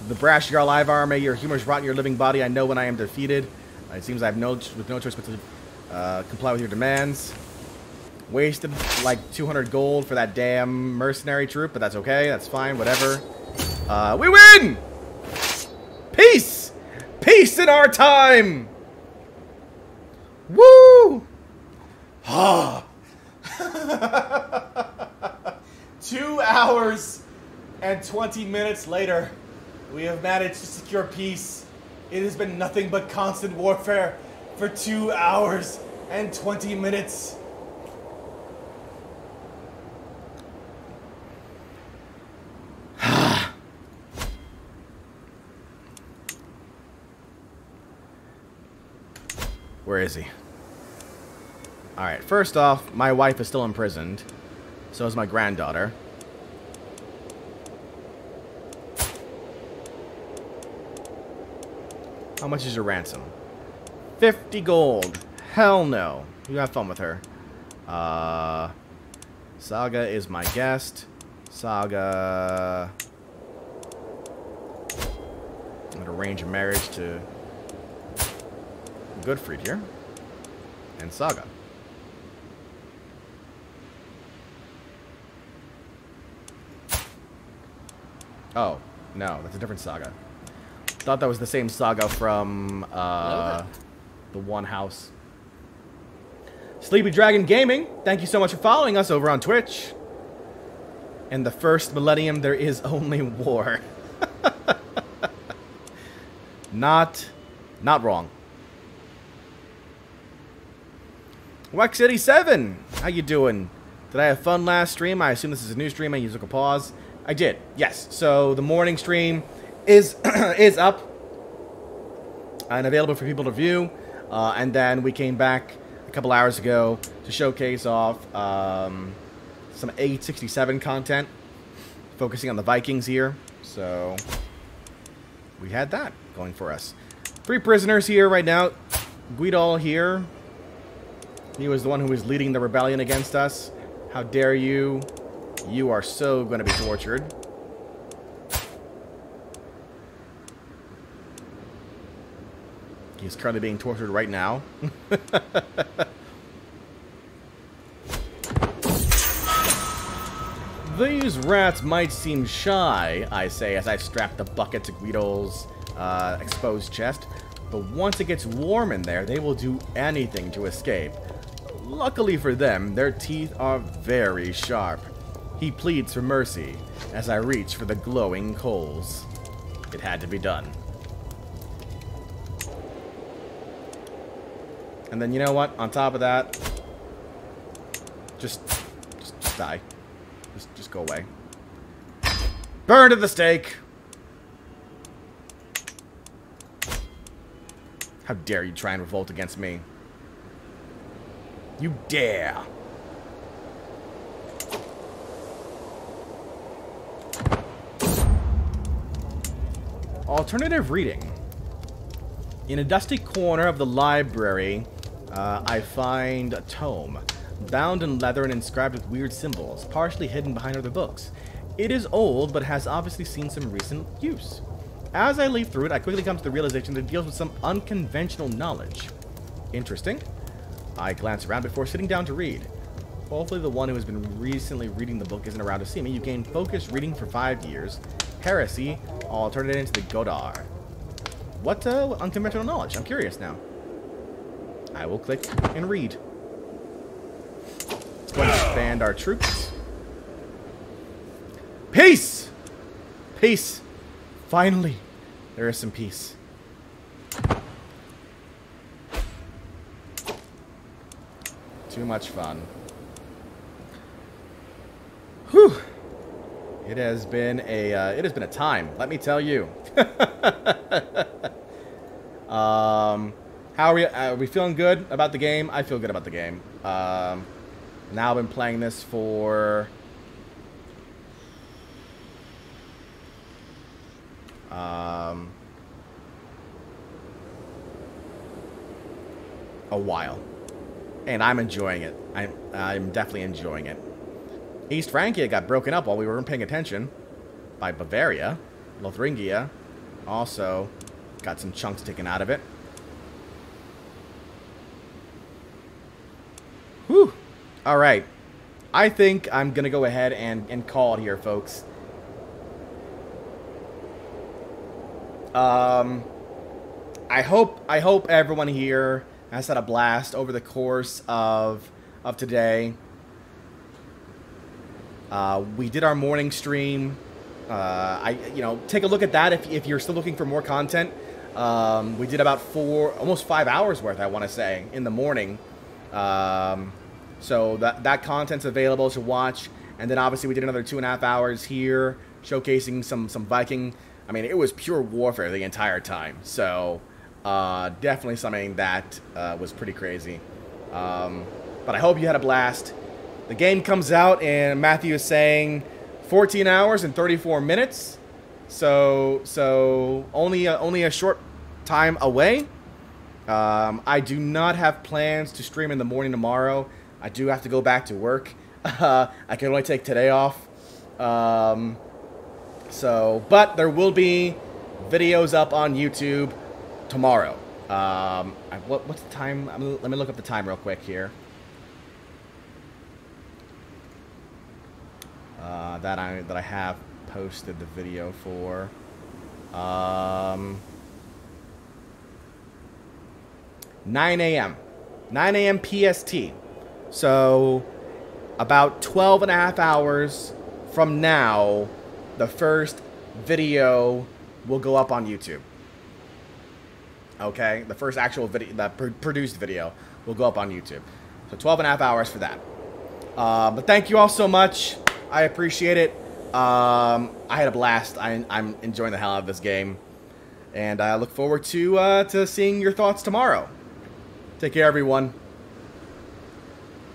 The brash Jarl Ivar, may your humors rot in your living body. I know when I am defeated. It seems I have no choice but to comply with your demands. Wasted like 200 gold for that damn mercenary troop, but that's okay. That's fine. Whatever. We win! Peace! Peace in our time! Woo! Ah. 2 hours and 20 minutes later, we have managed to secure peace. It has been nothing but constant warfare for 2 hours and 20 minutes. Where is he? Alright, first off, my wife is still imprisoned. So is my granddaughter. How much is your ransom? 50 gold. Hell no. You have fun with her. Saga is my guest. Saga. I'm going to arrange a marriage to Goodfried here. And Saga. Oh, no, that's a different Saga. Thought that was the same Saga from the one house. Sleepy Dragon Gaming, thank you so much for following us over on Twitch. In the first millennium, there is only war. Not wrong. Wex87, how you doing? Did I have fun last stream? I assume this is a new stream. I used a pause. I did, yes. So the morning stream is up and available for people to view. And then we came back a couple hours ago to showcase off some 867 content, focusing on the Vikings here. So we had that going for us. 3 prisoners here right now. Guidol here. He was the one who was leading the rebellion against us. How dare you? You are so going to be tortured. He's currently being tortured right now. These rats might seem shy, I say, as I strap the bucket to Guidol's exposed chest. But once it gets warm in there, they will do anything to escape. Luckily for them, their teeth are very sharp. He pleads for mercy as I reach for the glowing coals. It had to be done. And then you know what? On top of that, just die. Just go away. Burn at the stake. How dare you try and revolt against me? You dare. Alternative reading. In a dusty corner of the library, I find a tome, bound in leather and inscribed with weird symbols, partially hidden behind other books. It is old, but has obviously seen some recent use. As I leaf through it, I quickly come to the realization that it deals with some unconventional knowledge. Interesting. I glance around before sitting down to read. Hopefully the one who has been recently reading the book isn't around to see me. You gain focused reading for 5 years. Heresy. I'll turn it into the Godar. What unconventional knowledge? I'm curious now. I will click and read. Let's go and expand our troops. Peace! Peace. Finally, there is some peace. Too much fun. Whew. It has been a time, let me tell you. Are we feeling good about the game? I feel good about the game. Now I've been playing this for a while, and I'm enjoying it. I'm definitely enjoying it. East Francia got broken up while we weren't paying attention by Bavaria. Lotharingia also got some chunks taken out of it. Whew. All right. I think I'm going to go ahead and call it here, folks. I hope everyone here has had a blast over the course of today. We did our morning stream. Take a look at that if you're still looking for more content. We did about almost 5 hours worth, I want to say, in the morning. So that content's available to watch. And then obviously we did another 2.5 hours here, showcasing some Viking. I mean, it was pure warfare the entire time. So definitely something that was pretty crazy. But I hope you had a blast. The game comes out, and Matthew is saying 14 hours and 34 minutes. So only a short time away. I do not have plans to stream in the morning tomorrow. I do have to go back to work. I can only take today off. But there will be videos up on YouTube tomorrow. What's the time? Let me look up the time real quick here. That I have posted the video for. 9 a.m. 9 a.m. PST. So about 12.5 hours from now, the first video will go up on YouTube. Okay? The first actual video, the produced video, will go up on YouTube. So 12.5 hours for that. But thank you all so much. I appreciate it. I had a blast. I'm enjoying the hell out of this game. And I look forward to seeing your thoughts tomorrow. Take care, everyone.